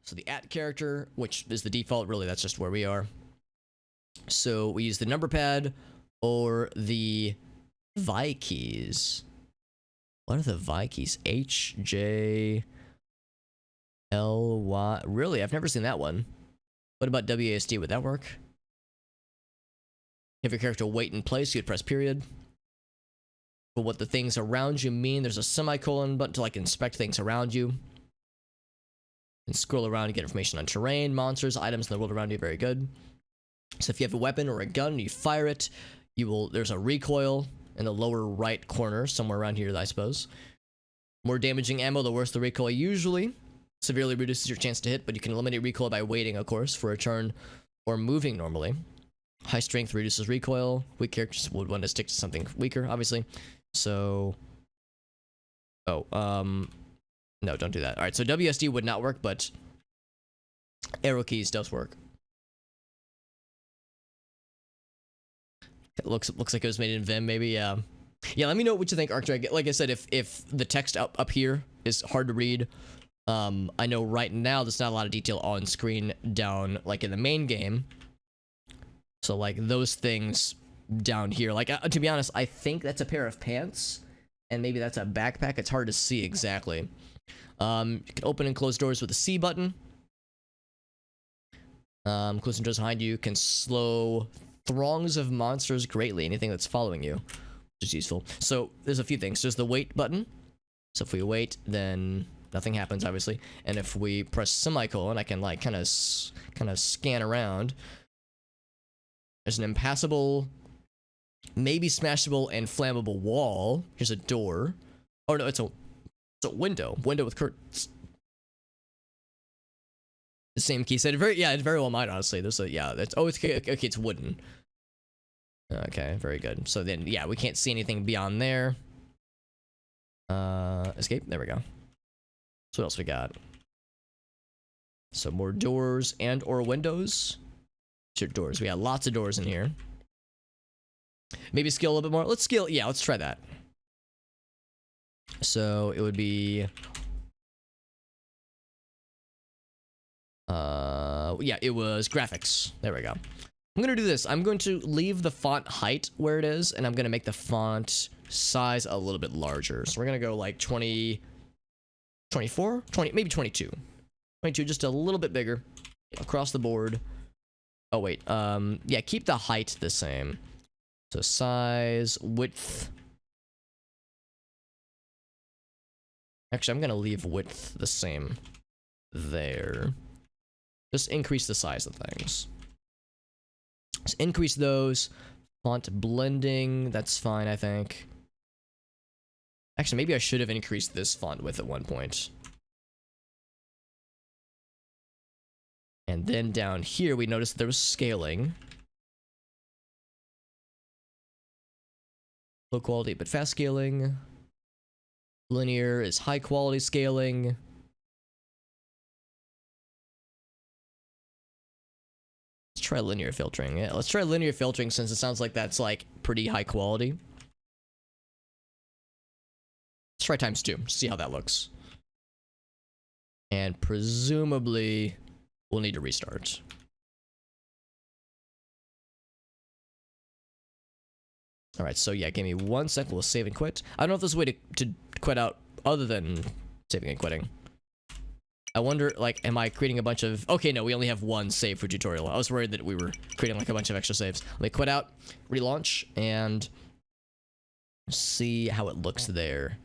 So the at character, which is the default, really that's just where we are. So we use the number pad or the Vi keys. What are the Vi keys? H, J, L, Y. Really? I've never seen that one. What about WASD? Would that work? Have your character wait in place, you'd press period. For what the things around you mean, there's a semicolon button to like inspect things around you. And scroll around and get information on terrain, monsters, items in the world around you. Very good. So if you have a weapon or a gun and you fire it, there's a recoil in the lower right corner, somewhere around here, I suppose. More damaging ammo, the worse the recoil usually. Severely reduces your chance to hit, but you can eliminate recoil by waiting, of course, for a turn or moving normally. High strength reduces recoil. Weak characters would want to stick to something weaker, obviously. So... Oh, no, don't do that. Alright, so WSD would not work, but arrow keys does work. It looks like it was made in Vim, maybe, yeah. Yeah, let me know what you think, ArcDrag. Like I said, if the text up here is hard to read, I know right now there's not a lot of detail on screen down, like, in the main game. So, like, those things down here, like, to be honest, I think that's a pair of pants, and maybe that's a backpack. It's hard to see exactly. You can open and close doors with the C button. Closing doors behind you can slow throngs of monsters greatly. Anything that's following you, which is useful. So there's a few things. There's the wait button. So if we wait, then nothing happens, obviously. And if we press semicolon, I can like kind of scan around. There's an impassable, maybe smashable and flammable wall. Here's a door. Oh no, it's a window. Window with curtains. The same key set. It very well might, honestly. There's a, yeah, that's, oh, it's, okay, it's wooden. Okay, very good. So then, yeah, we can't see anything beyond there. Escape, there we go. So what else we got? So more doors and or windows. Sure, doors. We got lots of doors in here. Maybe scale a little bit more. Let's scale, yeah, let's try that. So it would be... yeah, it was graphics. There we go. I'm gonna do this. I'm going to leave the font height where it is, and I'm gonna make the font size a little bit larger. So we're gonna go like 20, 24, 20, maybe 22. 22, just a little bit bigger across the board. Oh wait, yeah, keep the height the same. So size, width. Actually, I'm gonna leave width the same there. Just increase the size of things. Just increase those. Font blending, that's fine, I think. Actually, maybe I should have increased this font width at one point. And then down here, we noticed there was scaling. Low quality, but fast scaling. Linear is high quality scaling. Let's try linear filtering. Yeah, let's try linear filtering since it sounds like that's like pretty high quality. Let's try ×2. See how that looks. And presumably we'll need to restart. All right, so yeah, give me 1 sec. We'll save and quit. I don't know if there's a way to quit out other than saving and quitting. I wonder, like, am I creating a bunch of... Okay, no, we only have one save for tutorial. I was worried that we were creating, like, a bunch of extra saves. Let me quit out, relaunch, and see how it looks there.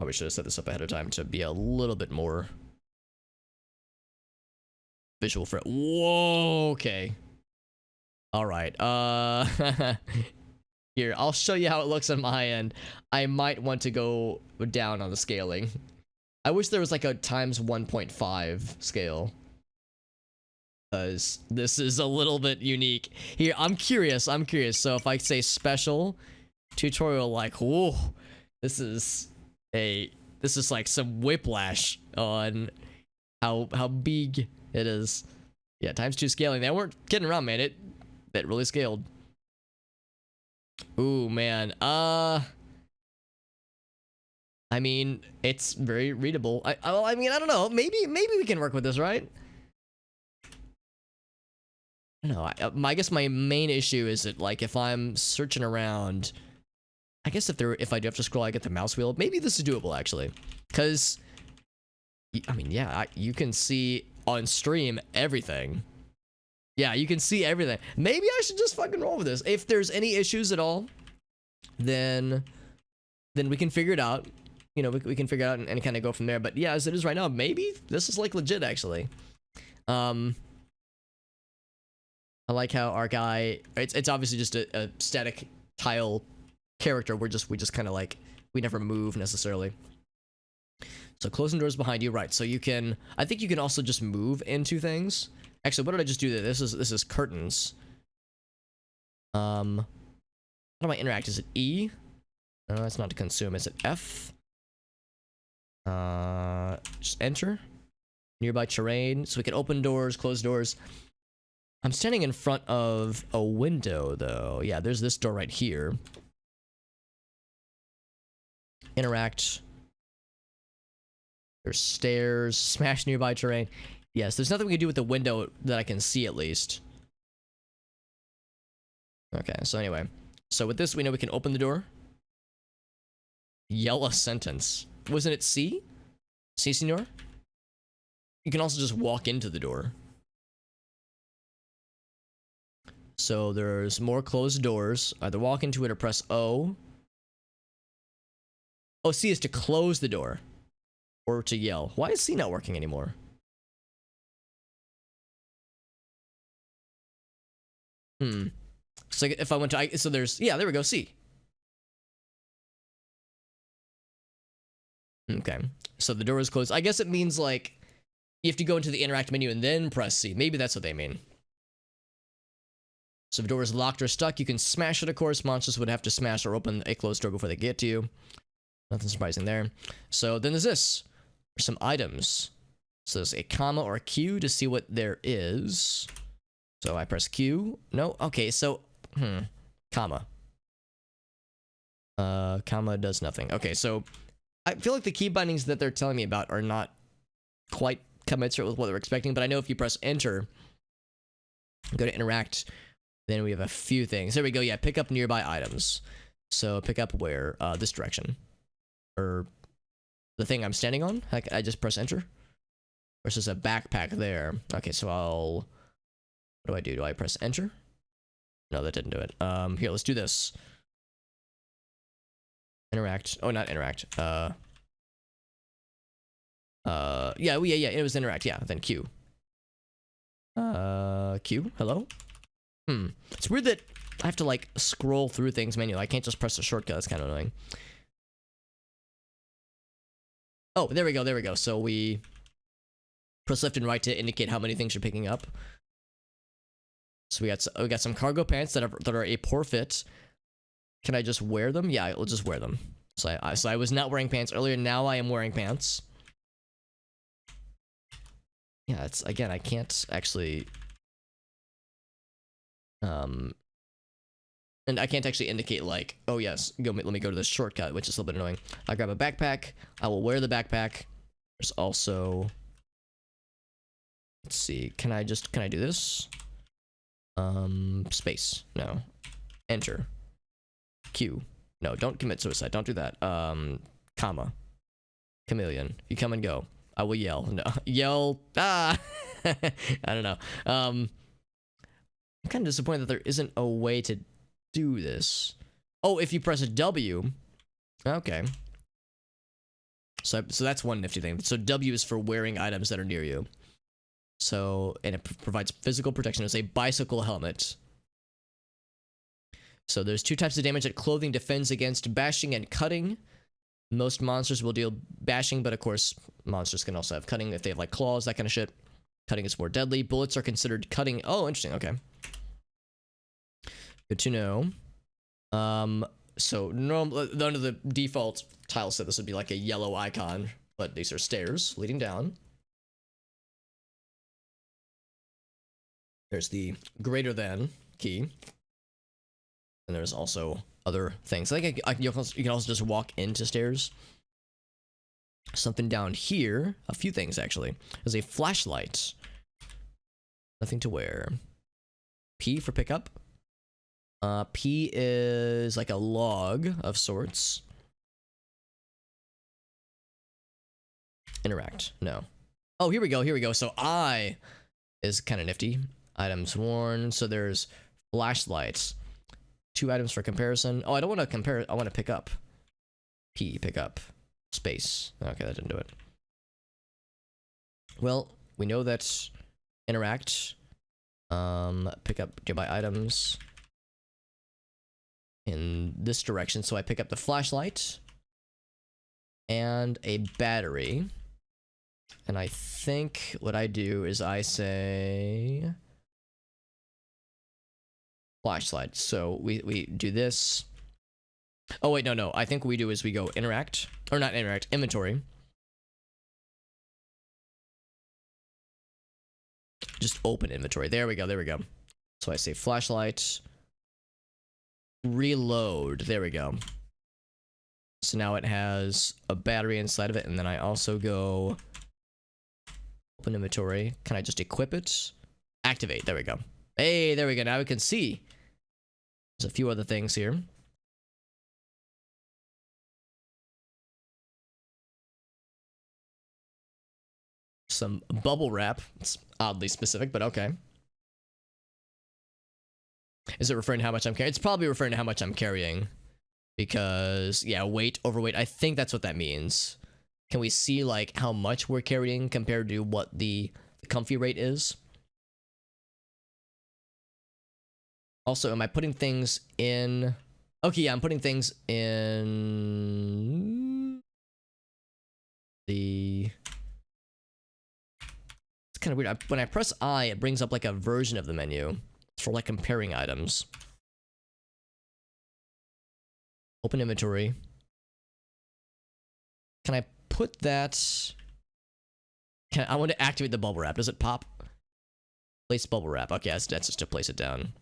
Probably should have set this up ahead of time to be a little bit more visual for it. Whoa, okay. All right, here, I'll show you how it looks on my end. I might want to go down on the scaling. I wish there was like a ×1.5 scale. Because this is a little bit unique. Here, I'm curious. So if I say special tutorial, like, whoa, this is like some whiplash on how big it is. Yeah, ×2 scaling. They weren't kidding around, man. It really scaled. Ooh, man. I mean, it's very readable. I mean, I don't know. Maybe we can work with this, right? I don't know. I guess my main issue is that, like, if I'm searching around, I guess if I do have to scroll, I get the mouse wheel. Maybe this is doable, actually. Because, I mean, yeah, you can see on stream everything. Yeah, you can see everything. Maybe I should just fucking roll with this. If there's any issues at all, then we can figure it out. You know, we can figure it out and kind of go from there. But yeah, as it is right now, maybe this is like legit, actually. I like how our guy, it's obviously just a static tile character. We just kind of like, we never move necessarily. So closing doors behind you, right? So you can, I think you can also just move into things. Actually, what did I just do there? This is curtains. How do I interact? Is it E? No, that's not to consume. Is it F? Just enter. Nearby terrain. So we can open doors, close doors. I'm standing in front of a window, though. Yeah, there's this door right here. Interact. There's stairs. Smash nearby terrain. Yes, there's nothing we can do with the window that I can see, at least. Okay, so anyway. So with this, we know we can open the door. Yell a sentence. Wasn't it C? C, senor? You can also just walk into the door. So there's more closed doors. Either walk into it or press O. Oh, C is to close the door. Or to yell. Why is C not working anymore? So if I went to, so there's, yeah, there we go, C. Okay, so the door is closed. I guess it means, like, you have to go into the interact menu and then press C. Maybe that's what they mean. So if the door is locked or stuck, you can smash it, of course. Monsters would have to smash or open a closed door before they get to you. Nothing surprising there. So then there's this. There's some items. So there's a comma or a Q to see what there is. So I press Q. No? Okay, so, comma. Comma does nothing. Okay, so I feel like the key bindings that they're telling me about are not quite commensurate with what they're expecting, but I know if you press enter, go to interact, then we have a few things. There we go, yeah, pick up nearby items. So pick up where? This direction. Or the thing I'm standing on? I just press enter? Versus a backpack there. Okay, so I'll... What do I do? Do I press enter? No, that didn't do it. Here, let's do this. Interact. Oh, not interact. Yeah, it was interact. Yeah, then Q. Q. Hello? It's weird that I have to, like, scroll through things manually. I can't just press a shortcut. That's kind of annoying. Oh, there we go, there we go. So we press left and right to indicate how many things you're picking up. So we got some cargo pants that are a poor fit. Can I just wear them? Yeah, I'll just wear them. So I was not wearing pants earlier. Now I am wearing pants. Yeah, it's, again, I can't actually... And I can't actually indicate, like, oh yes, let me go to this shortcut, which is a little bit annoying. I grab a backpack. I will wear the backpack. There's also... Let's see, can I do this? Space. No. Enter. Q. No, don't commit suicide. Don't do that. Comma. Chameleon. You come and go. I will yell. No. Yell. Ah! I don't know. I'm kind of disappointed that there isn't a way to do this. Oh, if you press a W. Okay. So that's one nifty thing. So W is for wearing items that are near you. So, and it provides physical protection. It's a bicycle helmet. So there's two types of damage that clothing defends against: bashing and cutting. Most monsters will deal bashing, but of course, monsters can also have cutting if they have, like, claws, that kind of shit. Cutting is more deadly. Bullets are considered cutting. Oh, interesting. Okay. Good to know. So under the default tile set, this would be like a yellow icon, but these are stairs leading down. There's the greater than key. And there's also other things. I think you can also just walk into stairs. something down here. A few things, actually. There's a flashlight. Nothing to wear. P for pickup. P is like a log of sorts. Interact. No. Oh, here we go. Here we go. So I is kind of nifty. Items worn. So there's flashlights. 2 items for comparison. Oh, I don't want to compare. I want to pick up. P, pick up. Space. Okay, that didn't do it. Well, we know that interact. Pick up nearby items in this direction. So I pick up the flashlight and a battery. And I think what I do is I say flashlight. So we do this. Oh wait, no. I think what we do is we go interact, or not interact, inventory. Just open inventory. There we go. There we go. So I say flashlight. Reload. There we go. So now it has a battery inside of it, and then I also go open inventory. Can I just equip it? Activate. There we go. Hey, there we go. Now we can see. There's a few other things here. Some bubble wrap. It's oddly specific, but okay. Is it referring to how much I'm carrying? It's probably referring to how much I'm carrying. Because, yeah, weight, overweight. I think that's what that means. Can we see, like, how much we're carrying compared to what the comfy rate is? Also, am I putting things in... Okay, yeah, I'm putting things in... the... It's kind of weird. When I press I, it brings up, like, a version of the menu. It's for, like, comparing items. Open inventory. Can I put that... I want to activate the bubble wrap. Does it pop? Place bubble wrap. Okay, that's just to place it down.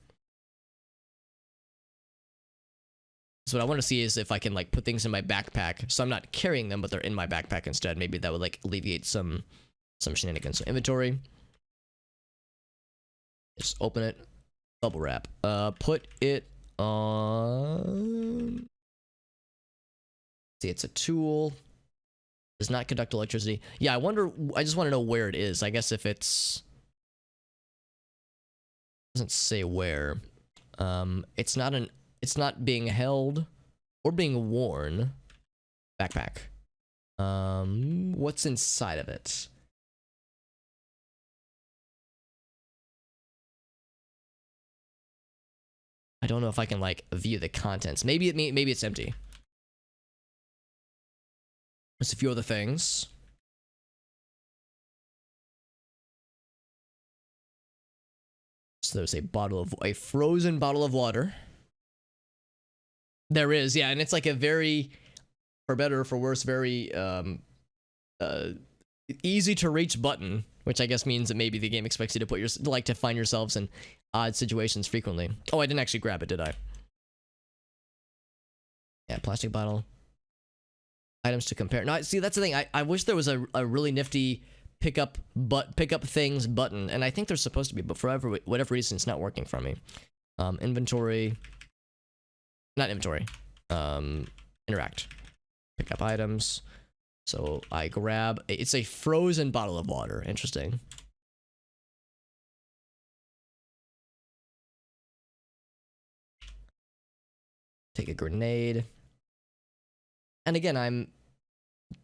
So what I want to see is if I can, like, put things in my backpack. So I'm not carrying them, but they're in my backpack instead. Maybe that would, like, alleviate some shenanigans. So inventory. Just open it. Bubble wrap. Put it on... See, it's a tool. Does not conduct electricity. Yeah, I wonder... I just want to know where it is. I guess if it's... Doesn't say where. It's not being held or being worn. Backpack. What's inside of it? I don't know if I can, like, view the contents. Maybe it's empty. There's a few other things. So there's a frozen bottle of water. There is, yeah, and it's like a very, for better or for worse, very easy to reach button, which I guess means that maybe the game expects you to to find yourselves in odd situations frequently. Oh, I didn't actually grab it, did I? Yeah, plastic bottle. Items to compare. No, see, that's the thing. I wish there was a really nifty pick up things button, and I think there's supposed to be, but for whatever reason, it's not working for me. Inventory. Not inventory. Interact. Pick up items. So I grab... It's a frozen bottle of water. Interesting. Take a grenade. And again, I'm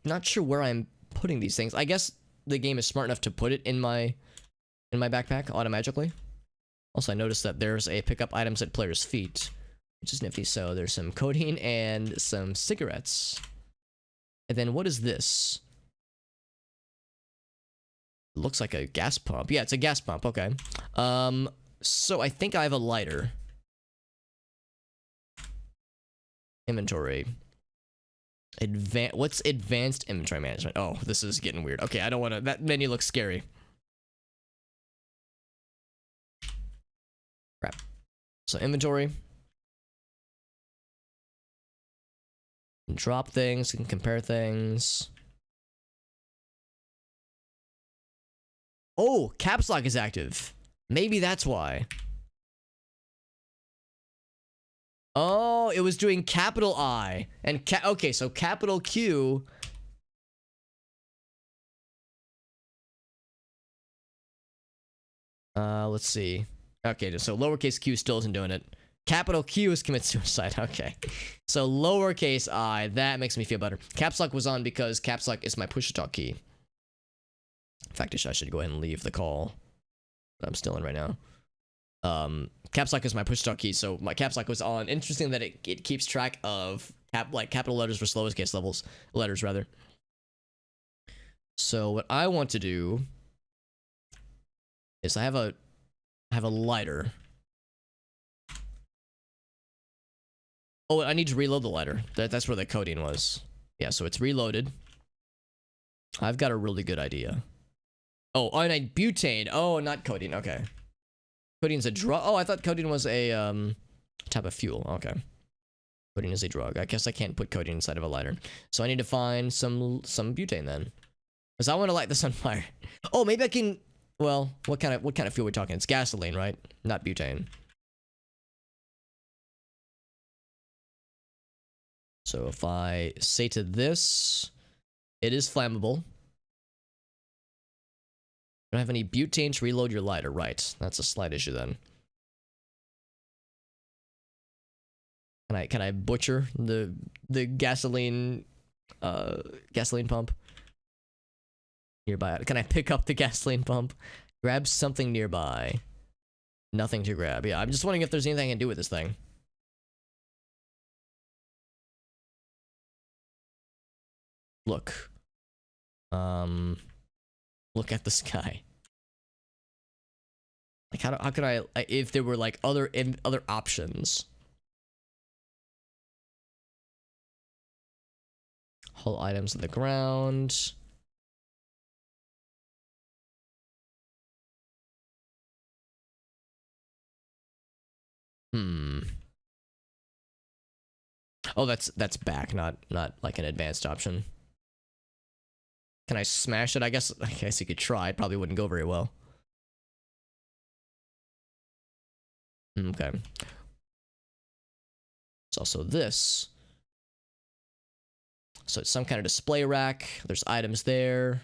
not sure where I'm putting these things. I guess the game is smart enough to put it in my backpack automatically. Also, I noticed that there's a pick up items at player's feet, which is nifty. So there's some codeine and some cigarettes. And then what is this? It looks like a gas pump. Yeah, it's a gas pump. Okay. So I think I have a lighter. Inventory. What's advanced inventory management? Oh, this is getting weird. Okay, I don't want to... That menu looks scary. Crap. So inventory. Drop things, can compare things. Oh, caps lock is active. Maybe that's why. Oh, it was doing capital I and okay, so capital Q. Let's see. Okay, so lowercase q still isn't doing it. Capital Q is commit suicide. Okay, so lowercase I, that makes me feel better. Caps lock was on because caps lock is my push to talk key. In fact, I should go ahead and leave the call that I'm still in right now. Caps lock is my push to talk key, so my caps lock was on. Interesting that it keeps track of capital letters versus lowercase letters rather. So what I want to do is I have a lighter. Oh, I need to reload the lighter. That's where the coding was. Yeah, so it's reloaded. I've got a really good idea. Oh, iodine butane. Oh, not codeine. Okay. Codeine's a drug. Oh, I thought codeine was a type of fuel. Okay. Codeine is a drug. I guess I can't put codeine inside of a lighter. So I need to find some butane then. Because I want to light this on fire. Oh, maybe I can. Well, what kind of fuel are we talking? It's gasoline, right? Not butane. So if I say to this, it is flammable. Don't have any butane to reload your lighter, right? That's a slight issue then. Can I butcher the gasoline pump nearby? Can I pick up the gasoline pump? Grab something nearby. Nothing to grab. Yeah, I'm just wondering if there's anything I can do with this thing. Look. Look at the sky. Like how could I, if there were like other options? Hull items on the ground. Oh, that's back, not like an advanced option. Can I smash it? I guess you could try. It probably wouldn't go very well. Okay. It's also this. So it's some kind of display rack. There's items there.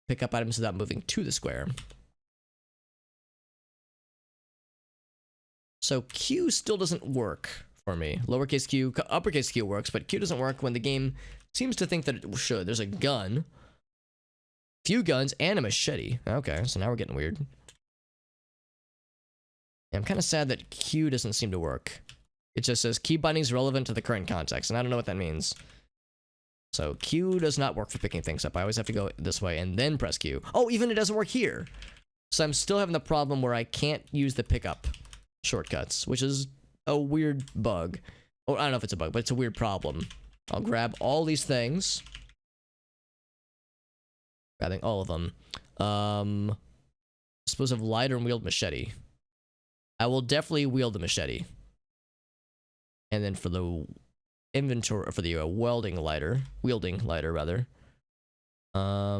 Pick up items without moving to the square. So Q still doesn't work for me. Lowercase q, uppercase q works, but Q doesn't work when the game seems to think that it should. There's a gun. Few guns and a machete. Okay, so now we're getting weird. Yeah, I'm kind of sad that Q doesn't seem to work. It just says key bindings relevant to the current context, and I don't know what that means. So Q does not work for picking things up. I always have to go this way and then press Q. Oh, even it doesn't work here. So I'm still having the problem where I can't use the pickup shortcuts, which is a weird bug. Oh, I don't know if it's a bug, but it's a weird problem. I'll grab all these things. Grabbing all of them. Explosive lighter and wield machete. I will definitely wield the machete. And then for the inventory, for the wielding lighter rather. I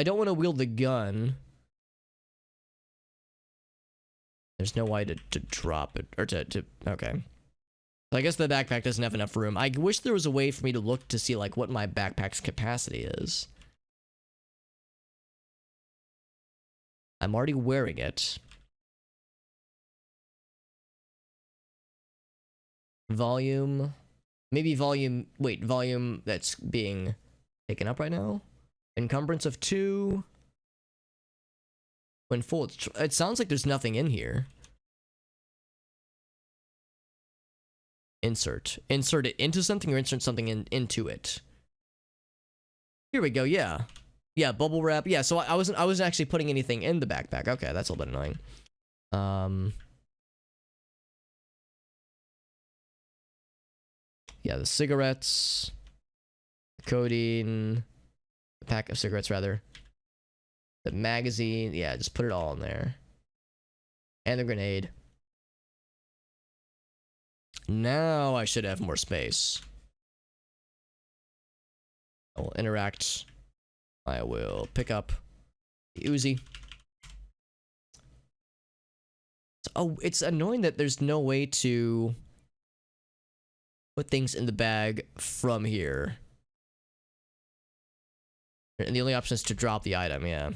don't want to wield the gun. There's no way to drop it, or to okay. So I guess the backpack doesn't have enough room. I wish there was a way for me to look to see like what my backpack's capacity is. I'm already wearing it. Volume. Maybe volume. Wait, volume that's being taken up right now? Encumbrance of 2. When full, it sounds like there's nothing in here. Insert. Insert it into something or insert something into it. Here we go, yeah. Yeah, bubble wrap. Yeah, so I wasn't actually putting anything in the backpack. Okay, that's a little bit annoying. Yeah, the cigarettes, codeine, the pack of cigarettes rather, the magazine. Yeah, just put it all in there, and the grenade. Now I should have more space. I will interact. I will pick up the Uzi. Oh, it's annoying that there's no way to put things in the bag from here. And the only option is to drop the item, yeah.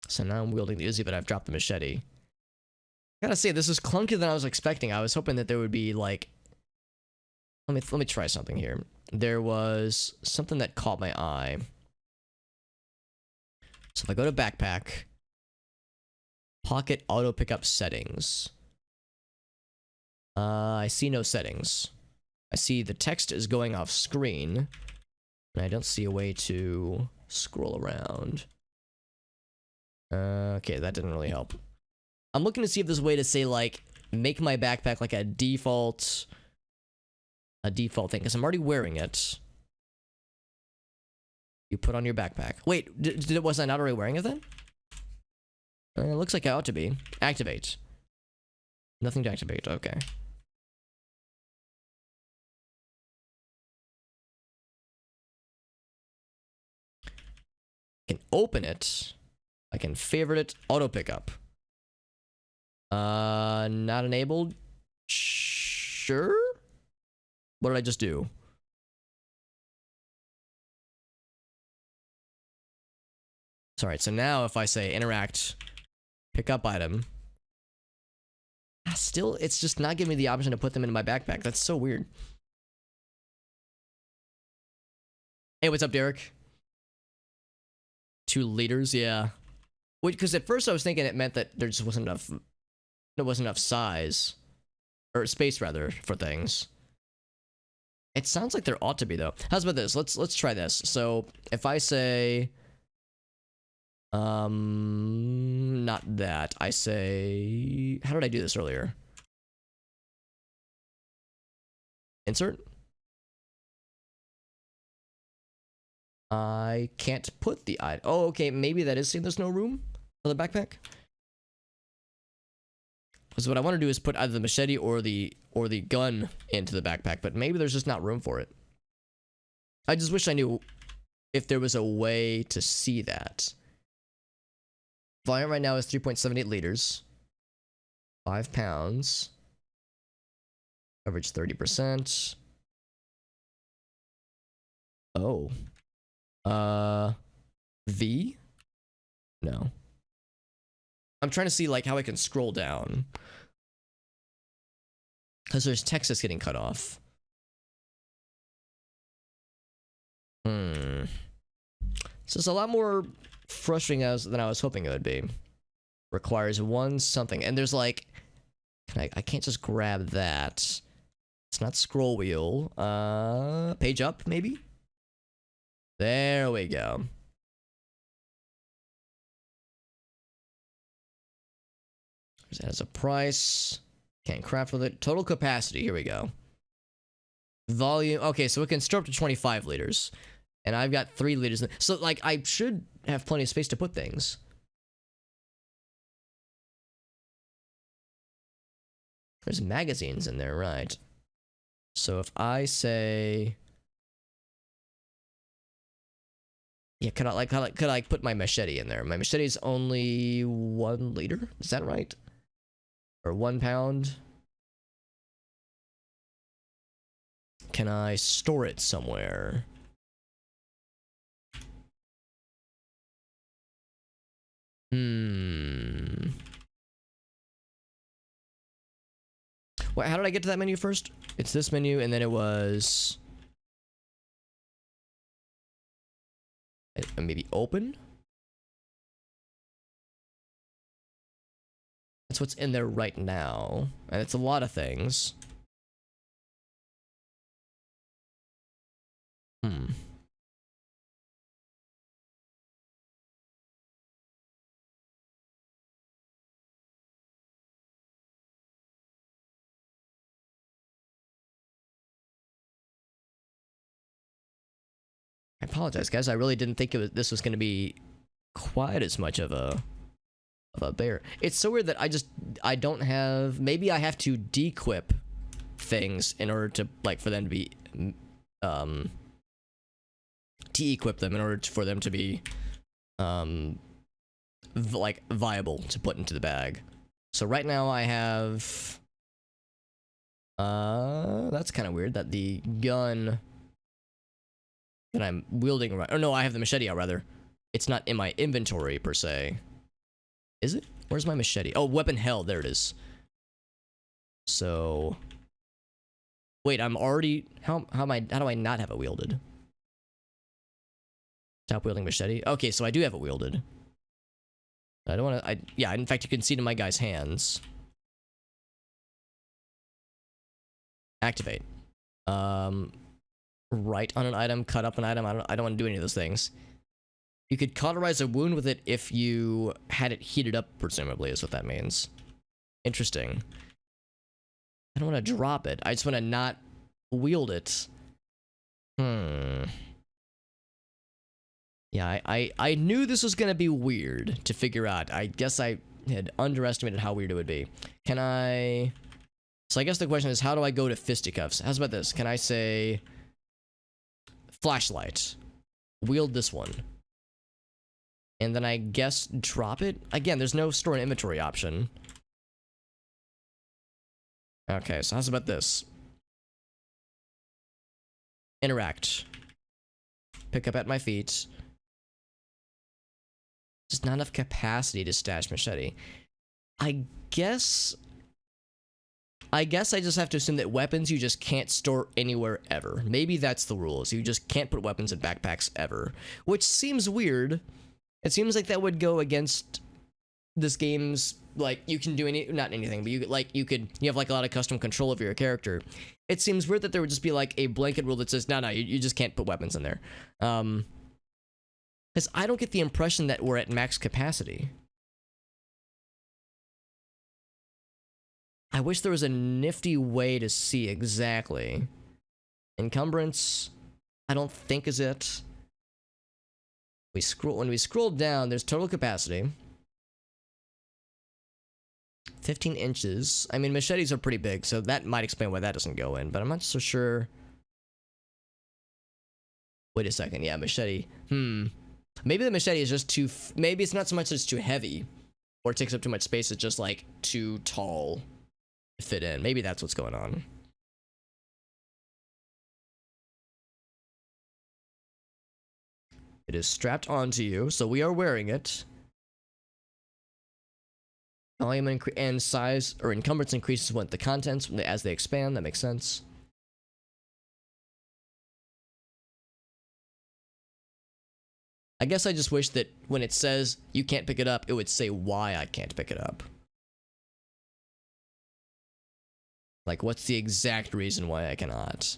So now I'm wielding the Uzi, but I've dropped the machete. I gotta say, this is clunkier than I was expecting. I was hoping that there would be, like... Let me try something here. There was something that caught my eye. So if I go to backpack... Pocket auto pickup settings. I see no settings. I see the text is going off screen. And I don't see a way to scroll around. Okay, that didn't really help. I'm looking to see if there's a way to say, like, make my backpack like a default thing, because I'm already wearing it. You put on your backpack. Wait, was I not already wearing it then? It looks like I ought to be. Activate. Nothing to activate, okay. I can open it. I can favorite it. Auto pickup. Not enabled. Sure? What did I just do? Sorry, so now if I say interact, pick up item, still, it's just not giving me the option to put them in my backpack. That's so weird. Hey, what's up, Derek? 2 liters, yeah. Because at first I was thinking it meant that there just wasn't enough. There wasn't enough size, or space rather, for things. It sounds like there ought to be though. How's about this? Let's try this. So if I say, not that. I say, how did I do this earlier? Insert. I can't put the item. Oh, okay. Maybe that is saying there's no room for the backpack. Because what I want to do is put either the machete or the gun into the backpack, but maybe there's just not room for it. I just wish I knew if there was a way to see that. Volume right now is 3.78 liters. 5 pounds. Coverage 30%. Oh. V? No. I'm trying to see like how I can scroll down. Because there's text that's getting cut off. This is a lot more frustrating than I was hoping it would be. Requires one something. And there's like... I can't just grab that. It's not scroll wheel. Page up, maybe? There we go. That has a price. Can't craft with it. Total capacity. Here we go. Volume. Okay, so it can store up to 25 liters. And I've got 3 liters. So, like, I should have plenty of space to put things. There's magazines in there, right? So if I say... Yeah, could I put my machete in there? My machete is only 1 liter. Is that right? Or 1 pound? Can I store it somewhere? Wait, how did I get to that menu first? It's this menu, and then it was... maybe open? That's what's in there right now. And it's a lot of things. I apologize, guys. I really didn't think this was going to be quite as much of a bear. It's so weird that I don't have... Maybe I have to dequip things in order to, like, for them to be de-equip them in order for them to be like viable to put into the bag. So right now I have that's kind of weird that the gun that I'm wielding right, or no, I have the machete out rather. It's not in my inventory per se. Is it? Where's my machete? Oh, weapon held, there it is. So wait, I'm already how do I not have it wielded? Stop wielding machete. Okay, so I do have it wielded. I don't want to. Yeah, in fact, you can see it in my guy's hands. Activate. Write on an item, cut up an item. I don't want to do any of those things. You could cauterize a wound with it if you had it heated up, presumably, is what that means. Interesting. I don't want to drop it. I just want to not wield it. Yeah, I knew this was gonna be weird to figure out. I guess I had underestimated how weird it would be. Can I... So I guess the question is, how do I go to fisticuffs? How's about this? Can I say... Flashlight. Wield this one. And then I guess drop it? Again, there's no store and inventory option. Okay, so how's about this? Interact. Pick up at my feet. Just not enough capacity to stash machete. I guess I just have to assume that weapons you just can't store anywhere ever. Maybe that's the rules. You just can't put weapons in backpacks ever. Which seems weird. It seems like that would go against this game's, like, you can do not anything, but you have like a lot of custom control of your character. It seems weird that there would just be like a blanket rule that says, no, you just can't put weapons in there. Because I don't get the impression that we're at max capacity. I wish there was a nifty way to see exactly. Encumbrance, I don't think is it. When we scroll down, there's total capacity. 15 inches. I mean, machetes are pretty big, so that might explain why that doesn't go in, but I'm not so sure. Wait a second, yeah, machete. Maybe the machete is just too... Maybe it's not so much that it's too heavy, or it takes up too much space, it's just, like, too tall to fit in. Maybe that's what's going on. It is strapped onto you, so we are wearing it. Volume and size, or encumbrance increases with the contents as they expand. That makes sense. I guess I just wish that when it says you can't pick it up, it would say why I can't pick it up. Like, what's the exact reason why I cannot?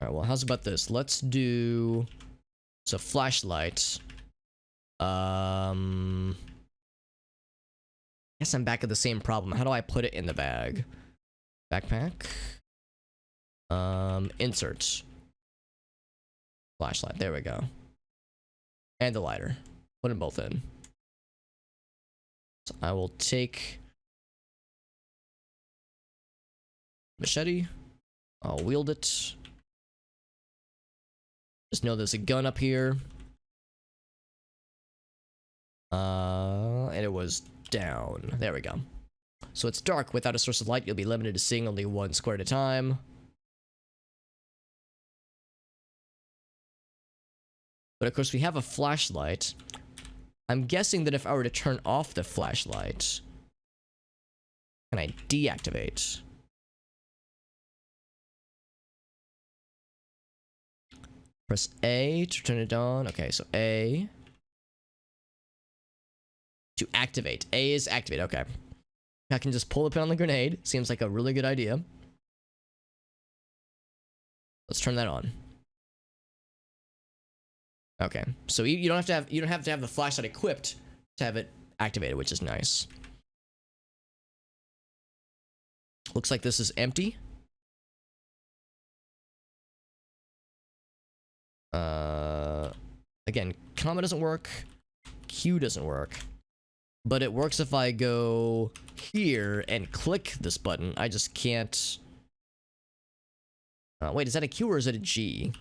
Alright, well, how's about this? Let's do... So, flashlight. Guess I'm back at the same problem. How do I put it in the bag? Backpack. Insert. Flashlight. There we go. And the lighter. Put them both in. So I will take machete. I'll wield it. Just know there's a gun up here. And it was down. There we go. So it's dark. Without a source of light, you'll be limited to seeing only one square at a time. But of course, we have a flashlight. I'm guessing that if I were to turn off the flashlight, can I deactivate? Press A to turn it on. Okay, so A. To activate. A is activate. Okay. I can just pull the pin on the grenade. Seems like a really good idea. Let's turn that on. Okay. So you don't have to have the flashlight equipped to have it activated, which is nice. Looks like this is empty. Again, comma doesn't work. Q doesn't work. But it works if I go here and click this button. I just can't... Wait, is that a Q or is it a G?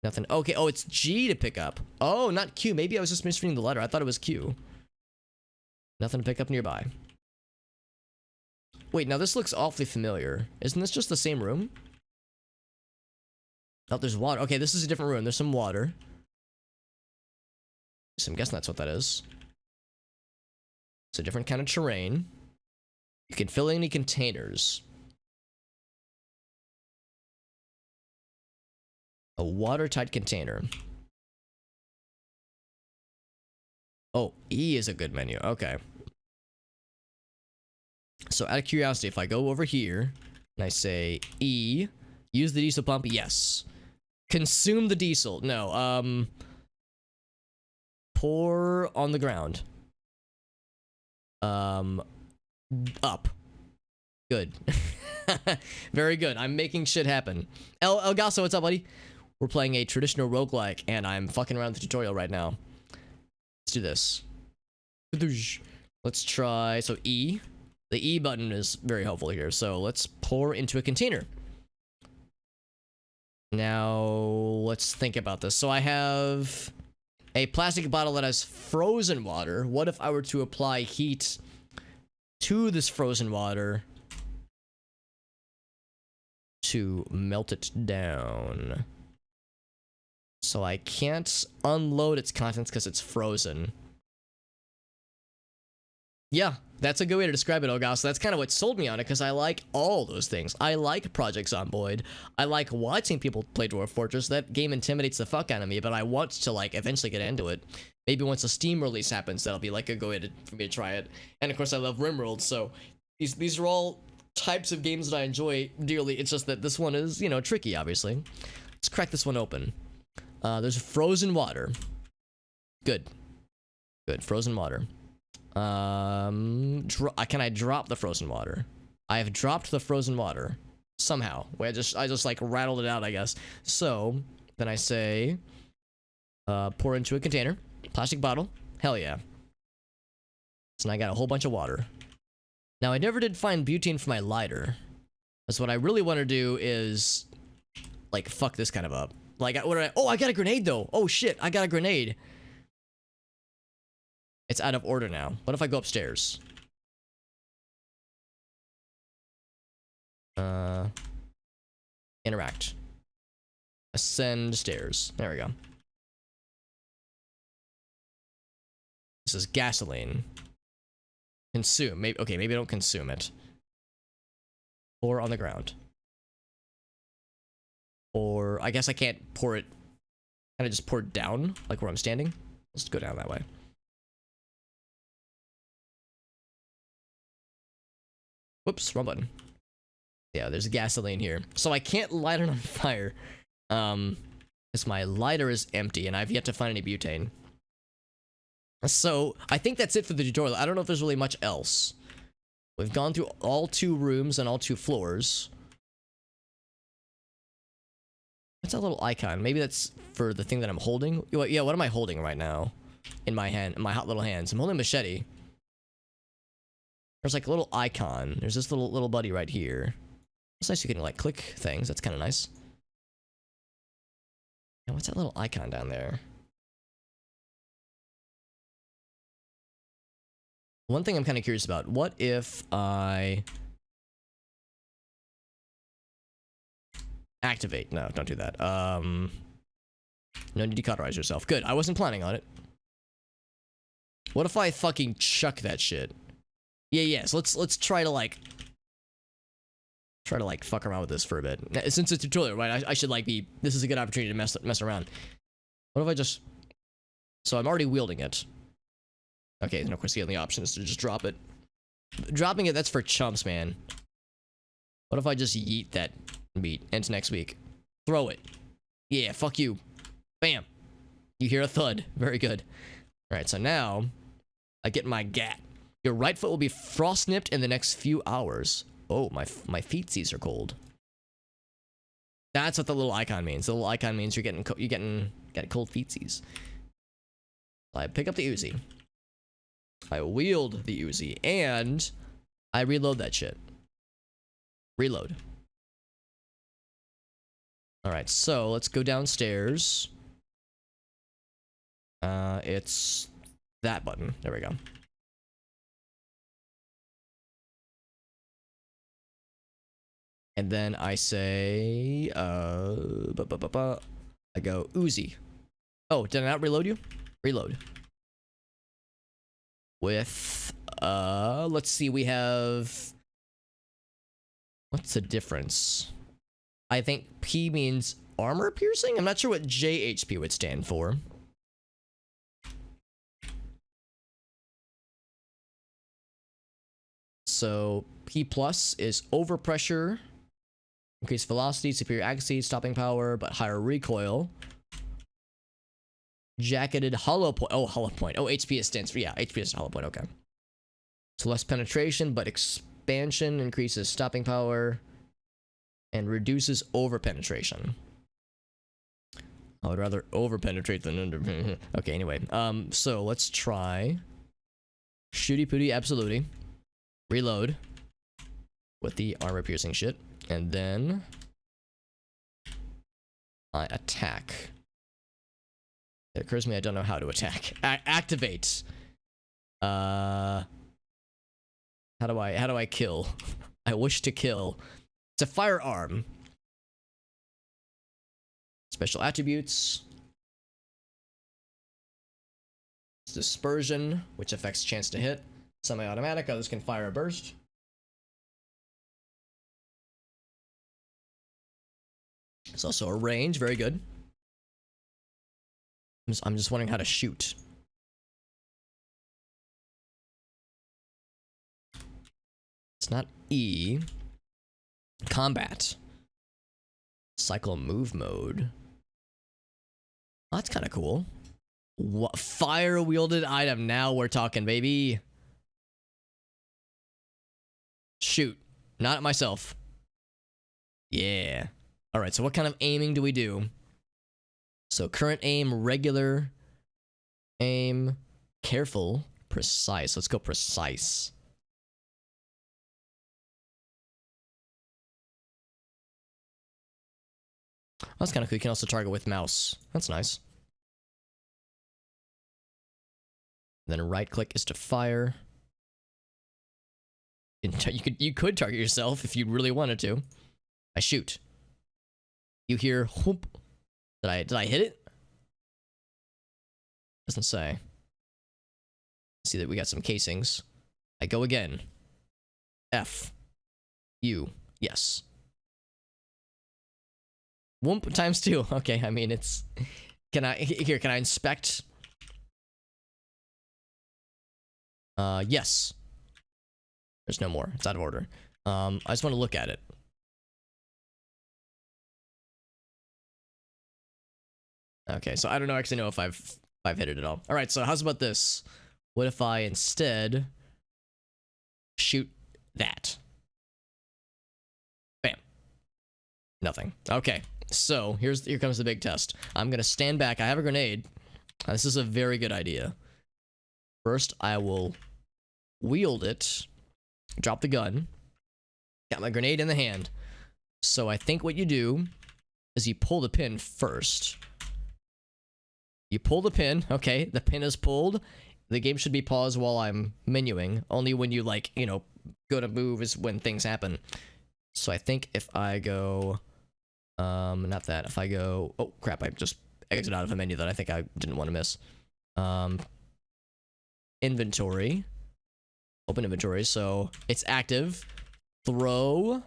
Nothing. Okay, oh, it's G to pick up. Oh, not Q. Maybe I was just misreading the letter. I thought it was Q. Nothing to pick up nearby. Wait, now this looks awfully familiar. Isn't this just the same room? Oh, there's water. Okay, this is a different room. There's some water. So I'm guessing that's what that is. It's a different kind of terrain. You can fill any containers. A watertight container. Oh, E is a good menu. Okay. So out of curiosity, if I go over here and I say E, use the diesel pump, yes. Consume the diesel. No, pour on the ground. Up. Good. Very good. I'm making shit happen. El Gasso, what's up, buddy? We're playing a traditional roguelike, and I'm fucking around the tutorial right now. Let's do this. Let's try, so E. The E button is very helpful here, so let's pour into a container. Now, let's think about this. So I have a plastic bottle that has frozen water. What if I were to apply heat to this frozen water to melt it down? So I can't unload its contents because it's frozen. Yeah, that's a good way to describe it, Ogas. That's kind of what sold me on it, because I like all those things. I like Project Zomboid. I like watching people play Dwarf Fortress. That game intimidates the fuck out of me, but I want to, like, eventually get into it. Maybe once a Steam release happens, that'll be, like, a good way for me to try it. And, of course, I love RimWorld, so these are all types of games that I enjoy dearly. It's just that this one is, you know, tricky, obviously. Let's crack this one open. There's frozen water. Good. Good, frozen water. Can I drop the frozen water? I have dropped the frozen water. Somehow. Wait, I just like rattled it out, I guess. So, then I say, pour into a container. Plastic bottle. Hell yeah. So now I got a whole bunch of water. Now, I never did find butane for my lighter. That's what I really want to do is, like, fuck this kind of up. Like, oh, I got a grenade, though. Oh, shit, I got a grenade. It's out of order now. What if I go upstairs? Interact. Ascend stairs. There we go. This is gasoline. Consume. Maybe, okay, maybe I don't consume it. Pour on the ground. Or I guess I can't pour it. Kind of just pour it down, like where I'm standing. Let's go down that way. Whoops, wrong button. Yeah, there's gasoline here. So I can't light it on fire. Because my lighter is empty and I've yet to find any butane. So I think that's it for the tutorial. I don't know if there's really much else. We've gone through all 2 rooms and all 2 floors. What's that little icon? Maybe that's for the thing that I'm holding. Yeah, what am I holding right now? In my hand, in my hot little hands. I'm holding a machete. There's like a little icon. There's this little buddy right here. It's nice you can like click things. That's kind of nice. And what's that little icon down there? One thing I'm kind of curious about. What if I activate? No, don't do that. No need to decauterize yourself. Good. I wasn't planning on it. What if I fucking chuck that shit? Yeah. So let's try to like fuck around with this for a bit. Since it's a tutorial, right? I should like be. This is a good opportunity to mess around. What if I just? So I'm already wielding it. Okay, and of course the only option is to just drop it. Dropping it, that's for chumps, man. What if I just yeet that meat into next week? Throw it. Yeah, fuck you. Bam. You hear a thud. Very good. Alright, so now I get my gat. Your right foot will be frost nipped in the next few hours. Oh, my feetsies are cold. That's what the little icon means. The little icon means you're getting cold feetsies. I pick up the Uzi. I wield the Uzi, and I reload that shit. Reload. All right, so let's go downstairs. It's that button. There we go. And then I say, I go Uzi. Oh, did I not reload you? Reload. With, let's see, we have, what's the difference? I think P means armor piercing? I'm not sure what JHP would stand for. So P plus is overpressure, increased velocity, superior accuracy, stopping power, but higher recoil. Jacketed hollow point. Oh, hollow point. Oh, HP stands for, yeah, HP is hollow point. Okay. So less penetration, but expansion increases stopping power and reduces over penetration. I would rather over penetrate than under. Okay, anyway. So let's try Shooty Pooty Absolutely. Reload with the armor piercing shit, and then I attack. It occurs to me I don't know how to attack. Activate. How do I kill? I wish to kill. It's a firearm. Special attributes. It's dispersion, which affects chance to hit. Semi-automatic, others can fire a burst. It's also a range, very good. I'm just wondering how to shoot. It's not E. Combat. Cycle move mode. Oh, that's kind of cool. What fire wielded item? Now we're talking, baby. Shoot. Not at myself. Yeah. Alright, so what kind of aiming do we do? So current aim, regular aim, careful, precise. Let's go precise. That's kind of cool. You can also target with mouse. That's nice. Then right click is to fire. You could target yourself if you really wanted to. I shoot. You hear whoop. Did I hit it? Doesn't say. See that we got some casings. I go again. F. U. Yes. Whoop times 2. Okay, I mean it's. Can I inspect? Yes. There's no more. It's out of order. I just want to look at it. Okay, so I don't actually know if I've hit it at all. All right, so how's about this? What if I instead shoot that? Bam. Nothing. Okay, so here comes the big test. I'm gonna stand back. I have a grenade. This is a very good idea. First, I will wield it. Drop the gun. Got my grenade in the hand. So I think what you do is you pull the pin first. You pull the pin. Okay, the pin is pulled. The game should be paused while I'm menuing. Only when you, like, you know, go to move is when things happen. So I think if I go... not that. If I go... Oh, crap. I just exited out of a menu that I think I didn't want to miss. Inventory. Open inventory. So it's active. Throw.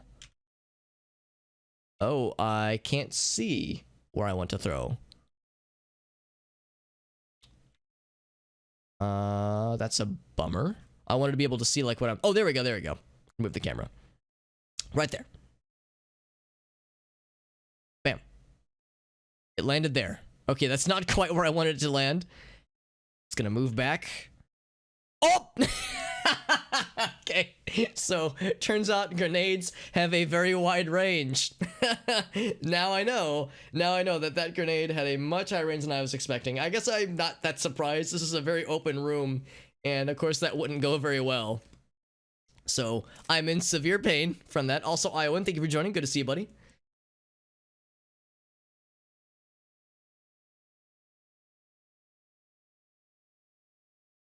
Oh, I can't see where I want to throw. That's a bummer. I wanted to be able to see, like, what I'm... Oh, there we go, there we go. Move the camera. Right there. Bam. It landed there. Okay, that's not quite where I wanted it to land. It's gonna move back. Oh! Okay, so turns out grenades have a very wide range. Now I know that grenade had a much higher range than I was expecting. I guess I'm not that surprised. This is a very open room, and of course that wouldn't go very well. So I'm in severe pain from that. Also, Iowan, thank you for joining. Good to see you, buddy.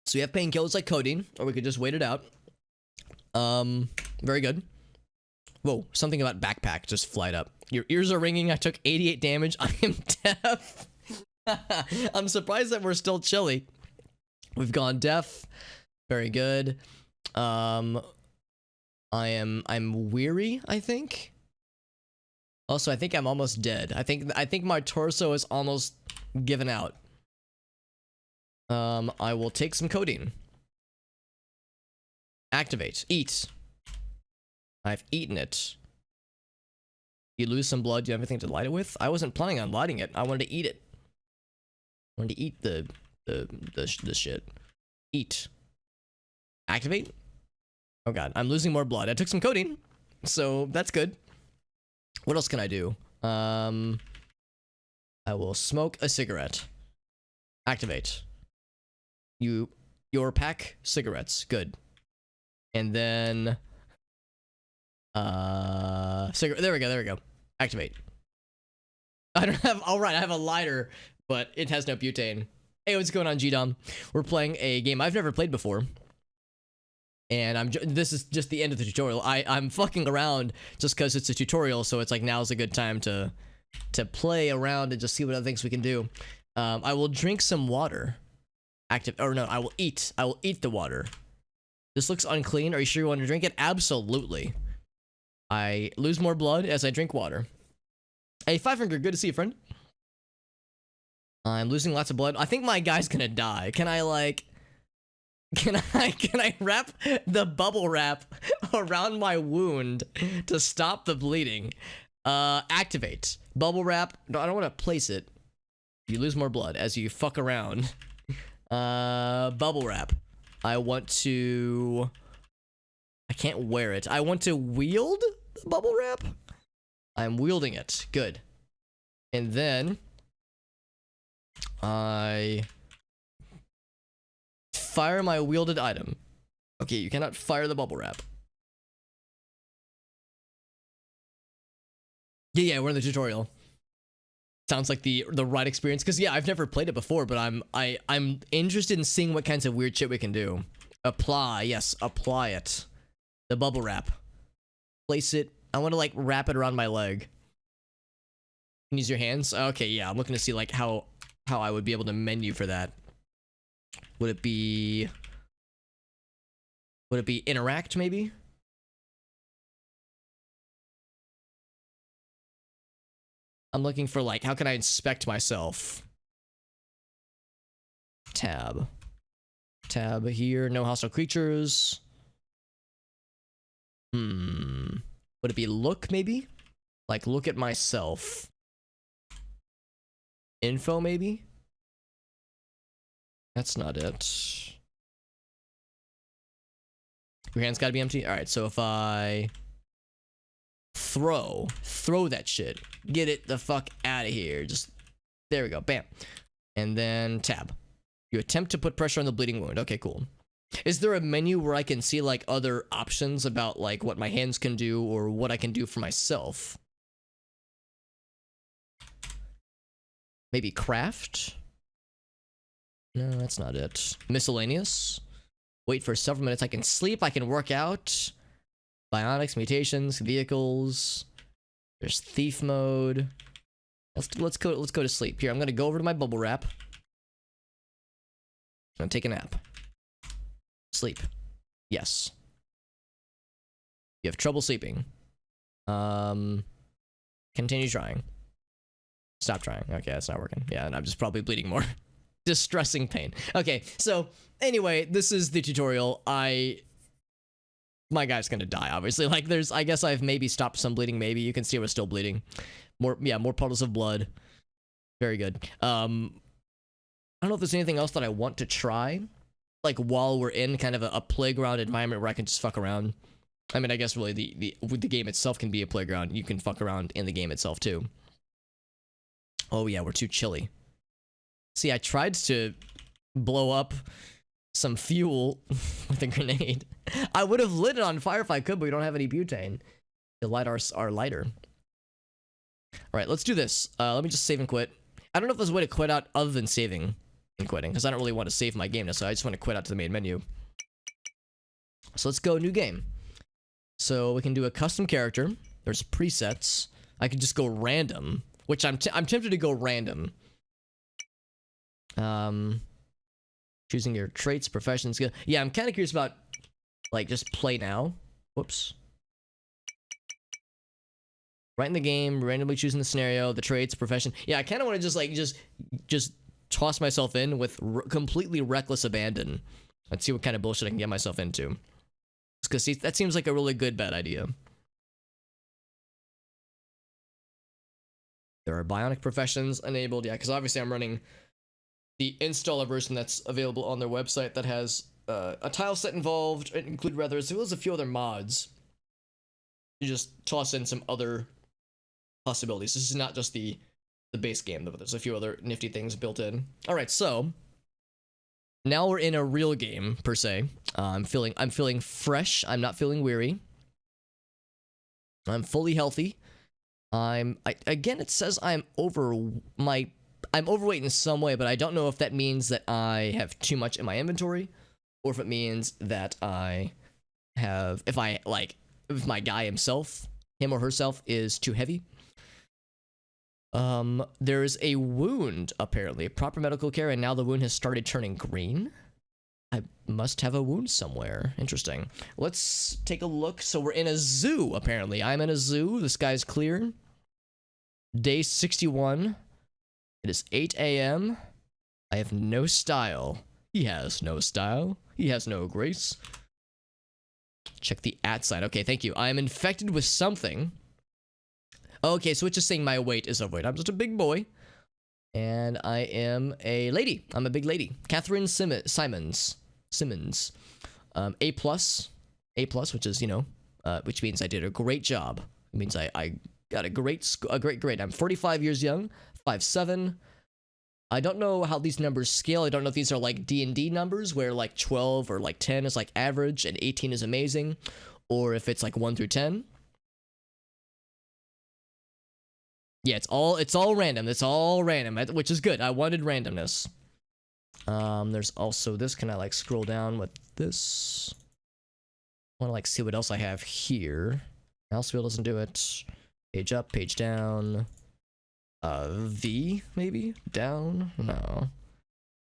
So we have painkillers like codeine, or we could just wait it out. Very good. Whoa, something about backpack just flied up. Your ears are ringing. I took 88 damage. I am deaf. I'm surprised that we're still chilly. We've gone deaf. Very good. I'm weary, I think. Also, I think I'm almost dead. I think my torso is almost given out. I will take some codeine. Activate. Eat. I've eaten it. You lose some blood. Do you have anything to light it with? I wasn't planning on lighting it. I wanted to eat it. I wanted to eat the shit. Eat. Activate. Oh god, I'm losing more blood. I took some codeine, so that's good. What else can I do? I will smoke a cigarette. Activate. Your pack cigarettes. Good. And then cigarette. There we go. Activate. I don't have. All right, I have a lighter, but it has no butane. Hey, what's going on, GDOM? We're playing a game I've never played before. And this is just the end of the tutorial. I'm fucking around just because it's a tutorial, so it's like now's a good time to play around and just see what other things we can do. I will drink some water. I will eat. I will eat the water. This looks unclean. Are you sure you want to drink it? Absolutely. I lose more blood as I drink water. Hey, 500, good to see you, friend. I'm losing lots of blood. I think my guy's gonna die. Can I wrap the bubble wrap around my wound to stop the bleeding? Activate. Bubble wrap. No, I don't want to place it. You lose more blood as you fuck around. Bubble wrap. I can't wear it. I want to wield the bubble wrap. I'm wielding it. Good. And then I fire my wielded item. Okay, you cannot fire the bubble wrap. Yeah, we're in the tutorial. Sounds like the right experience, because yeah, I've never played it before, but I'm interested in seeing what kinds of weird shit we can do. Apply, yes, apply it. The bubble wrap. Place it. I want to like wrap it around my leg. Use your hands. Okay, yeah, I'm looking to see like how I would be able to menu for that. Would it be interact maybe? I'm looking for like, how can I inspect myself? Tab here, no hostile creatures. Would it be look maybe? Like look at myself. Info maybe? That's not it. Your hand's gotta be empty? Alright, so if I throw that shit. Get it the fuck out of here. Just, there we go, bam. And then tab. You attempt to put pressure on the bleeding wound. Okay, cool. Is there a menu where I can see like other options about like what my hands can do or what I can do for myself? Maybe craft? No, that's not it. Miscellaneous. Wait for several minutes. I can sleep. I can work out. Bionics, mutations, vehicles. There's thief mode. Let's go to sleep. Here, I'm gonna go over to my bubble wrap. I'm gonna take a nap. Sleep. Yes. You have trouble sleeping. Continue trying. Stop trying. Okay, that's not working. Yeah, and I'm just probably bleeding more. Distressing pain. Okay, so anyway, this is the tutorial. My guy's gonna die, obviously. Like, I guess I've maybe stopped some bleeding, maybe. You can see we're still bleeding. More puddles of blood. Very good. I don't know if there's anything else that I want to try. Like, while we're in kind of a playground environment where I can just fuck around. I mean, I guess really the game itself can be a playground. You can fuck around in the game itself, too. Oh, yeah, we're too chilly. See, I tried to blow up some fuel with a grenade. I would have lit it on fire if I could, but we don't have any butane to light our lighter. All right, let's do this. Let me just save and quit. I don't know if there's a way to quit out other than saving and quitting, because I don't really want to save my game now, so I just want to quit out to the main menu. So let's go new game. So we can do a custom character. There's presets. I could just go random, which I'm tempted to go random. Choosing your traits, profession, skill. Yeah, I'm kind of curious about, like, just play now. Whoops. Right in the game, randomly choosing the scenario, the traits, profession. Yeah, I kind of want to just, like, just toss myself in with completely reckless abandon. Let's see what kind of bullshit I can get myself into. Because that seems like a really good bad idea. There are bionic professions enabled. Yeah, because obviously I'm running the installer version that's available on their website that has a tile set involved, include rather, as well as a few other mods. You just toss in some other possibilities. This is not just the base game, but there's a few other nifty things built in. All right, so now we're in a real game per se. I'm feeling fresh. I'm not feeling weary. I'm fully healthy. Again, it says I'm overweight in some way, but I don't know if that means that I have too much in my inventory, or if it means that I have, if my guy himself, him or herself, is too heavy. There's a wound, apparently. Proper medical care, and now the wound has started turning green. I must have a wound somewhere. Interesting. Let's take a look. So we're in a zoo, apparently. I'm in a zoo. The sky's clear. Day 61. It is 8 a.m. I have no style. He has no style. He has no grace. Check the @ sign. Okay, thank you. I am infected with something. Okay, so it's just saying my weight is overweight. I'm just a big boy. And I am a lady. I'm a big lady. Catherine Simmons. A+, which is, which means I did a great job. It means I got a great grade. I'm 45 years young, 5'7". I don't know how these numbers scale. I don't know if these are like D&D numbers where like 12 or like 10 is like average and 18 is amazing, or if it's like 1 through 10. Yeah, it's all random. It's all random, which is good. I wanted randomness. There's also this. Can I like scroll down with this? I want to like see what else I have here. Mouse wheel doesn't do it. Page up, page down. V maybe down. No, I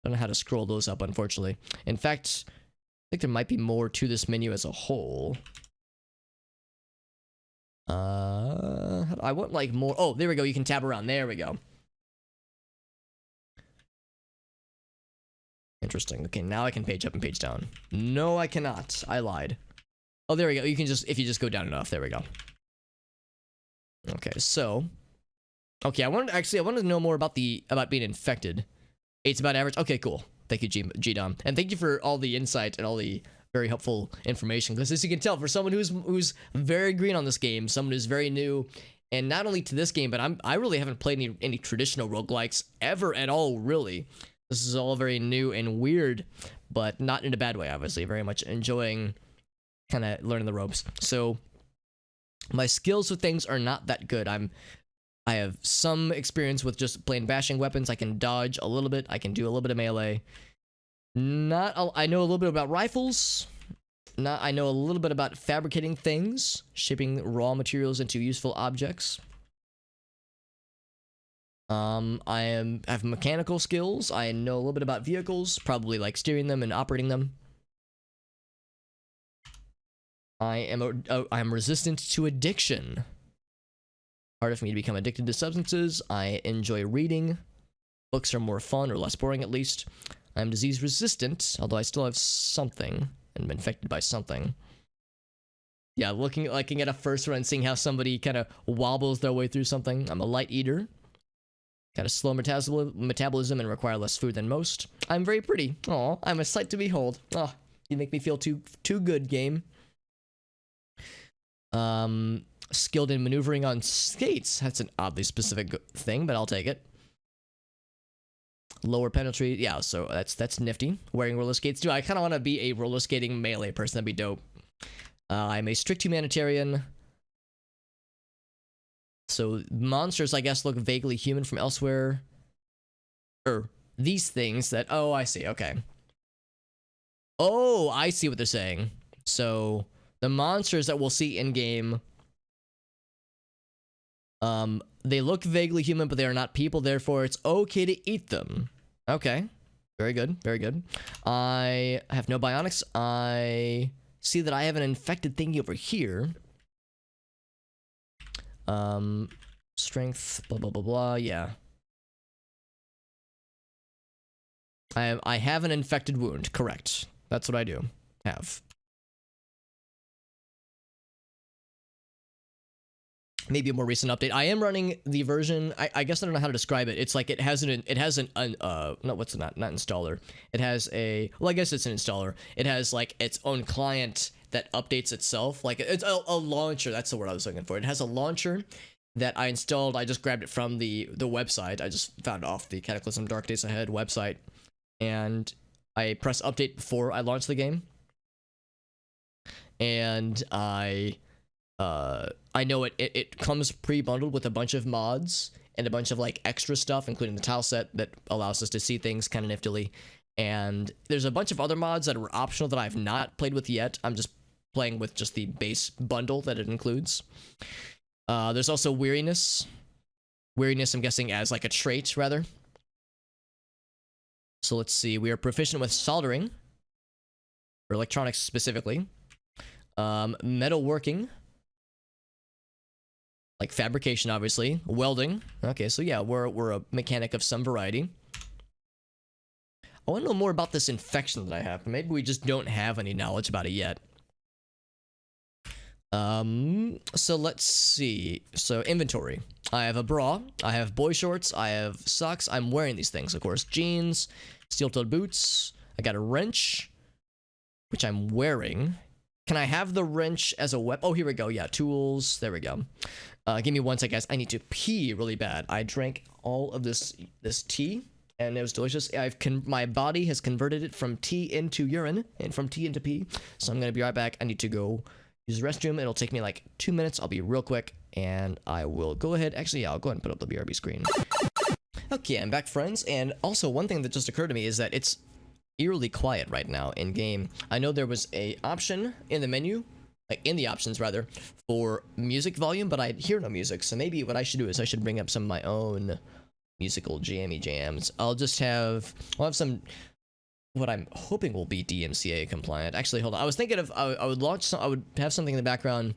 don't know how to scroll those up, unfortunately. In fact, I think there might be more to this menu as a whole. I want like more. Oh, there we go. You can tab around. There we go. Interesting. Okay, now I can page up and page down. No, I cannot. I lied. Oh, there we go. You can just, if you just go down enough. There we go. Okay, so. Okay, I wanted to know more about being infected. It's about average. Okay, cool. Thank you, G-Dom. And thank you for all the insight and all the very helpful information. Because as you can tell, for someone who's very green on this game, someone who's very new, and not only to this game, but I really haven't played any traditional roguelikes ever at all, really. This is all very new and weird, but not in a bad way, obviously. Very much enjoying kind of learning the ropes. So my skills with things are not that good. I have some experience with just plain bashing weapons. I can dodge a little bit. I can do a little bit of melee. I know a little bit about rifles. I know a little bit about fabricating things, shipping raw materials into useful objects. I have mechanical skills. I know a little bit about vehicles, probably like steering them and operating them. I'm resistant to addiction. Harder for me to become addicted to substances. I enjoy reading. Books are more fun or less boring, at least. I'm disease resistant, although I still have something and been infected by something. Yeah, looking at a first run, seeing how somebody kind of wobbles their way through something. I'm a light eater. Got a slow metabolism and require less food than most. I'm very pretty. Aw, I'm a sight to behold. Oh, you make me feel too good, game. Skilled in maneuvering on skates. That's an oddly specific thing, but I'll take it. Lower penalty. Yeah, so that's nifty. Wearing roller skates too. I kind of want to be a roller skating melee person. That'd be dope. I'm a strict humanitarian. So monsters, I guess, look vaguely human from elsewhere. these things that, oh, I see, okay. Oh, I see what they're saying. So the monsters that we'll see in game, they look vaguely human, but they are not people, therefore it's okay to eat them. Okay. Very good, very good. I have no bionics. I see that I have an infected thingy over here. Strength, blah, blah, blah, blah, yeah. I have an infected wound, correct. That's what I do, have. Maybe a more recent update. I am running the version, I guess I don't know how to describe it. It's like it has an no, what's it not installer. It has a, well, I guess it's an installer. It has like its own client that updates itself. Like it's a launcher, that's the word I was looking for. It has a launcher that I installed. I just grabbed it from the website. I just found it off the Cataclysm Dark Days Ahead website. And I press update before I launch the game. And I know it comes pre-bundled with a bunch of mods and a bunch of like extra stuff, including the tile set that allows us to see things kind of niftily. And there's a bunch of other mods that are optional that I've not played with yet. I'm just playing with just the base bundle that it includes. There's also weariness. Weariness, I'm guessing, as like a trait, rather. So let's see. We are proficient with soldering, or electronics specifically. Metalworking. Like fabrication, obviously. Welding. Okay, so yeah, we're a mechanic of some variety. I want to know more about this infection that I have. Maybe we just don't have any knowledge about it yet. So let's see. So inventory. I have a bra. I have boy shorts. I have socks. I'm wearing these things, of course. Jeans, steel-toed boots. I got a wrench, which I'm wearing. Can I have the wrench as a weapon? Oh, here we go. Yeah, tools. There we go. Give me one sec, guys. I need to pee really bad. I drank all of this tea, and it was delicious. My body has converted it from tea into urine, and from tea into pee. So I'm gonna be right back. I need to go use the restroom. It'll take me like 2 minutes. I'll be real quick, and I will go ahead. Actually, yeah, I'll go ahead and put up the BRB screen. Okay, I'm back, friends. And also, one thing that just occurred to me is that it's eerily quiet right now in game. I know there was a option in the menu, like in the options rather, for music volume, but I hear no music. So maybe what I should do is I should bring up some of my own musical jammy jams. I'll have some what I'm hoping will be DMCA compliant. Actually, hold on. I was thinking of I would have something in the background.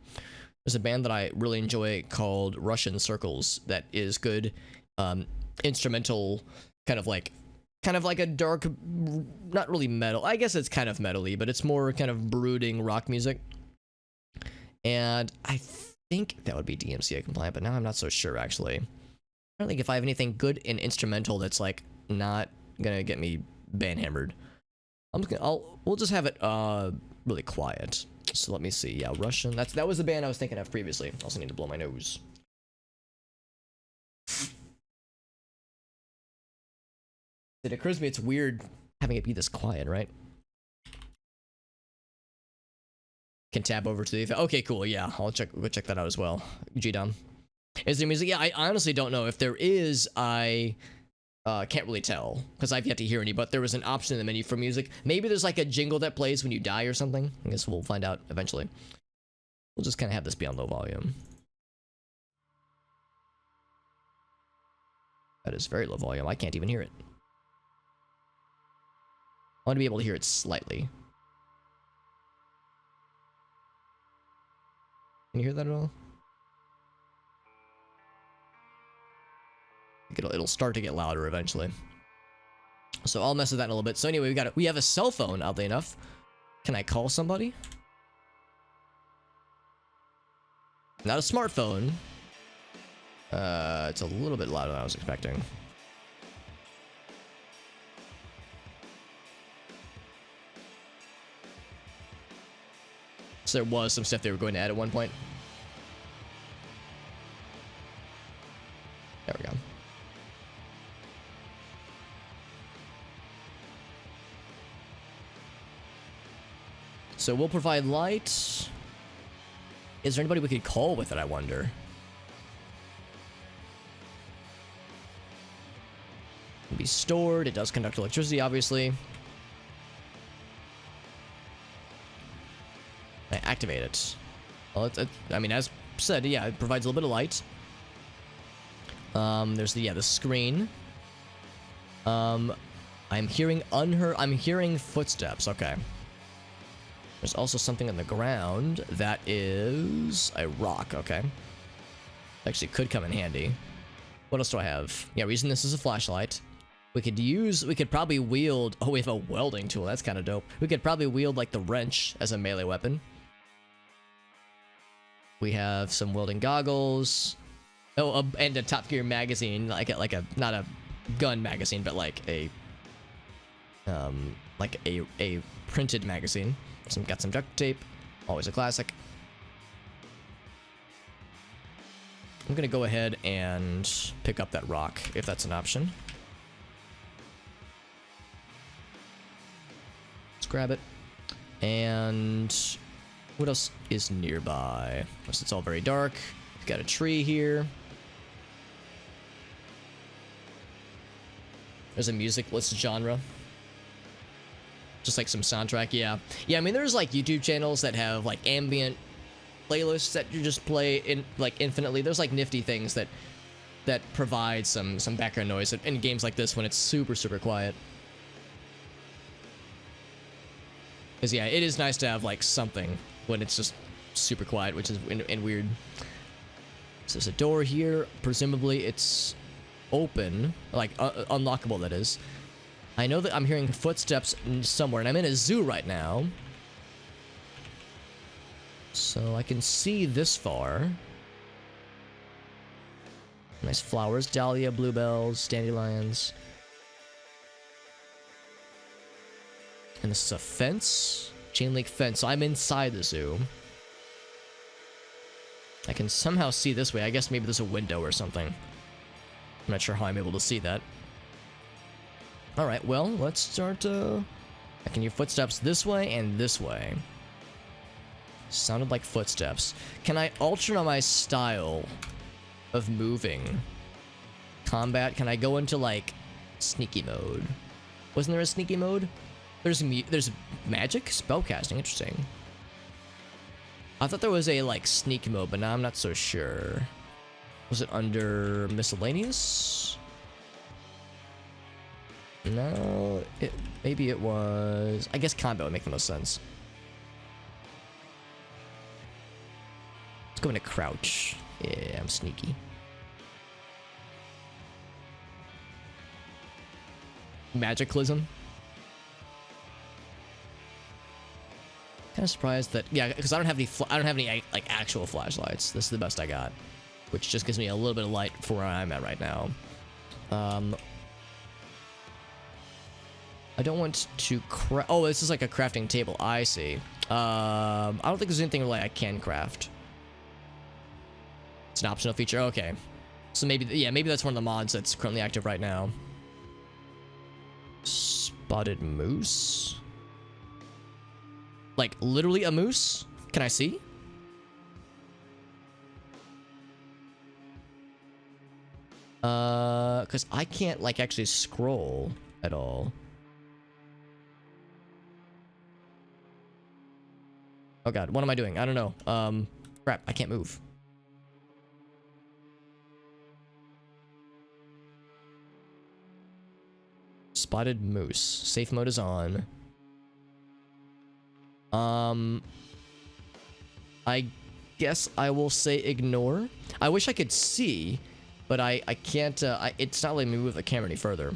There's a band that I really enjoy called Russian Circles that is good instrumental, kind of like a dark, not really metal. I guess it's kind of metal-y, but it's more kind of brooding rock music. And I think that would be DMCA compliant, but now I'm not so sure actually. I don't think if I have anything good in instrumental that's like not gonna get me banhammered. We'll just have it really quiet. So let me see. Yeah, Russian. That was the band I was thinking of previously. Also need to blow my nose. It occurs to me it's weird having it be this quiet, right? Can tab over to the okay, cool. Yeah, I'll check that out as well. G-Dom. Is there music? Yeah, I honestly don't know. If there is, I can't really tell because I've yet to hear any, but there was an option in the menu for music. Maybe there's like a jingle that plays when you die or something. I guess we'll find out eventually. We'll just kind of have this be on low volume. That is very low volume. I can't even hear it. I want to be able to hear it slightly. Can you hear that at all? It'll start to get louder eventually. So I'll mess with that in a little bit. So anyway, we have a cell phone, oddly enough. Can I call somebody? Not a smartphone. It's a little bit louder than I was expecting. So there was some stuff they were going to add at one point. There we go. So we'll provide light. Is there anybody we could call with it, I wonder? Can be stored. It does conduct electricity, obviously. I activate it. Well, I mean, as said, yeah, it provides a little bit of light. There's the screen. I'm hearing footsteps. Okay. There's also something on the ground that is a rock. Okay. Actually, could come in handy. What else do I have? Yeah, we're using this as a flashlight. We could probably wield. Oh, we have a welding tool. That's kind of dope. We could probably wield like the wrench as a melee weapon. We have some welding goggles. Oh, and a Top Gear magazine, like a not a gun magazine, but like a printed magazine. Got some duct tape, always a classic. I'm gonna go ahead and pick up that rock if that's an option. Let's grab it. And what else is nearby? Unless it's all very dark. We've got a tree here. There's a music list genre. Just like some soundtrack, yeah. Yeah, I mean, there's like YouTube channels that have like ambient playlists that you just play in like infinitely. There's like nifty things that provide some background noise in games like this when it's super, super quiet. Because yeah, it is nice to have like something when it's just super quiet, which is and weird. So there's a door here. Presumably it's open, like unlockable, that is. I know that I'm hearing footsteps somewhere, and I'm in a zoo right now. So I can see this far. Nice flowers, dahlia, bluebells, dandelions. And this is a fence, chain link fence. So I'm inside the zoo. I can somehow see this way. I guess maybe there's a window or something. I'm not sure how I'm able to see that. Alright, well, let's start, I can hear footsteps this way and this way. Sounded like footsteps. Can I alter my style of moving? Combat? Can I go into, like, sneaky mode? Wasn't there a sneaky mode? There's magic? Spellcasting, interesting. I thought there was a, like, sneak mode, but now I'm not so sure. Was it under miscellaneous? No, maybe it was. I guess combat would make the most sense. Let's go into crouch. Yeah, I'm sneaky. Cataclysm. Kind of surprised that, yeah, because I don't have any like actual flashlights. This is the best I got, which just gives me a little bit of light for where I'm at right now. I don't want to oh, this is like a crafting table. I see. I don't think there's anything like I can craft. It's an optional feature. Okay. So maybe, yeah, maybe that's one of the mods that's currently active right now. Spotted moose? Like, literally a moose? Can I see? Because I can't, like, actually scroll at all. Oh god, what am I doing? I don't know. Crap, I can't move. Spotted moose. Safe mode is on. I guess I will say ignore. I wish I could see, but I can't, it's not letting me move the camera any further.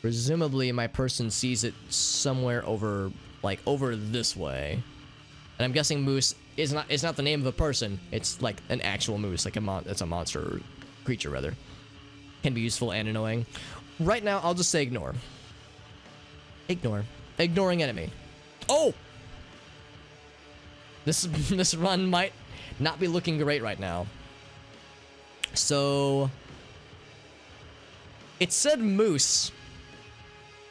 Presumably my person sees it somewhere over, like, over this way. And I'm guessing moose is not the name of a person. It's like an actual moose, like it's a monster or creature rather. Can be useful and annoying. Right now, I'll just say ignore. Ignore. Ignoring enemy. Oh! This run might not be looking great right now. So it said moose,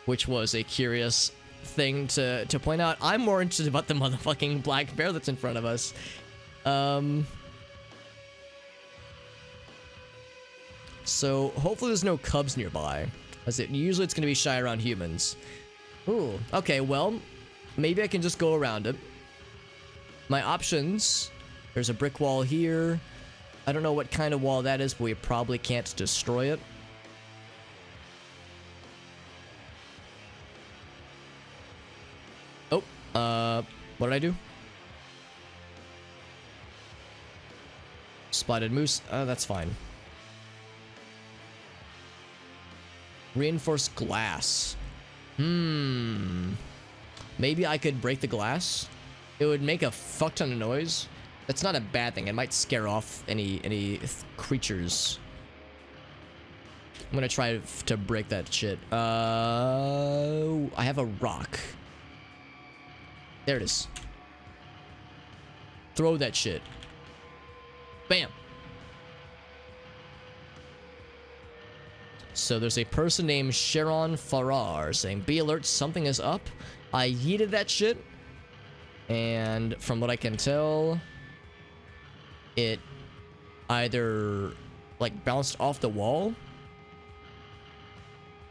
which was a curious thing to point out. I'm more interested about the motherfucking black bear that's in front of us. So hopefully there's no cubs nearby, as usually it's going to be shy around humans. Ooh, okay, well, maybe I can just go around it. My options, there's a brick wall here. I don't know what kind of wall that is, but we probably can't destroy it. Oh, what did I do? Spotted moose, that's fine. Reinforced glass. Maybe I could break the glass. It would make a fuck ton of noise. That's not a bad thing. It might scare off any creatures. I'm gonna try to break that shit. I have a rock. There it is. Throw that shit. Bam. So there's a person named Sharon Farrar saying, "Be alert, something is up." I yeeted that shit. And from what I can tell, it either like bounced off the wall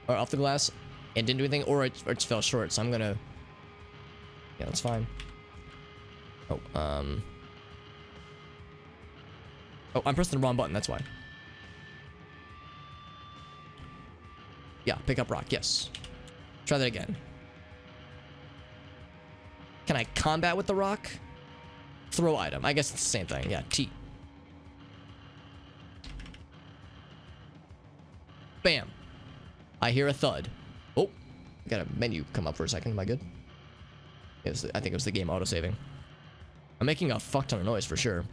or off the glass and didn't do anything, or it fell short. So I'm gonna, yeah, that's fine. Oh, I'm pressing the wrong button, that's why. Yeah, pick up rock, yes. Try that again. Can I combat with the rock? Throw item. I guess it's the same thing. Yeah, T. Bam. I hear a thud. Oh, I got a menu come up for a second. Am I good? I think it was the game autosaving. I'm making a fuck ton of noise for sure.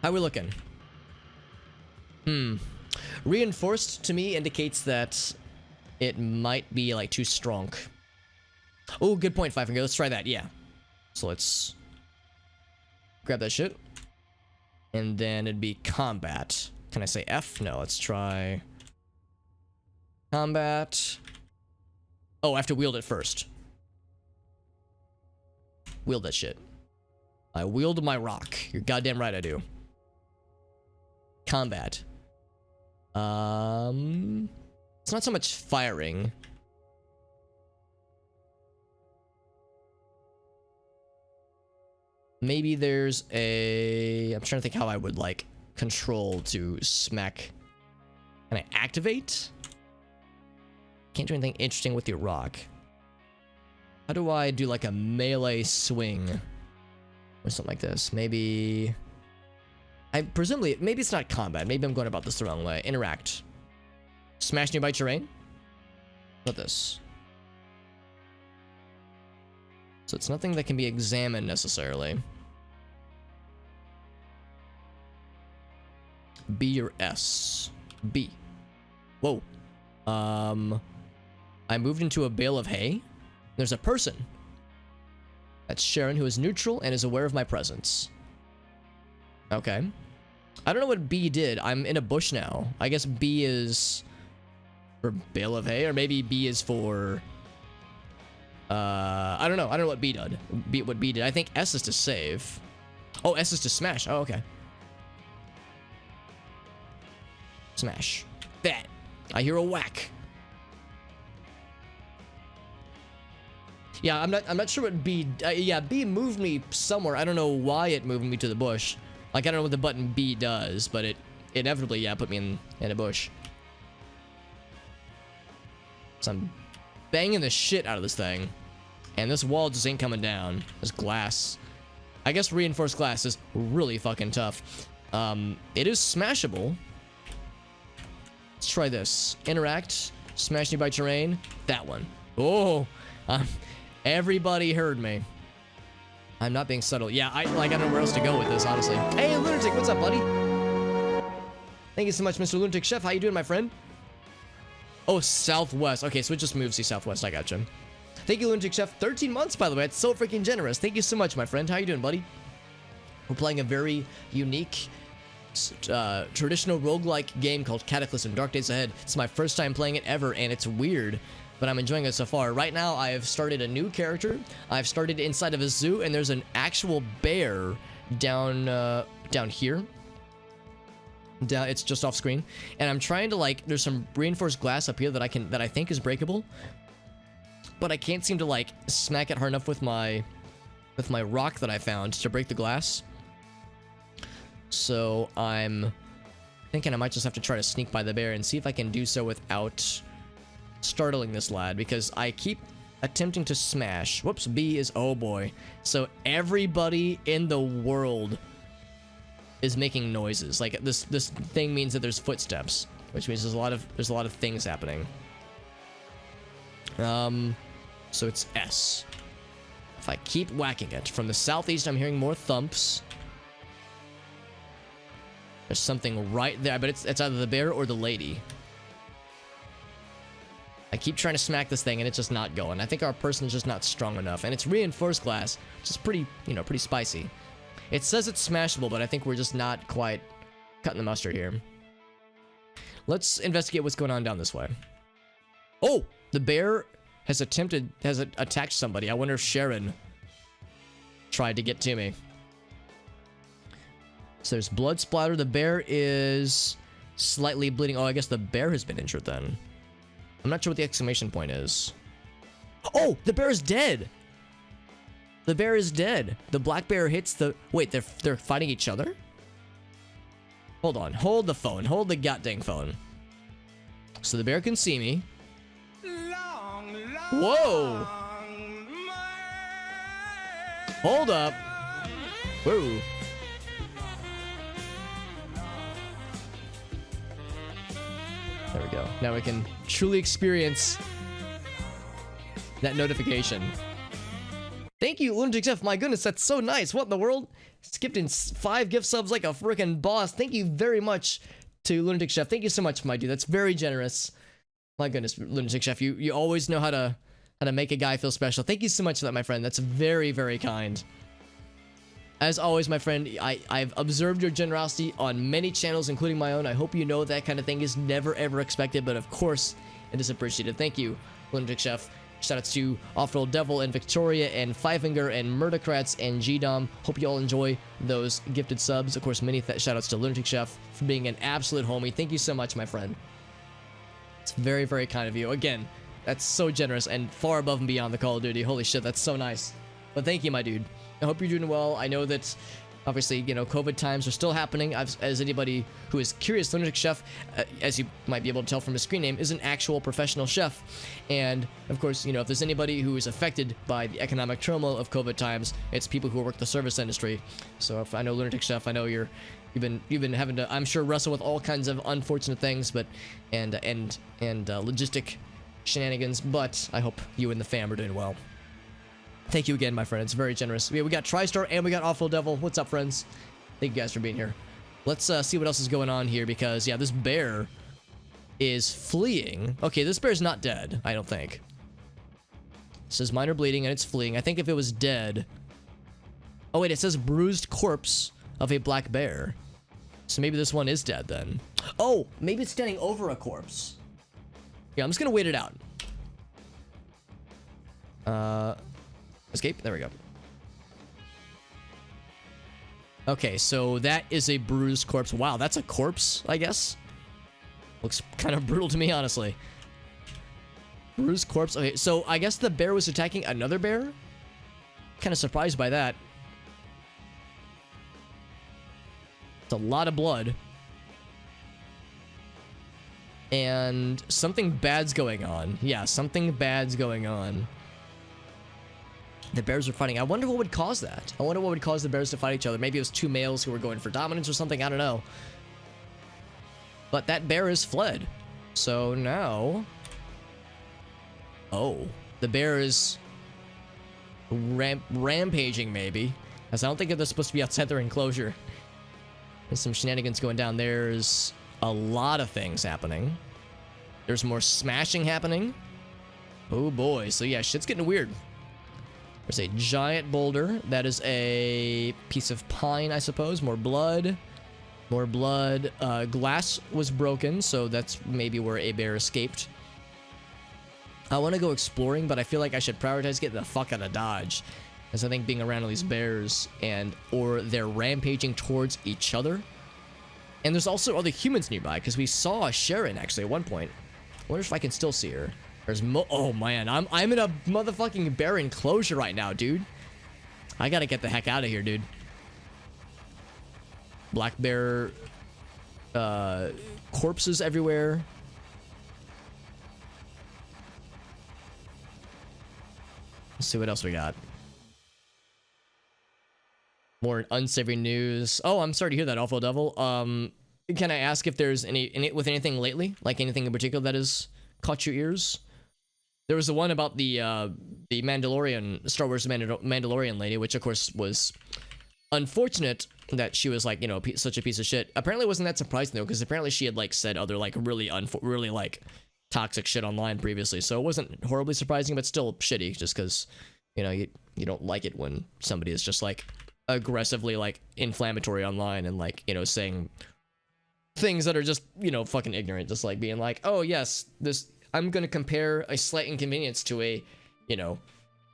How we looking? Reinforced to me indicates that it might be like too strong. Oh, good point, Five Finger. Let's try that. Yeah. So let's grab that shit. And then it'd be combat. Can I say F? No, let's try combat. Oh, I have to wield it first. Wield that shit. I wield my rock. You're goddamn right I do. Combat. It's not so much firing. Maybe there's a... I'm trying to think how I would, like, control to smack. Can I activate? Can't do anything interesting with your rock. How do I do, like, a melee swing? Or something like this. Maybe... presumably, maybe it's not combat. Maybe I'm going about this the wrong way. Interact. Smash nearby terrain? What this? So it's nothing that can be examined necessarily. B or S. B. Whoa. I moved into a bale of hay. There's a person. That's Sharon, who is neutral and is aware of my presence. Okay. I don't know what B did. I'm in a bush now. I guess B is for bale of hay, or maybe B is for... I don't know. I don't know what B did. What B did. I think S is to save. Oh, S is to smash. Oh, okay. Smash. That. I hear a whack. Yeah, I'm not sure what B... yeah, B moved me somewhere. I don't know why it moved me to the bush. Like, I don't know what the button B does, but it inevitably, yeah, put me in a bush. So I'm banging the shit out of this thing. And this wall just ain't coming down. This glass. I guess reinforced glass is really fucking tough. It is smashable. Let's try this. Interact. Smash nearby terrain. That one. Oh. Everybody heard me. I'm not being subtle. Yeah, I don't know where else to go with this, honestly. Hey, Lunatic, what's up, buddy? Thank you so much, Mr. Lunatic Chef. How you doing, my friend? Oh, southwest. Okay, so it just moves to southwest. I gotcha. Thank you, Lunatic Chef. 13 months, by the way. It's so freaking generous. Thank you so much, my friend. How you doing, buddy? We're playing a very unique, traditional roguelike game called Cataclysm, Dark Days Ahead. It's my first time playing it ever, and it's weird, but I'm enjoying it so far. Right now, I have started a new character. I've started inside of a zoo, and there's an actual bear down here. Down, it's just off screen, and I'm trying to like. There's some reinforced glass up here that I think is breakable, but I can't seem to like smack it hard enough with my rock that I found to break the glass. So I'm thinking I might just have to try to sneak by the bear and see if I can do so without startling this lad, because I keep attempting to smash. Whoops, B is, oh boy. So everybody in the world is making noises. Like this thing means that there's footsteps, which means there's a lot of things happening. So it's S. If I keep whacking it from the southeast, I'm hearing more thumps. There's something right there, but it's either the bear or the lady. I keep trying to smack this thing and it's just not going. I think our person is just not strong enough, and it's reinforced glass, which is pretty, pretty spicy. It says it's smashable, but I think we're just not quite cutting the mustard here. Let's investigate what's going on down this way. Oh, the bear has attacked somebody. I wonder if Sharon tried to get to me. So there's blood splatter. The bear is slightly bleeding. Oh, I guess the bear has been injured then. I'm not sure what the exclamation point is. Oh, the bear is dead. The bear is dead. The black bear hits the... Wait, they're fighting each other? Hold on. Hold the phone. Hold the goddamn phone. So the bear can see me. Whoa. Hold up. Whoa. There we go. Now we can truly experience that notification. Thank you, Lunatic Chef. My goodness, that's so nice. What in the world? Skipped in 5 gift subs like a freaking boss. Thank you very much to Lunatic Chef. Thank you so much, my dude. That's very generous. My goodness, Lunatic Chef, you always know how to make a guy feel special. Thank you so much for that, my friend. That's very, very kind. As always, my friend, I've observed your generosity on many channels, including my own. I hope you know that kind of thing is never, ever expected, but of course, it is appreciated. Thank you, Lunatic Chef. Shoutouts to Off-Roll Devil and Victoria and Fivefinger and Murdercrats and G-Dom. Hope you all enjoy those gifted subs. Of course, many shoutouts to Lunatic Chef for being an absolute homie. Thank you so much, my friend. It's very, very kind of you. Again, that's so generous and far above and beyond the Call of Duty. Holy shit, that's so nice. But thank you, my dude. I hope you're doing well. I know that, obviously, COVID times are still happening. As anybody who is curious, Lunatic Chef, as you might be able to tell from his screen name, is an actual professional chef. And, of course, if there's anybody who is affected by the economic turmoil of COVID times, it's people who work the service industry. So if I know Lunatic Chef, I know you've been having to, I'm sure, wrestle with all kinds of unfortunate things, but and logistic shenanigans. But I hope you and the fam are doing well. Thank you again, my friend. It's very generous. Yeah, we got TriStar and we got Awful Devil. What's up, friends? Thank you guys for being here. Let's see what else is going on here, because, yeah, this bear is fleeing. Okay, this bear's not dead, I don't think. It says minor bleeding and it's fleeing. I think if it was dead... Oh, wait, it says bruised corpse of a black bear. So maybe this one is dead, then. Oh, maybe it's standing over a corpse. Yeah, I'm just gonna wait it out. Escape? There we go. Okay, so that is a bruised corpse. Wow, that's a corpse, I guess? Looks kind of brutal to me, honestly. Bruised corpse. Okay, so I guess the bear was attacking another bear? Kind of surprised by that. It's a lot of blood. And something bad's going on. Yeah, something bad's going on. The bears are fighting. I wonder what would cause that. I wonder what would cause the bears to fight each other. Maybe it was 2 males who were going for dominance or something. I don't know. But that bear has fled. So now... Oh. The bear is... rampaging, maybe. As I don't think they're supposed to be outside their enclosure. There's some shenanigans going down. There's a lot of things happening. There's more smashing happening. Oh boy. So yeah, shit's getting weird. There's a giant boulder. That is a piece of pine, I suppose. More blood. More blood. Glass was broken, so that's maybe where a bear escaped. I want to go exploring, but I feel like I should prioritize getting the fuck out of Dodge. As I think being around all these bears or they're rampaging towards each other. And there's also other humans nearby, because we saw Sharon, actually, at one point. I wonder if I can still see her. There's oh, man, I'm in a motherfucking bear enclosure right now, dude. I gotta get the heck out of here, dude. Black bear corpses everywhere. Let's see what else we got. More unsavory news. Oh, I'm sorry to hear that, Awful Devil. Can I ask if there's with anything lately, like anything in particular that has caught your ears? There was the one about the Mandalorian, Star Wars Mandalorian lady, which of course was unfortunate that she was like, you know, such a piece of shit. Apparently, it wasn't that surprising though, because apparently she had like said other like really like toxic shit online previously, so it wasn't horribly surprising, but still shitty, just because, you know, you don't like it when somebody is just like aggressively like inflammatory online and like, you know, saying things that are just, you know, fucking ignorant, just like being like, oh yes, this, I'm gonna compare a slight inconvenience to a, you know,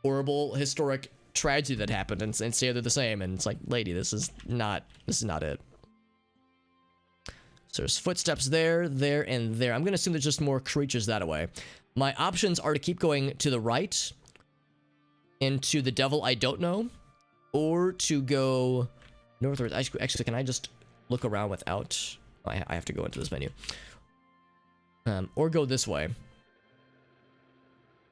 horrible historic tragedy that happened and say they're the same, and it's like, lady, this is not it. So there's footsteps there, and there. I'm gonna assume there's just more creatures that way. My options are to keep going to the right into the devil I don't know, or to go northward. Actually, can I just look around without? I have to go into this menu. Or go this way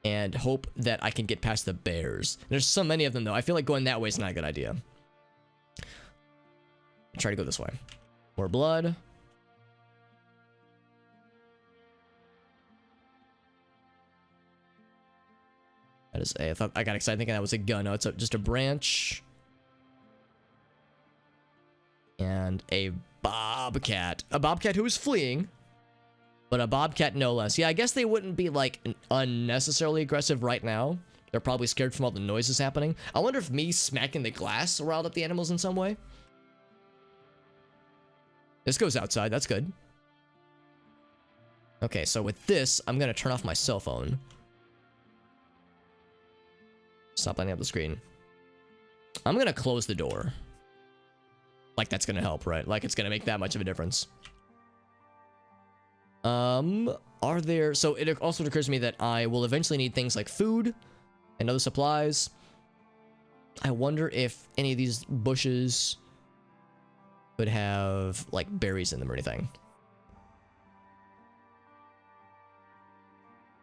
and hope that I can get past the bears. There's so many of them though. I feel like going that way is not a good idea. Try to go this way. More blood. That is a. I thought I got excited thinking that was a gun. No, it's just a branch. And a bobcat. A bobcat who is fleeing. But a bobcat no less. Yeah, I guess they wouldn't be like unnecessarily aggressive right now. They're probably scared from all the noises happening. I wonder if me smacking the glass riled up the animals in some way. This goes outside. That's good. Okay, so with this, I'm going to turn off my cell phone. Stop lighting up the screen. I'm going to close the door. Like that's going to help, right? Like it's going to make that much of a difference. Are there... So it also occurs to me that I will eventually need things like food and other supplies. I wonder if any of these bushes would have like berries in them or anything.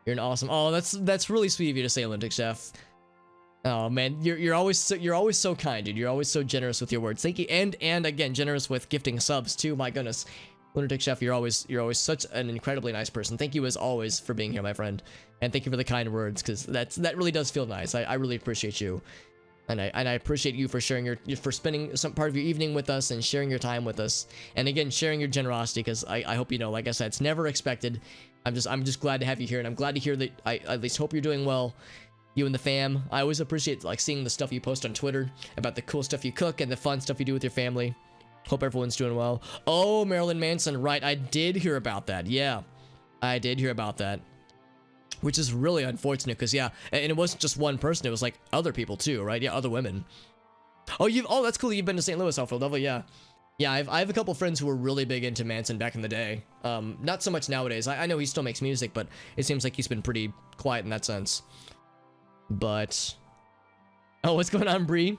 You're an awesome... Oh, that's really sweet of you to say, Olympic Chef. Oh man, you're always so kind, dude. You're always so generous with your words. Thank you, and again, generous with gifting subs too. My goodness, Lunatic Chef, you're always such an incredibly nice person. Thank you as always for being here, my friend, and thank you for the kind words, because that really does feel nice. I really appreciate you, and I appreciate you for sharing for spending some part of your evening with us and sharing your time with us, and again sharing your generosity, because I hope you know, like I said, it's never expected. I'm just glad to have you here, and I'm glad to hear that. I at least hope you're doing well. You and the fam. I always appreciate like seeing the stuff you post on Twitter about the cool stuff you cook and the fun stuff you do with your family. Hope everyone's doing well. Oh, Marilyn Manson, right. I did hear about that. Yeah, I did hear about that. Which is really unfortunate because, yeah, and it wasn't just one person. It was like other people too, right? Yeah, other women. Oh, that's cool. You've been to St. Louis, Alfred Level, yeah. Yeah, I have a couple friends who were really big into Manson back in the day. Not so much nowadays. I know he still makes music, but it seems like he's been pretty quiet in that sense. But, oh, what's going on, Bree?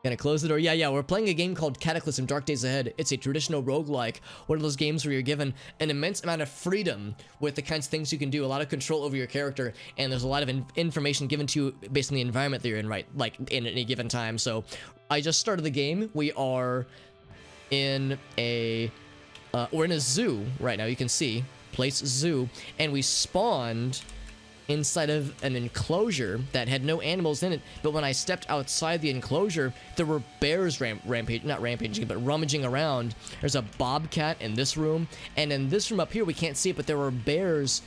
Gonna close the door. Yeah, we're playing a game called Cataclysm Dark Days Ahead. It's a traditional roguelike, one of those games where you're given an immense amount of freedom with the kinds of things you can do, a lot of control over your character, and there's a lot of information given to you based on the environment that you're in, right, like in any given time. So I just started the game. We are in we're in a zoo right now. You can see place zoo, and we spawned inside of an enclosure that had no animals in it, but when I stepped outside the enclosure, there were bears not rampaging, but rummaging around. There's a bobcat in this room, and in this room up here, we can't see it, but there were bears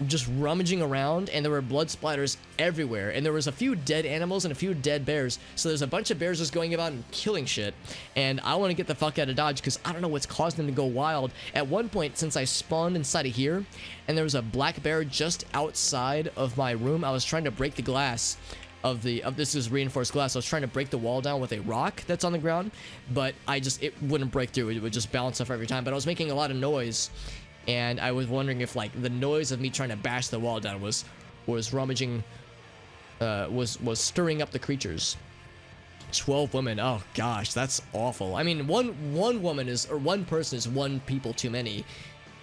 just rummaging around, and there were blood splatters everywhere, and there was a few dead animals and a few dead bears, so there's a bunch of bears just going about and killing shit, and I want to get the fuck out of Dodge, because I don't know what's causing them to go wild. At one point, since I spawned inside of here, and there was a black bear just outside of my room, I was trying to break the glass of this is reinforced glass. I was trying to break the wall down with a rock that's on the ground, but it wouldn't break through. It would just bounce off every time. But I was making a lot of noise, and I was wondering if like the noise of me trying to bash the wall down was rummaging, was stirring up the creatures. 12 women. Oh gosh, that's awful. I mean, one woman is, or one person is one people too many,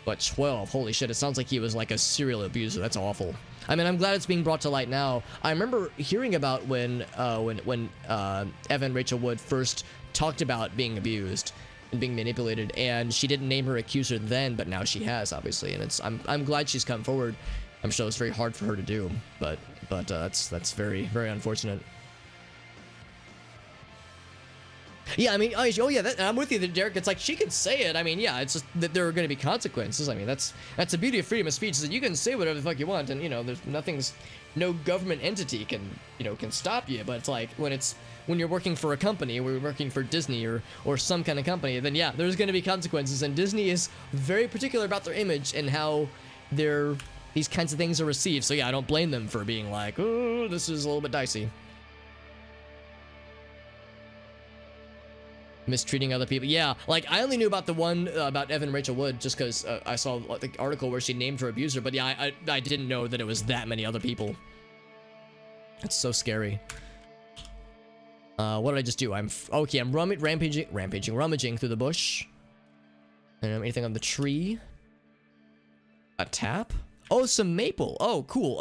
but 12, holy shit, it sounds like he was like a serial abuser. That's awful. I mean, I'm glad it's being brought to light now. I remember hearing about when Evan Rachel Wood first talked about being abused and being manipulated, and she didn't name her accuser then, but now she has, obviously, and I'm glad she's come forward. I'm sure it's very hard for her to do, but that's very, very unfortunate. Yeah, I mean, oh yeah, I'm with you, Derek. It's like she can say it. I mean, yeah, it's just that there are going to be consequences. I mean, that's the beauty of freedom of speech, is that you can say whatever the fuck you want, and there's no government entity can stop you. But it's like when you're working for a company, or you're working for Disney or some kind of company, then yeah, there's going to be consequences. And Disney is very particular about their image and how these kinds of things are received. So yeah, I don't blame them for being like, oh, this is a little bit dicey. Mistreating other people. Yeah, like I only knew about the one about Evan Rachel Wood just because I saw the article where she named her abuser, but yeah, I didn't know that it was that many other people. That's so scary. What did I just do? I'm rummaging through the bush. And anything on the tree? A tap? Oh, some maple. Oh, cool.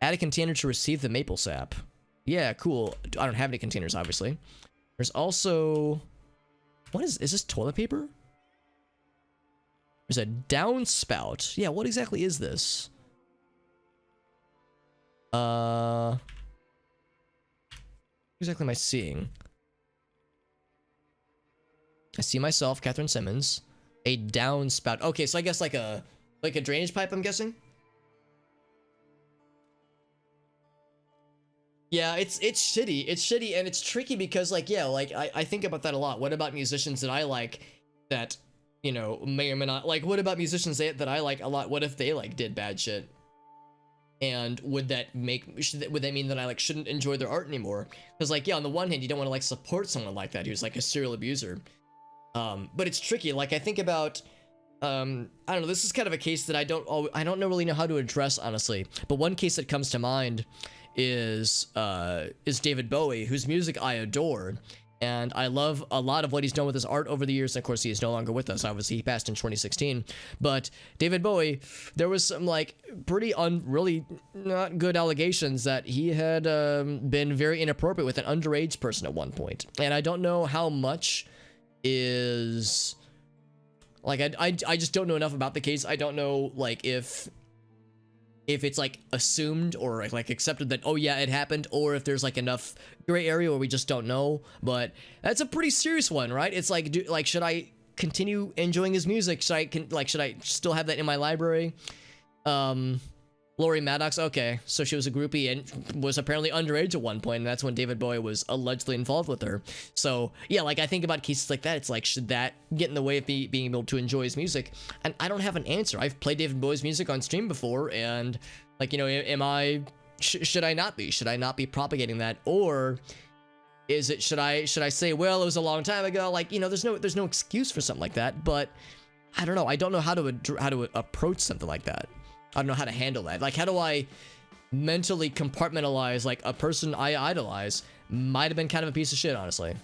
Add a container to receive the maple sap. Yeah, cool. I don't have any containers, obviously. There's also, what is this toilet paper? There's a downspout. Yeah, what exactly is this? What exactly am I seeing? I see myself, Catherine Simmons. A downspout. Okay, so I guess like a drainage pipe, I'm guessing. Yeah, it's shitty. It's shitty, and it's tricky because, like, yeah, like, I think about that a lot. What about musicians that I like that, may or may not... Like, what about musicians that I like a lot? What if they, like, did bad shit? And would that mean that I, like, shouldn't enjoy their art anymore? Because, like, yeah, on the one hand, you don't want to, like, support someone like that who's, like, a serial abuser. But it's tricky. Like, I think about... I don't know, this is kind of a case that I don't really know how to address, honestly. But one case that comes to mind is David Bowie, whose music I adore, and I love a lot of what he's done with his art over the years. And of course, he is no longer with us. Obviously, he passed in 2016. But David Bowie, there was some like pretty really not good allegations that he had been very inappropriate with an underage person at one point. And I don't know how much is like I just don't know enough about the case. I don't know like if it's like assumed or like accepted that, oh yeah, it happened, or if there's like enough gray area where we just don't know. But that's a pretty serious one, right? It's like, should I continue enjoying his music? Should I still have that in my library? Lori Maddox, okay, so she was a groupie and was apparently underage at one point, and that's when David Bowie was allegedly involved with her. So yeah, like I think about cases like that. It's like, should that get in the way of me being able to enjoy his music? And I don't have an answer. I've played David Bowie's music on stream before, and like, should I not be? Should I not be propagating that? Or is it, should I say, well, it was a long time ago, like, there's no excuse for something like that. But I don't know. I don't know how to approach something like that. I don't know how to handle that. Like, how do I mentally compartmentalize, like, a person I idolize might have been kind of a piece of shit, honestly.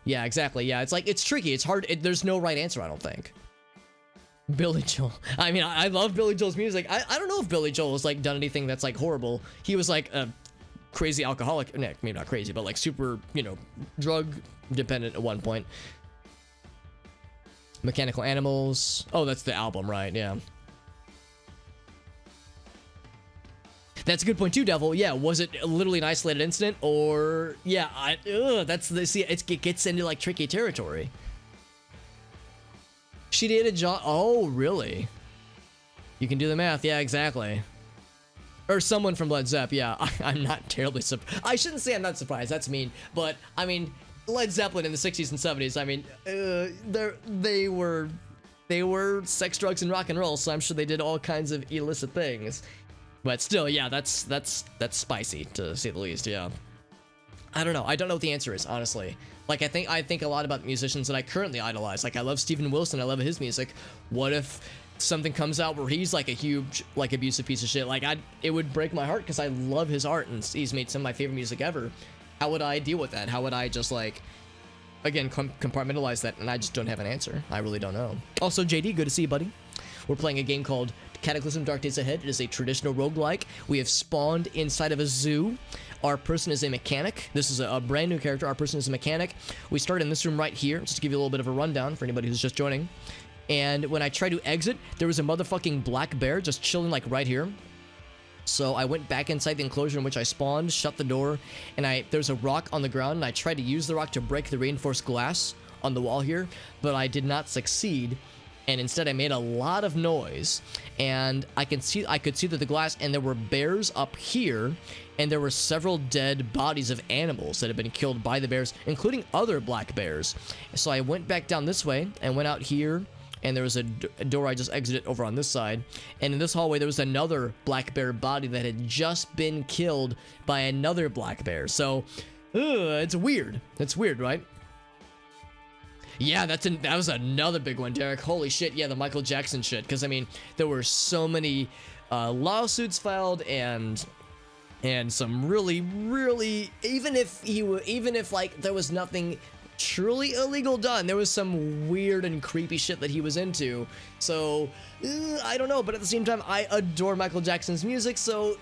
Yeah, exactly. Yeah, it's like, it's tricky. It's hard. There's no right answer, I don't think. Billy Joel. I mean, I love Billy Joel's music. I don't know if Billy Joel has, like, done anything that's, like, horrible. He was, like, a crazy alcoholic. No, maybe not crazy, but, like, super, drug dependent at one point. Mechanical Animals. Oh, that's the album, right? Yeah. That's a good point too, Devil. Yeah, was it literally an isolated incident, or yeah, it gets into like tricky territory. She dated John. Oh, really? You can do the math. Yeah, exactly. Or someone from Led Zepp. Yeah, I'm not terribly surprised. I shouldn't say I'm not surprised. That's mean. But I mean, Led Zeppelin in the 60s and 70s. I mean, they were sex, drugs, and rock and roll. So I'm sure they did all kinds of illicit things. But still, yeah, that's spicy to say the least. Yeah. I don't know. I don't know what the answer is, honestly. Like, I think a lot about musicians that I currently idolize. Like, I love Steven Wilson. I love his music. What if something comes out where he's like a huge, like, abusive piece of shit? Like, it would break my heart because I love his art and he's made some of my favorite music ever. How would I deal with that? How would I just, like, again, compartmentalize that? And I just don't have an answer. I really don't know. Also, JD, good to see you, buddy. We're playing a game called Cataclysm Dark Days Ahead. It is a traditional roguelike. We have spawned inside of a zoo. Our person is a mechanic. This is a brand new character. Our person is a mechanic. We start in this room right here, just to give you a little bit of a rundown for anybody who's just joining. And when I tried to exit, there was a motherfucking black bear just chilling like right here. So I went back inside the enclosure in which I spawned, shut the door, and there's a rock on the ground, and I tried to use the rock to break the reinforced glass on the wall here, but I did not succeed. And instead I made a lot of noise, and I could see that the glass, and there were bears up here, and there were several dead bodies of animals that had been killed by the bears, including other black bears. So I went back down this way and went out here, and there was a door I just exited over on this side, and in this hallway there was another black bear body that had just been killed by another black bear. So it's weird. It's weird, right? Yeah, that was another big one, Derek. Holy shit, yeah, the Michael Jackson shit. Because, I mean, there were so many lawsuits filed and some really, really, even if like there was nothing truly illegal done, there was some weird and creepy shit that he was into. So, I don't know, but at the same time, I adore Michael Jackson's music, so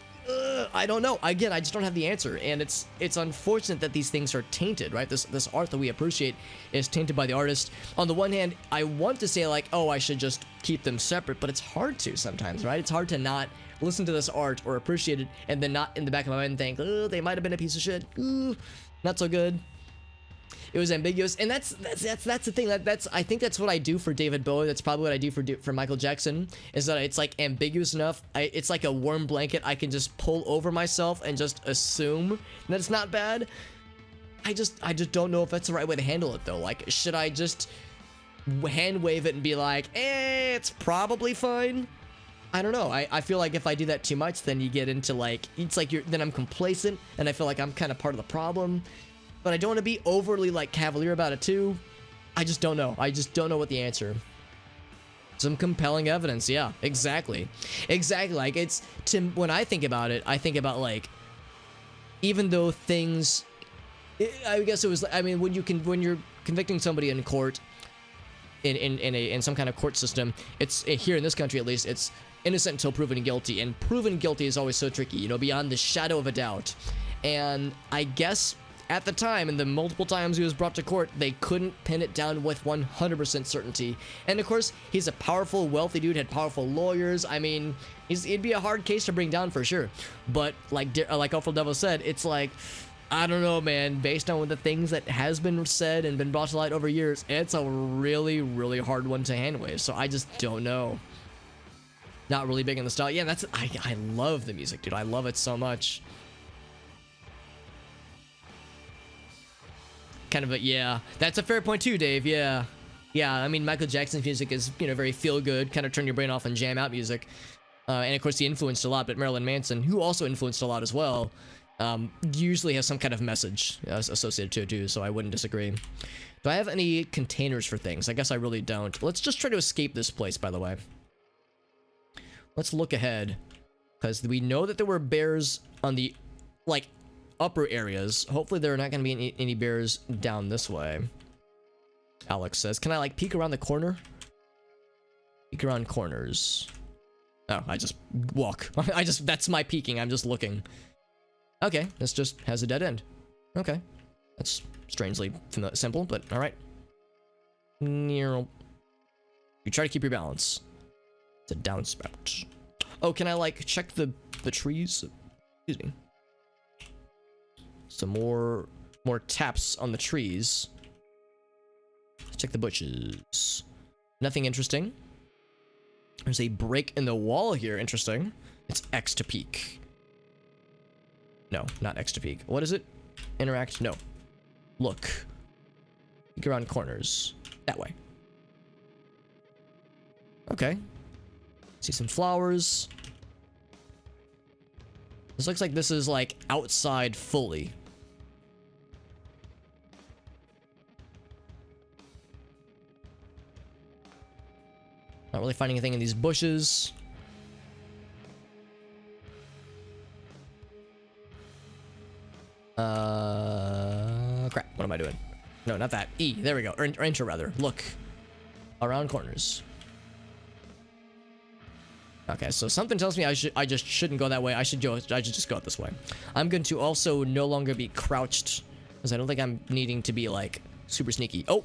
I don't know. Again, I just don't have the answer, and it's unfortunate that these things are tainted, right? This art that we appreciate is tainted by the artist. On the one hand, I want to say like, oh, I should just keep them separate, but it's hard to sometimes, right? It's hard to not listen to this art or appreciate it, and then not in the back of my mind think, oh, they might have been a piece of shit. Ooh, not so good. It was ambiguous, and that's the thing. I think that's what I do for David Bowie. That's probably what I do for Michael Jackson. Is that it's like ambiguous enough. It's like a warm blanket I can just pull over myself and just assume that it's not bad. I just don't know if that's the right way to handle it though. Like, should I just hand wave it and be like, it's probably fine? I don't know. I feel like if I do that too much, then you get into like, it's like then I'm complacent, and I feel like I'm kind of part of the problem. But I don't want to be overly like cavalier about it too. I just don't know. I just don't know what the answer. Some compelling evidence. Yeah, exactly. Like when I think about it, I think about like, even though things, I guess it was, I mean, when you're convicting somebody in court, in some kind of court system, it's here in this country at least, it's innocent until proven guilty, and proven guilty is always so tricky, you know, beyond the shadow of a doubt. And I guess at the time, and the multiple times he was brought to court, they couldn't pin it down with 100% certainty. And of course, he's a powerful, wealthy dude, had powerful lawyers. I mean, it'd be a hard case to bring down for sure. But like Awful Devil said, it's like, I don't know, man. Based on the things that has been said and been brought to light over years, it's a really, really hard one to hand wave. So I just don't know. Not really big in the style. Yeah, I love the music, dude. I love it so much. Kind of yeah, that's a fair point too, Dave. Yeah, I mean, Michael Jackson's music is, you know, very feel good, kind of turn your brain off and jam out music. And of course he influenced a lot, but Marilyn Manson, who also influenced a lot as well, usually has some kind of message associated to it too, so I wouldn't disagree. Do I have any containers for things? I guess I really don't. Let's just try to escape this place, by the way. Let's look ahead, because we know that there were bears on the, like, upper areas. Hopefully there are not going to be any bears down this way. Alex says, can I like peek around the corner? Peek around corners. Oh, I just walk. That's my peeking. I'm just looking. Okay, this just has a dead end. Okay, that's strangely simple, but all right. You try to keep your balance. It's a downspout. Oh, can I like check the trees? Excuse me. Some more taps on the trees. Let's check the bushes. Nothing interesting. There's a break in the wall here. Interesting. It's X to peek. No, not X to peek. What is it? Interact? No. Look. Peek around corners. That way. Okay. See some flowers. This looks like this is like outside fully. Not really finding anything in these bushes. Crap. What am I doing? No, not that. E. There we go. Or enter rather. Look. Around corners. Okay, so something tells me I just shouldn't go that way. I should just go this way. I'm going to also no longer be crouched, because I don't think I'm needing to be like super sneaky. Oh,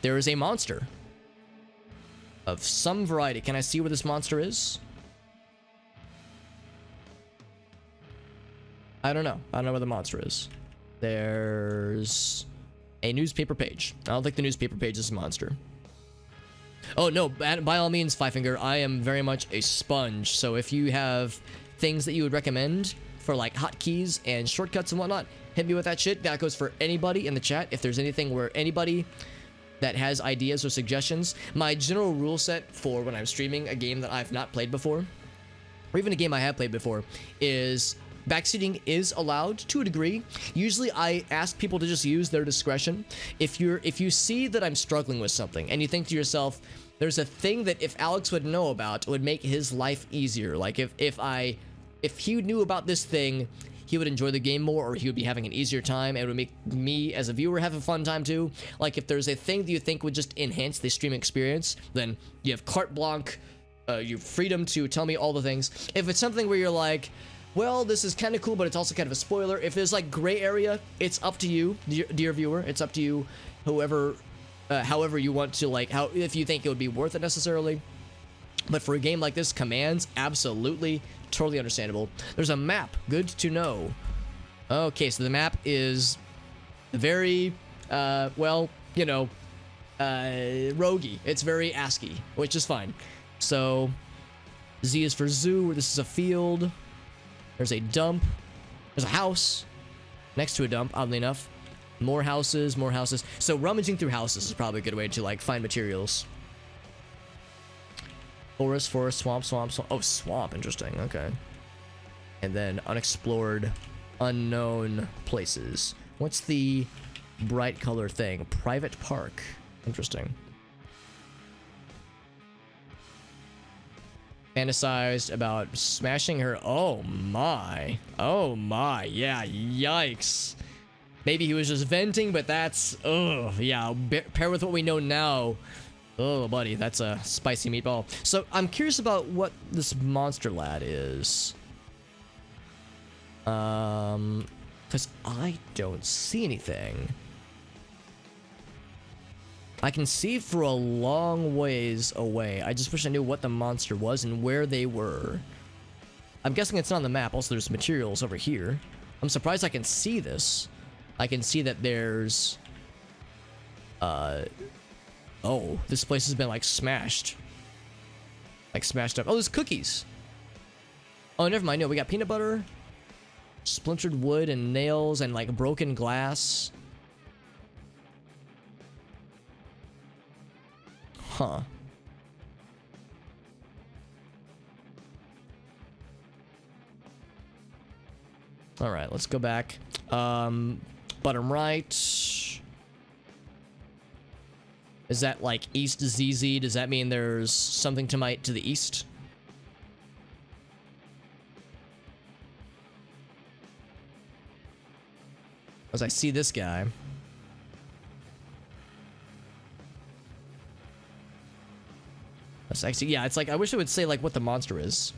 there is a monster of some variety. Can I see where this monster is? I don't know. I don't know where the monster is. There's a newspaper page. I don't think the newspaper page is a monster. Oh, no. By all means, Five Finger, I am very much a sponge. So if you have things that you would recommend for like hotkeys and shortcuts and whatnot, hit me with that shit. That goes for anybody in the chat. If there's anything where anybody that has ideas or suggestions, my general rule set for when I'm streaming a game that I've not played before, or even a game I have played before, is backseating is allowed to a degree. Usually I ask people to just use their discretion. If you see that I'm struggling with something and you think to yourself, there's a thing that if Alex would know about, it would make his life easier. Like if he knew about this thing, he would enjoy the game more, or he would be having an easier time, and it would make me as a viewer have a fun time too. Like if there's a thing that you think would just enhance the stream experience, then you have carte blanche, you have freedom to tell me all the things. If it's something where you're like, well, this is kind of cool, but it's also kind of a spoiler. If there's like gray area, it's up to you, dear viewer. It's up to you, however you want to, like, if you think it would be worth it necessarily. But for a game like this, commands, absolutely, totally understandable. There's a map, good to know. Okay, so the map is very, well, you know, roguey. It's very ASCII, which is fine. So, Z is for zoo. This is a field. There's a dump. There's a house next to a dump, oddly enough. More houses, more houses. So rummaging through houses is probably a good way to like find materials. Forest, swamp. Oh, swamp. Interesting. Okay. And then unexplored, unknown places. What's the bright color thing? Private park. Interesting. Fantasized about smashing her. Oh my. Oh my. Yeah, yikes. Maybe he was just venting, but that's, ugh, yeah, pair with what we know now. Oh, buddy, that's a spicy meatball. So I'm curious about what this monster lad is. Because I don't see anything. I can see for a long ways away. I just wish I knew what the monster was and where they were. I'm guessing it's not on the map. Also, there's materials over here. I'm surprised I can see this. I can see that there's... oh, this place has been, like, smashed. Like, smashed up. Oh, there's cookies. Oh, never mind. No, we got peanut butter, splintered wood, and nails, and, like, broken glass. Huh. All right, let's go back. Bottom right. Is that like east ZZ? Does that mean there's something to the east? As I see this guy. That's actually, yeah, it's like, I wish it would say like what the monster is.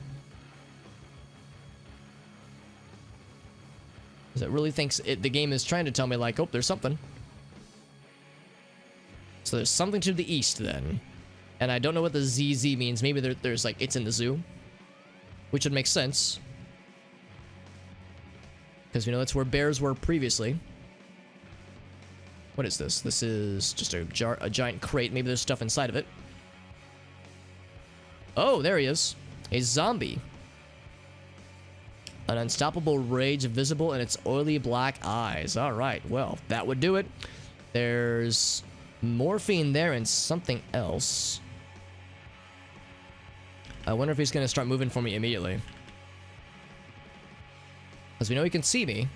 Because it really thinks the game is trying to tell me like, oh, there's something. So there's something to the east then. And I don't know what the ZZ means. Maybe there's like, it's in the zoo. Which would make sense. Because we know that's where bears were previously. What is this? This is just a giant crate. Maybe there's stuff inside of it. Oh, there he is. A zombie. An unstoppable rage visible in its oily black eyes. Alright, well, that would do it. There's morphine there and something else. I wonder if he's going to start moving for me immediately. Because we know he can see me.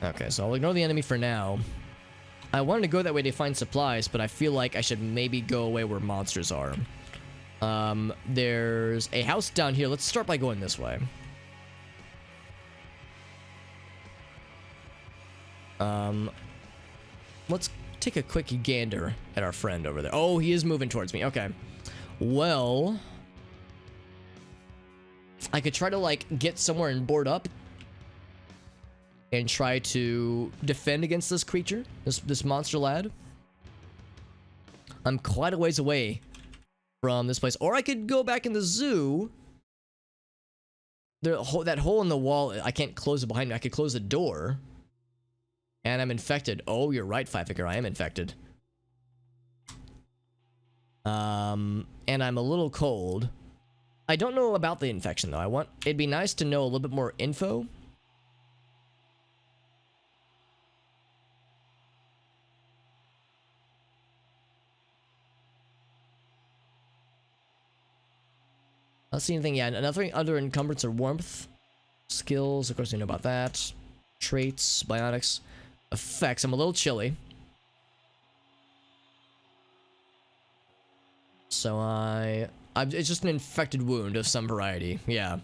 Okay, so I'll ignore the enemy for now. I wanted to go that way to find supplies, but I feel like I should maybe go away where monsters are. There's a house down here. Let's start by going this way. Let's take a quick gander at our friend over there. Oh, he is moving towards me. Okay. Well, I could try to, like, get somewhere and board up and try to defend against this creature, this monster lad. I'm quite a ways away from this place. Or I could go back in the zoo. That hole in the wall, I can't close it behind me. I could close the door. And I'm infected. Oh, you're right, Five Finger. I am infected. And I'm a little cold. I don't know about the infection, though. It'd be nice to know a little bit more info. I don't see anything yet. Another other encumbrance or warmth. Skills, of course we know about that. Traits, biotics. Effects, I'm a little chilly. So it's just an infected wound of some variety. Yeah.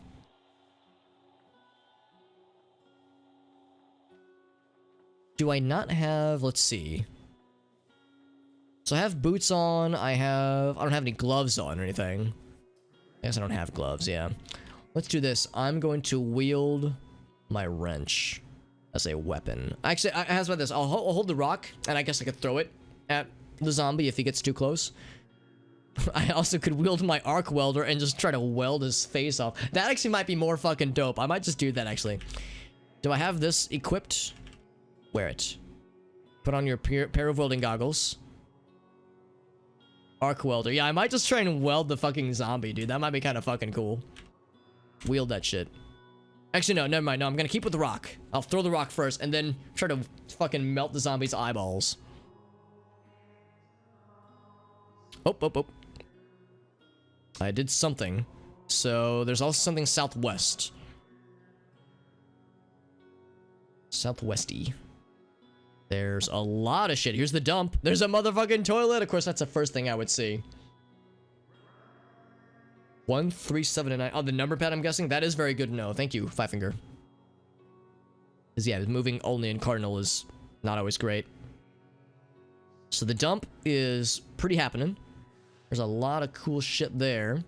Do I not have, let's see. So I have boots on, I don't have any gloves on or anything. I guess I don't have gloves, yeah. Let's do this. I'm going to wield my wrench as a weapon. Actually, how's about this? I'll hold the rock, and I guess I could throw it at the zombie if he gets too close. I also could wield my arc welder and just try to weld his face off. That actually might be more fucking dope. I might just do that, actually. Do I have this equipped? Wear it. Put on your pair of welding goggles. Arc welder. Yeah, I might just try and weld the fucking zombie, dude. That might be kind of fucking cool. Wield that shit. Actually, no, never mind. No, I'm gonna keep with the rock. I'll throw the rock first and then try to fucking melt the zombie's eyeballs. Oh. I did something. So, there's also something southwest. Southwesty. There's a lot of shit. Here's the dump. There's a motherfucking toilet. Of course, that's the first thing I would see. 13729. Oh, the number pad, I'm guessing? That is very good to know. Thank you, Five Finger. Because, yeah, moving only in Cardinal is not always great. So the dump is pretty happening. There's a lot of cool shit there.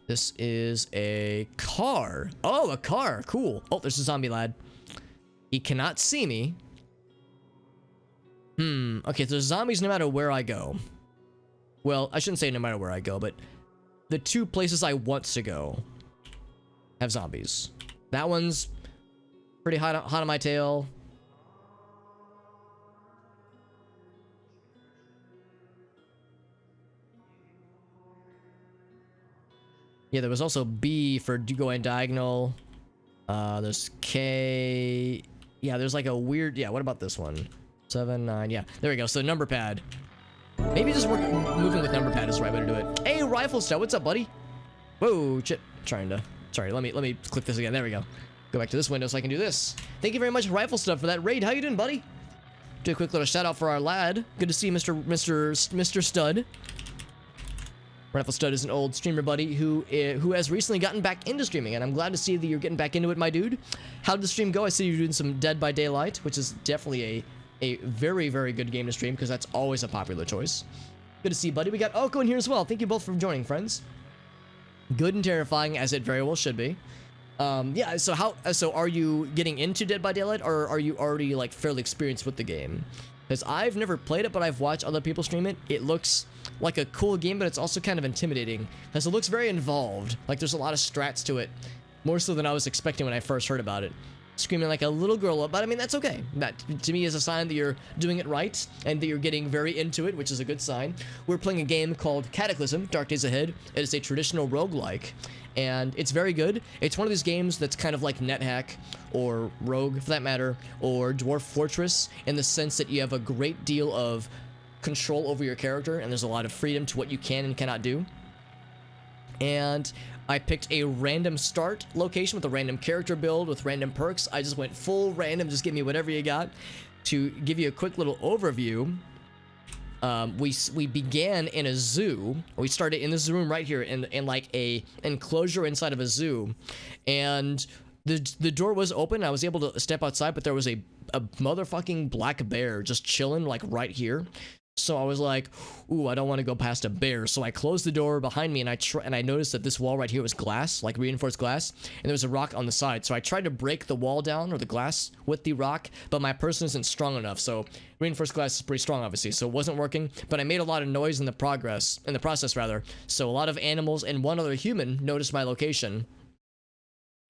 This is a car. Oh, a car. Cool. Oh, there's a zombie lad. He cannot see me. Okay, so there's zombies no matter where I go. Well, I shouldn't say no matter where I go, but the two places I want to go have zombies. That one's pretty hot on my tail. Yeah, there was also B for going diagonal. There's K. Yeah, there's like a weird... Yeah, what about this one? 7, 9, yeah. There we go, so number pad. Maybe just moving with number pad is the right way to do it. Hey, Rifle Stud, what's up, buddy? Whoa, shit. Sorry, let me click this again. There we go. Go back to this window so I can do this. Thank you very much, Rifle Stud, for that raid. How you doing, buddy? Do a quick little shout out for our lad. Good to see Mr. Stud. Rifle Stud is an old streamer buddy who has recently gotten back into streaming, and I'm glad to see that you're getting back into it, my dude. How did the stream go? I see you're doing some Dead by Daylight, which is definitely a very, very good game to stream, because that's always a popular choice. Good to see you, buddy. We got Oko in here as well. Thank you both for joining, friends. Good and terrifying, as it very well should be. Yeah, so are you getting into Dead by Daylight, or are you already, like, fairly experienced with the game? Because I've never played it, but I've watched other people stream it. It looks like a cool game, but it's also kind of intimidating, because it looks very involved. Like, there's a lot of strats to it, more so than I was expecting when I first heard about it. Screaming like a little girl, but I mean, that's okay. That, to me, is a sign that you're doing it right, and that you're getting very into it, which is a good sign. We're playing a game called Cataclysm, Dark Days Ahead. It is a traditional roguelike, and it's very good. It's one of these games that's kind of like NetHack, or Rogue, for that matter, or Dwarf Fortress, in the sense that you have a great deal of control over your character, and there's a lot of freedom to what you can and cannot do. And I picked a random start location with a random character build with random perks. I just went full random, just give me whatever you got. To give you a quick little overview, we began in a zoo. We started in this room right here in like a enclosure inside of a zoo, and the door was open. I was able to step outside, but there was a motherfucking black bear just chilling like right here. So I was like, ooh, I don't want to go past a bear. So I closed the door behind me, and I noticed that this wall right here was glass, like reinforced glass, and there was a rock on the side. So I tried to break the wall down, or the glass, with the rock, but my person isn't strong enough. So reinforced glass is pretty strong, obviously, so it wasn't working. But I made a lot of noise in the process, rather. So a lot of animals and one other human noticed my location.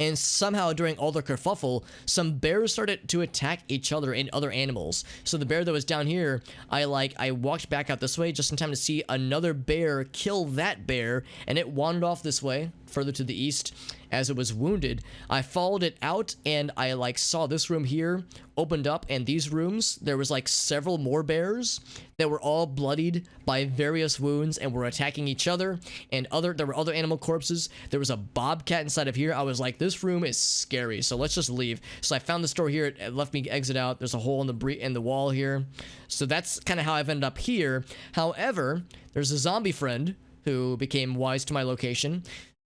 And somehow during all the kerfuffle, some bears started to attack each other and other animals. So the bear that was down here, I walked back out this way just in time to see another bear kill that bear, and it wandered off this way, further to the east, as it was wounded. I followed it out, and I saw this room here opened up, and these rooms, there was several more bears that were all bloodied by various wounds and were attacking each other, and there were other animal corpses. There was a bobcat inside of here. I was like, this room is scary, so let's just leave. So I found this door here. It left me exit out. There's a hole in the wall here. So that's kind of how I've ended up here. However, there's a zombie friend who became wise to my location,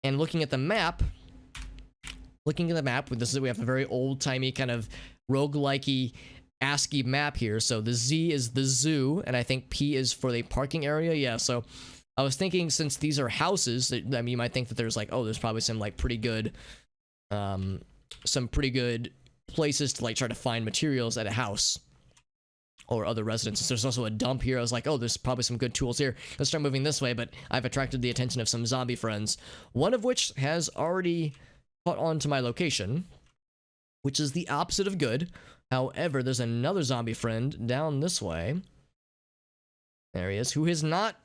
and looking at the map, we have a very old-timey kind of roguelike-y ASCII map here. So the Z is the zoo, and I think P is for the parking area. Yeah, so I was thinking, since these are houses, I mean, you might think that there's there's probably some pretty good places to try to find materials at a house or other residences. There's also a dump here. I was like, oh, there's probably some good tools here. Let's start moving this way. But I've attracted the attention of some zombie friends, one of which has already caught on to my location, which is the opposite of good. However, there's another zombie friend down this way. There he is, who has not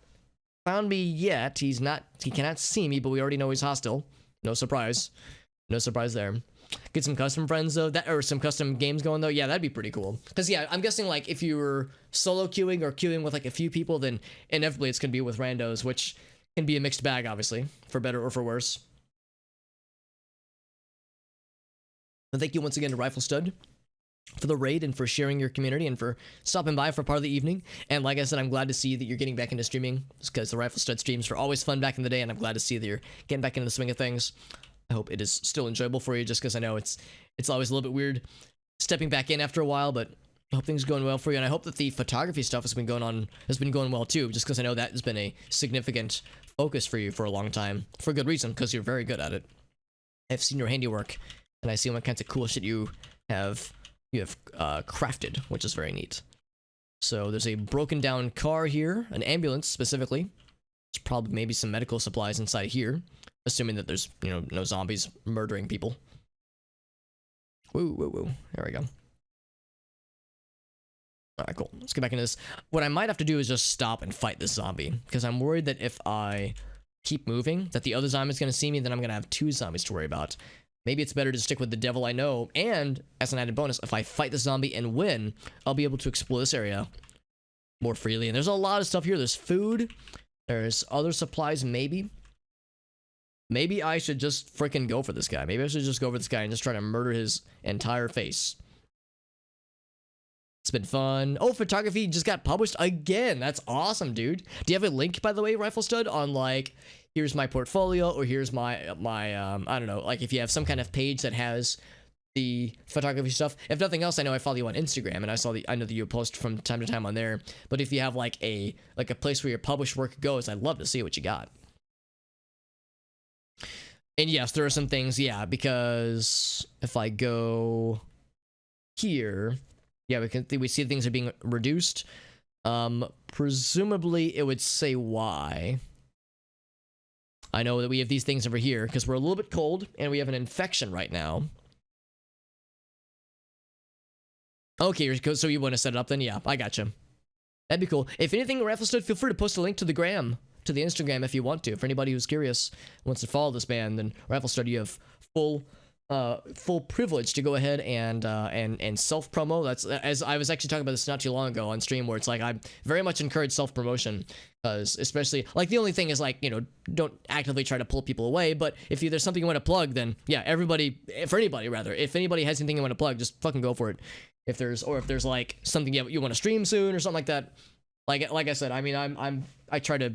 found me yet. He cannot see me, but we already know he's hostile. No surprise. No surprise there. Get some custom friends though, or some custom games going though. Yeah, that'd be pretty cool. Because yeah, I'm guessing if you were solo queuing or queuing with a few people, then inevitably it's gonna be with randos, which can be a mixed bag, obviously, for better or for worse. And thank you once again to Rifle Stud for the raid and for sharing your community and for stopping by for part of the evening. And like I said, I'm glad to see that you're getting back into streaming, because the Rifle Stud streams were always fun back in the day, and I'm glad to see that you're getting back into the swing of things. I hope it is still enjoyable for you, just because I know it's always a little bit weird stepping back in after a while, but I hope things are going well for you, and I hope that the photography stuff has been going well too, just because I know that has been a significant focus for you for a long time, for good reason, because you're very good at it. I've seen your handiwork, and I see what kinds of cool shit you have crafted, which is very neat. So there's a broken down car here, an ambulance specifically. There's probably maybe some medical supplies inside here, assuming that there's no zombies murdering people. Woo woo woo. There we go. Alright, cool. Let's get back into this. What I might have to do is just stop and fight this zombie, because I'm worried that if I keep moving, that the other zombie's gonna see me, then I'm gonna have two zombies to worry about. Maybe it's better to stick with the devil I know, and as an added bonus, if I fight the zombie and win, I'll be able to explore this area more freely. And there's a lot of stuff here. There's food. There's other supplies, maybe. Maybe I should just freaking go for this guy. Maybe I should just go for this guy and just try to murder his entire face. It's been fun. Oh, photography just got published again. That's awesome, dude. Do you have a link, by the way, Rifle Stud, on here's my portfolio, or here's my I don't know, if you have some kind of page that has the photography stuff. If nothing else, I know I follow you on Instagram, and I know that you post from time to time on there. But if you have a place where your published work goes, I'd love to see what you got. And yes, there are some things, yeah, because if I go here, yeah, we see things are being reduced. Presumably it would say why. I know that we have these things over here because we're a little bit cold and we have an infection right now. Okay, so you want to set it up then? Yeah, I gotcha. That'd be cool. If anything, Rifle Stud, feel free to post a link to the Instagram if you want to. For anybody who's curious, wants to follow this man, then Rifle Stud, you have full full privilege to go ahead and self promo. That's, as I was actually talking about this not too long ago on stream, where it's like I very much encourage self promotion, because especially like the only thing is like, you know, don't actively try to pull people away, but if there's something you want to plug, then yeah, everybody, for anybody rather, if anybody has anything you want to plug, just fucking go for it. If there's like something you want to stream soon or something like that, like I said, I mean, I try to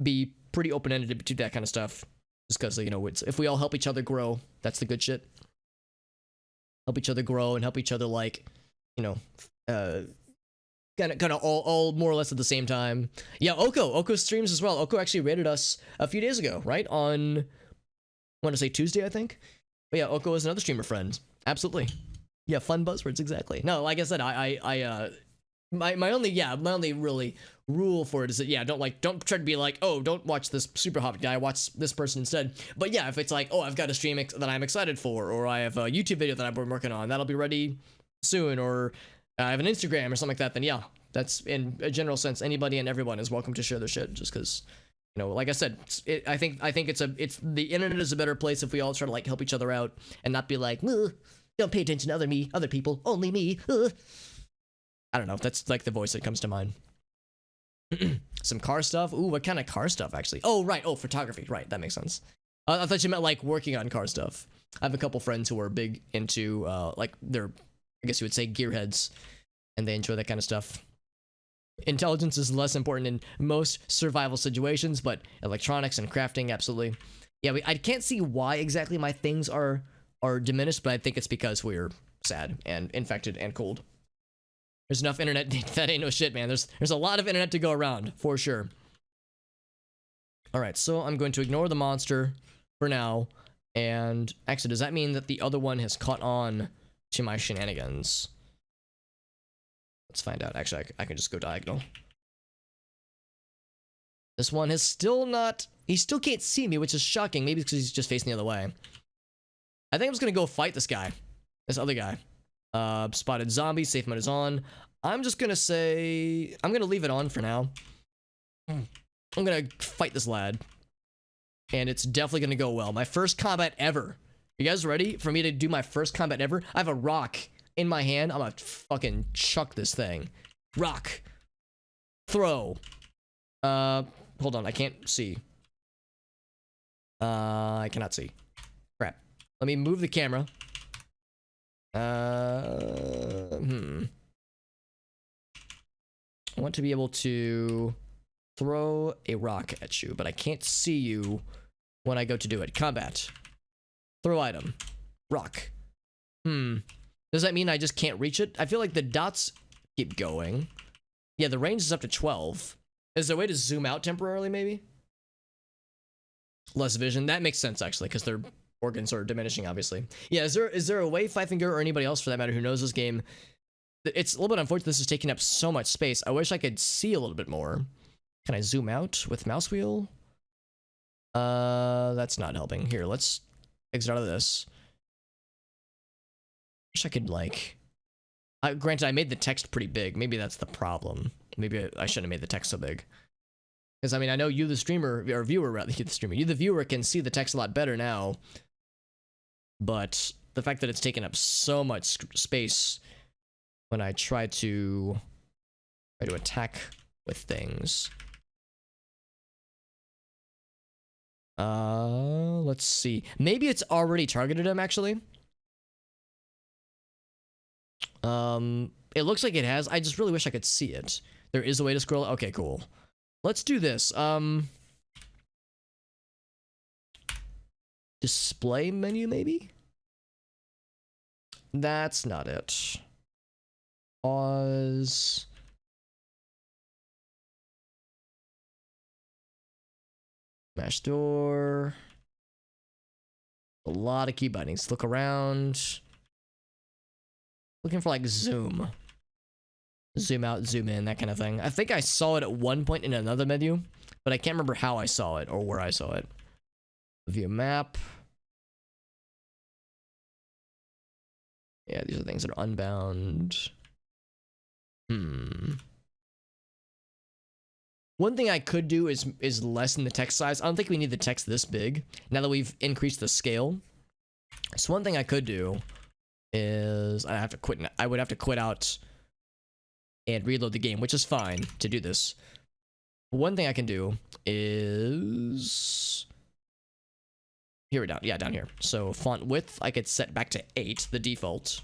be pretty open ended to that kind of stuff, just because, you know, it's, if we all help each other grow, that's the good shit. Help each other grow and help each other, like, you know, kind of all more or less at the same time. Yeah, Oko streams as well. Oko actually rated us a few days ago, right? On, I want to say Tuesday, I think. But yeah, Oko is another streamer friend. Absolutely. Yeah, fun buzzwords, exactly. No, like I said, my only really rule for it is that, yeah, don't try to be like, oh, don't watch this super hot guy, watch this person instead. But yeah, if it's like, oh, I've got a stream that I'm excited for, or I have a YouTube video that I've been working on that'll be ready soon, or I have an Instagram or something like that, then yeah, that's, in a general sense, anybody and everyone is welcome to share their shit, just because, you know, like I said, I think it's the internet is a better place if we all try to like help each other out and not be like, don't pay attention to other people, only me. I don't know. That's like the voice that comes to mind. Some car stuff. Ooh, what kind of car stuff, actually? Oh, right. Oh, photography. Right. That makes sense. I thought you meant like working on car stuff. I have a couple friends who are big into, like, they're, I guess you would say, gearheads, and they enjoy that kind of stuff. Intelligence is less important in most survival situations, but electronics and crafting, absolutely. Yeah, I can't see why exactly my things are diminished, but I think it's because we're sad and infected and cold. There's enough internet. That ain't no shit, man. There's a lot of internet to go around, for sure. All right, so I'm going to ignore the monster for now. And actually, does that mean that the other one has caught on to my shenanigans? Let's find out. Actually, I can just go diagonal. This one has still not... He still can't see me, which is shocking. Maybe because he's just facing the other way. I think I'm just going to go fight this guy. This other guy. Spotted zombie, safe mode is on. I'm just gonna say, I'm gonna leave it on for now. I'm gonna fight this lad. And it's definitely gonna go well. My first combat ever. You guys ready for me to do my first combat ever? I have a rock in my hand. I'm gonna fucking chuck this thing. Rock. Throw. Hold on, I can't see. I cannot see. Crap. Let me move the camera. I want to be able to throw a rock at you, but I can't see you when I go to do it. Combat. Throw item. Rock. Does that mean I just can't reach it? I feel like the dots keep going. Yeah, the range is up to 12. Is there a way to zoom out temporarily, maybe? Less vision. That makes sense, actually, because their organs are diminishing, obviously. Yeah, is there a way, Five Finger, or anybody else for that matter who knows this game? It's a little bit unfortunate this is taking up so much space. I wish I could see a little bit more. Can I zoom out with mouse wheel? That's not helping. Here, let's exit out of this. Wish I could, like... granted, I made the text pretty big. Maybe that's the problem. Maybe I shouldn't have made the text so big. Because, I mean, I know you, the streamer, or viewer, rather, you, the streamer, you, the viewer, can see the text a lot better now. But the fact that it's taken up so much space when I try to attack with things. Let's see. Maybe it's already targeted him, actually. It looks like it has. I just really wish I could see it. There is a way to scroll. Okay, cool. Let's do this. Display menu, maybe? That's not it. Pause. Smash door. A lot of key bindings. Look around. Looking for like zoom. Zoom out, zoom in, that kind of thing. I think I saw it at one point in another menu, but I can't remember how I saw it or where I saw it. View map. Yeah, these are things that are unbound. One thing I could do is lessen the text size. I don't think we need the text this big now that we've increased the scale. So one thing I could do is I would have to quit out and reload the game, which is fine to do this. One thing I can do is here we down. Yeah, down here. So font width I could set back to 8, the default.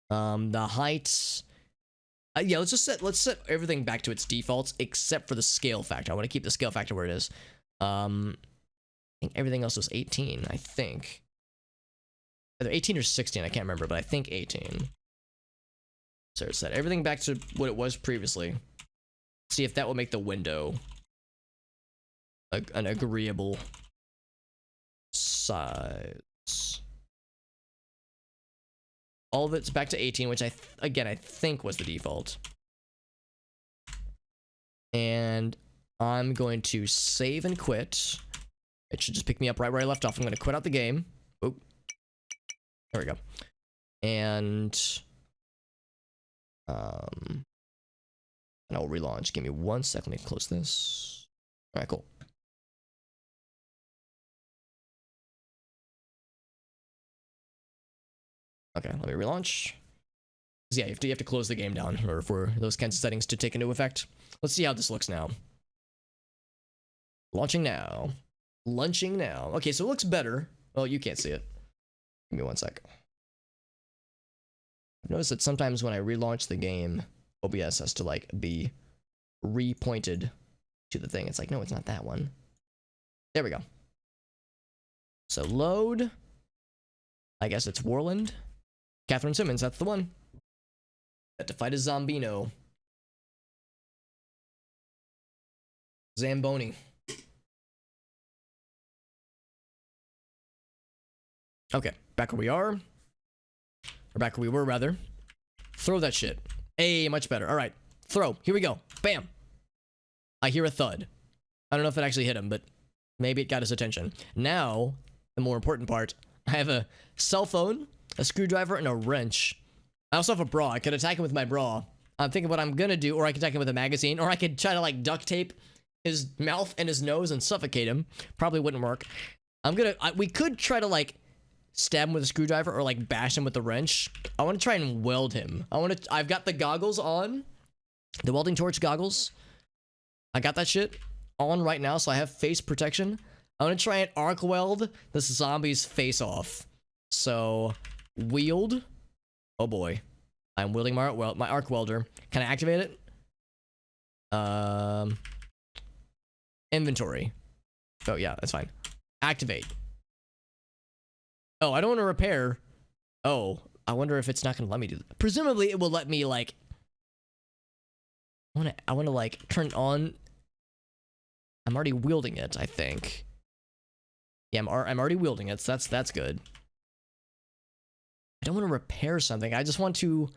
The height. Yeah, let's set everything back to its defaults except for the scale factor. I want to keep the scale factor where it is. I think everything else was 18, I think. Either 18 or 16, I can't remember, but I think 18. So set everything back to what it was previously. See if that will make the window an agreeable size. All of it's back to 18, which I think was the default. And I'm going to save and quit. It should just pick me up right where I left off. I'm going to quit out the game. Oh, there we go. And I'll relaunch. Give me 1 second. Let me close this. All right, cool. Okay, let me relaunch. Yeah, you have to close the game down in order for those kinds of settings to take into effect. Let's see how this looks now. Launching now. Launching now. Okay, so it looks better. Oh, you can't see it. Give me 1 sec. I've noticed that sometimes when I relaunch the game, OBS has to like be repointed to the thing. It's like, no, it's not that one. There we go. So load. I guess it's Warland. Catherine Simmons, that's the one. Got to fight a Zombino. Zamboni. Okay, back where we are. Or back where we were, rather. Throw that shit. Hey, much better. All right, throw. Here we go. Bam. I hear a thud. I don't know if it actually hit him, but maybe it got his attention. Now, the more important part. I have a cell phone, a screwdriver, and a wrench. I also have a bra. I could attack him with my bra. I'm thinking what I'm gonna do, or I could attack him with a magazine, or I could try to like duct tape his mouth and his nose and suffocate him. Probably wouldn't work. We could try to like stab him with a screwdriver or like bash him with the wrench. I want to try and weld him. I've got the goggles on, the welding torch goggles. I got that shit on right now, so I have face protection. I want to try and arc weld this zombie's face off. So, wield. Oh boy. I'm wielding my arc welder. Can I activate it? Inventory. Oh yeah, that's fine. Activate. Oh, I don't want to repair. Oh, I wonder if it's not going to let me do that. Presumably, it will let me like. I want to like turn it on. I'm already wielding it, I think. Yeah, I'm already wielding it, so that's good. I don't want to repair something. I want to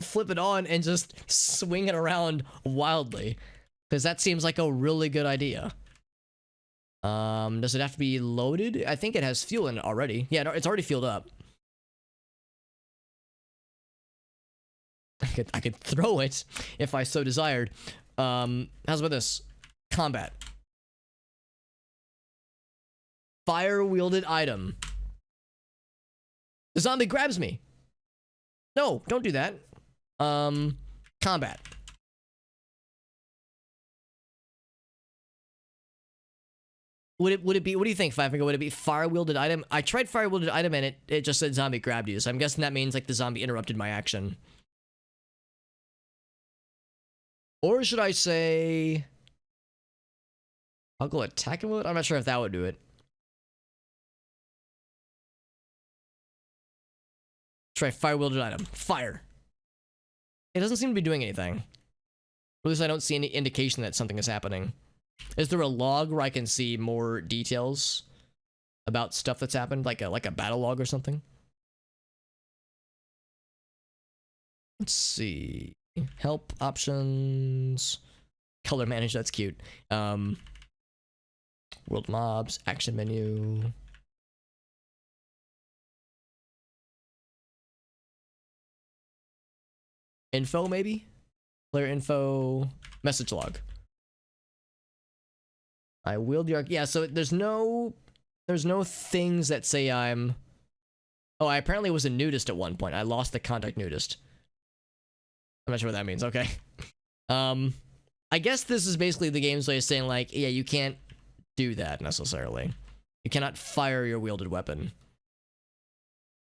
flip it on and just swing it around wildly. Because that seems like a really good idea. Does it have to be loaded? I think it has fuel in it already. Yeah, no, it's already fueled up. I could throw it if I so desired. How's about this? Combat. Fire-wielded item. The zombie grabs me. No, don't do that. Combat. Would it be, what do you think, Five Finger? Would it be fire-wielded item? I tried fire-wielded item and it just said zombie grabbed you, so I'm guessing that means like the zombie interrupted my action. Or should I say I'll go attack him with it? I'm not sure if that would do it. Try fire-wielded item. Fire. It doesn't seem to be doing anything. Or at least I don't see any indication that something is happening. Is there a log where I can see more details about stuff that's happened? Like a battle log or something? Let's see. Help options. Color manage, that's cute. World mobs, action menu. Info, maybe? Player info, message log. I wield the arc. Yeah, so there's no there's no things that say I'm... Oh, I apparently was a nudist at one point. I lost the contact nudist. I'm not sure what that means. Okay. I guess this is basically the game's way of saying, like, yeah, you can't do that necessarily. You cannot fire your wielded weapon.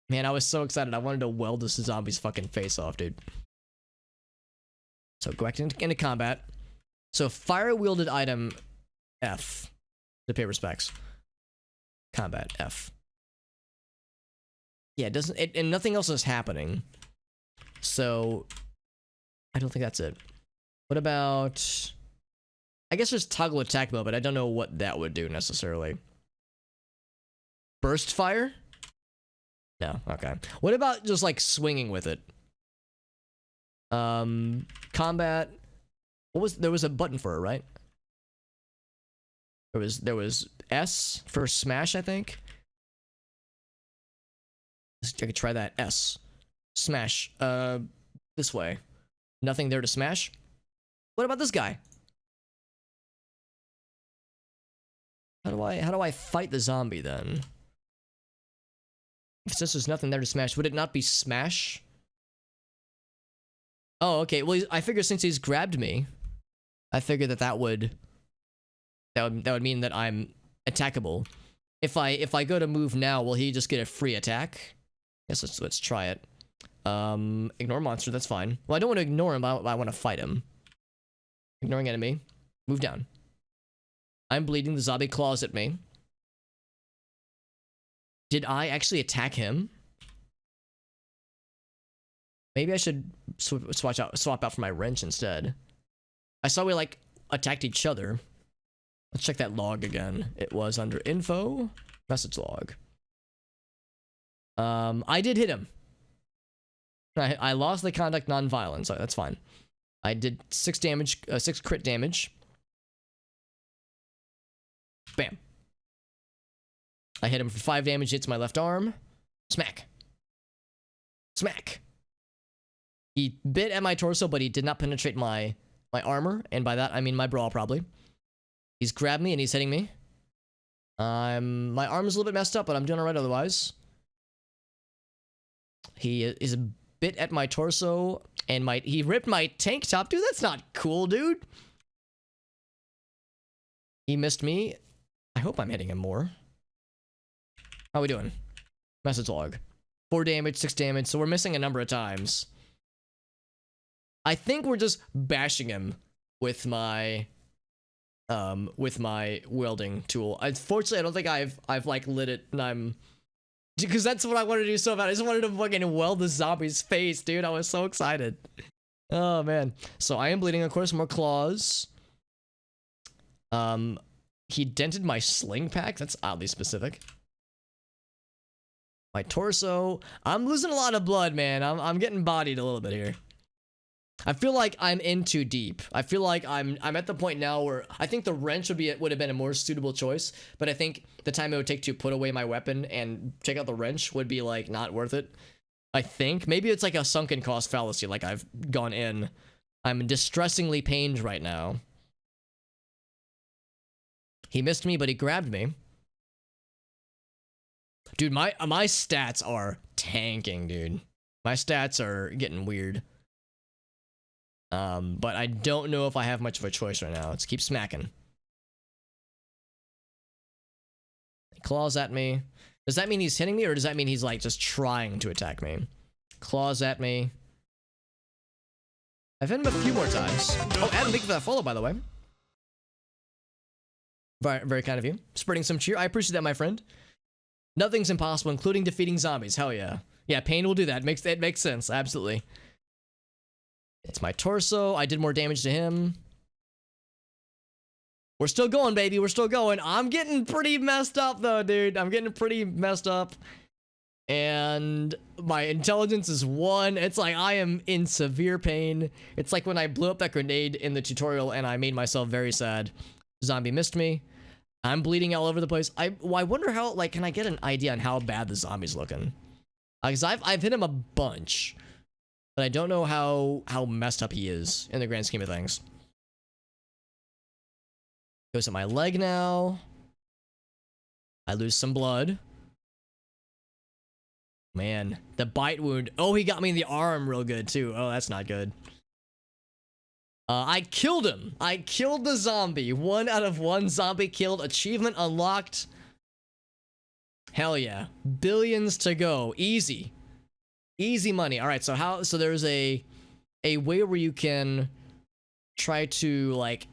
Man, I was so excited. I wanted to weld this zombie's fucking face off, dude. So go back into combat. So fire wielded item F to pay respects. Combat F. Yeah, it doesn't, and nothing else is happening. So I don't think that's it. What about, I guess there's toggle attack mode, but I don't know what that would do necessarily. Burst fire? No, okay. What about just like swinging with it? Combat. What was, there was a button for it, right? There was S for smash, I think. I could try that. S. Smash. This way. Nothing there to smash. What about this guy? How do I fight the zombie then? Since there's nothing there to smash, would it not be smash? Oh, okay. Well, I figure since he's grabbed me, I figure that would mean that I'm attackable. If I go to move now, will he just get a free attack? Guess let's try it. Ignore monster, that's fine. Well, I don't want to ignore him, I want to fight him. Ignoring enemy. Move down. I'm bleeding, the zombie claws at me. Did I actually attack him? Maybe I should swap out for my wrench instead. I saw we like attacked each other. Let's check that log again. It was under info, message log. I did hit him. I lost the contact non-violence, so that's fine. I did 6 damage, 6 crit damage. Bam. I hit him for 5 damage, hits my left arm. Smack. Smack. He bit at my torso, but he did not penetrate my armor, and by that I mean my bra probably. He's grabbed me and he's hitting me. My arm is a little bit messed up, but I'm doing alright otherwise. He is a bit at my torso, and he ripped my tank top. Dude, that's not cool, dude. He missed me. I hope I'm hitting him more. How we doing? Message log. 4 damage, 6 damage, so we're missing a number of times. I think we're just bashing him with my welding tool. Unfortunately, I don't think I've like lit it, and because that's what I wanted to do so bad. I just wanted to fucking weld the zombie's face, dude. I was so excited. Oh man. So I am bleeding, of course. More claws. He dented my sling pack. That's oddly specific. My torso. I'm losing a lot of blood, man. I'm getting bodied a little bit here. I feel like I'm in too deep. I feel like I'm at the point now where I think the wrench would have been a more suitable choice, but I think the time it would take to put away my weapon and check out the wrench would be like not worth it. I think maybe it's like a sunken cost fallacy, like I've gone in. I'm distressingly pained right now. He missed me, but he grabbed me. Dude, my stats are tanking, dude. My stats are getting weird. But I don't know if I have much of a choice right now. Let's keep smacking. He claws at me. Does that mean he's hitting me, or does that mean he's like just trying to attack me? Claws at me. I've hit him a few more times. Oh, Adam, thank you for that follow, by the way. Very, very kind of you. Spreading some cheer. I appreciate that, my friend. Nothing's impossible, including defeating zombies. Hell yeah. Yeah, pain will do that. It makes sense. Absolutely. It's my torso. I did more damage to him. We're still going, baby. We're still going. I'm getting pretty messed up, though, dude. I'm getting pretty messed up. And my intelligence is 1. It's like I am in severe pain. It's like when I blew up that grenade in the tutorial and I made myself very sad. Zombie missed me. I'm bleeding all over the place. I wonder how, like, can I get an idea on how bad the zombie's looking? Because I've hit him a bunch. But I don't know how messed up he is in the grand scheme of things. Goes at my leg now. I lose some blood. Man, the bite wound. Oh, he got me in the arm real good too. Oh, that's not good. I killed him. I killed the zombie. 1 out of 1 zombie killed. Achievement unlocked. Hell yeah. Billions to go. Easy. Easy money. All right, so there's a way where you can try to like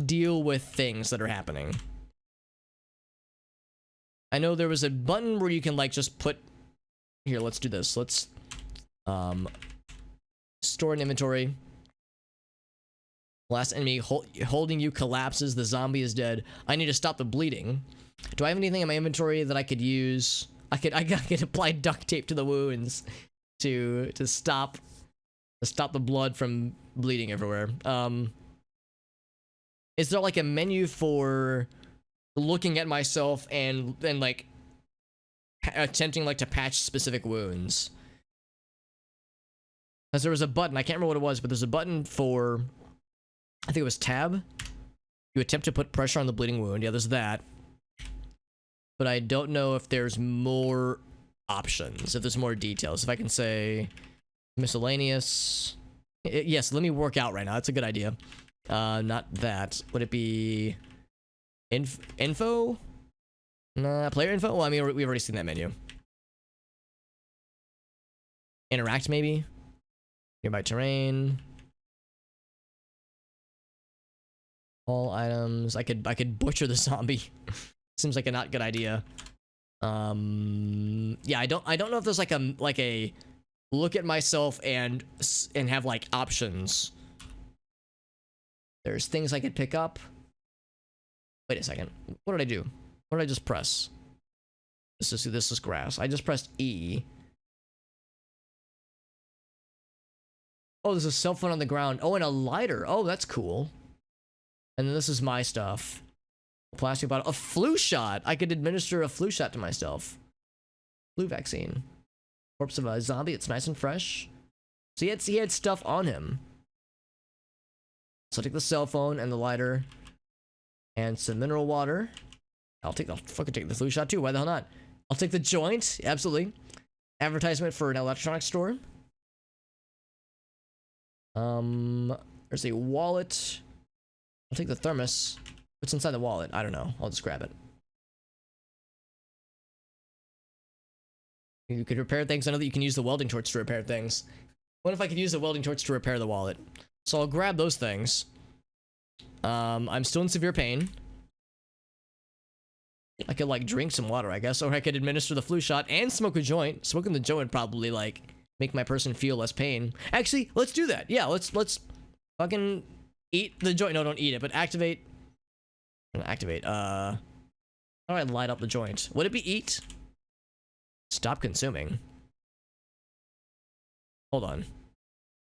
deal with things that are happening. I know there was a button where you can like just put here, let's do this. Let's store an inventory. Last enemy holding you collapses. The zombie is dead. I need to stop the bleeding. Do I have anything in my inventory that I could use? I could apply duct tape to the wounds to stop the blood from bleeding everywhere. Is there like a menu for looking at myself and like attempting like to patch specific wounds? Because there was a button, I can't remember what it was, but there's a button for, I think it was tab. You attempt to put pressure on the bleeding wound. Yeah, there's that. But I don't know if there's more options, if there's more details. If I can say miscellaneous. Yes, let me work out right now. That's a good idea. Not that. Would it be info? Nah, player info? Well, I mean, we've already seen that menu. Interact, maybe? Nearby terrain. All items. I could butcher the zombie. Seems like a not good idea. Yeah, I don't know if there's like a look at myself and have like options. There's things I could pick up. Wait a second. What did I do? What did I just press? This is grass. I just pressed E. Oh, there's a cell phone on the ground. Oh, and a lighter. Oh, that's cool. And then this is my stuff. A plastic bottle. A flu shot. I could administer a flu shot to myself. Flu vaccine. Corpse of a zombie. It's nice and fresh. So he had stuff on him. So I'll take the cell phone and the lighter. And some mineral water. I'll fucking take the flu shot too. Why the hell not? I'll take the joint. Absolutely. Advertisement for an electronics store. There's a wallet. I'll take the thermos. What's inside the wallet? I don't know. I'll just grab it. You could repair things. I know that you can use the welding torch to repair things. What if I could use the welding torch to repair the wallet? So I'll grab those things. I'm still in severe pain. I could like drink some water, I guess, or I could administer the flu shot and smoke a joint. Smoking the joint would probably like make my person feel less pain. Actually, let's do that. Yeah, let's fucking eat the joint. No, don't eat it, but activate. Activate. How do I light up the joint? Would it be eat? Stop consuming. Hold on.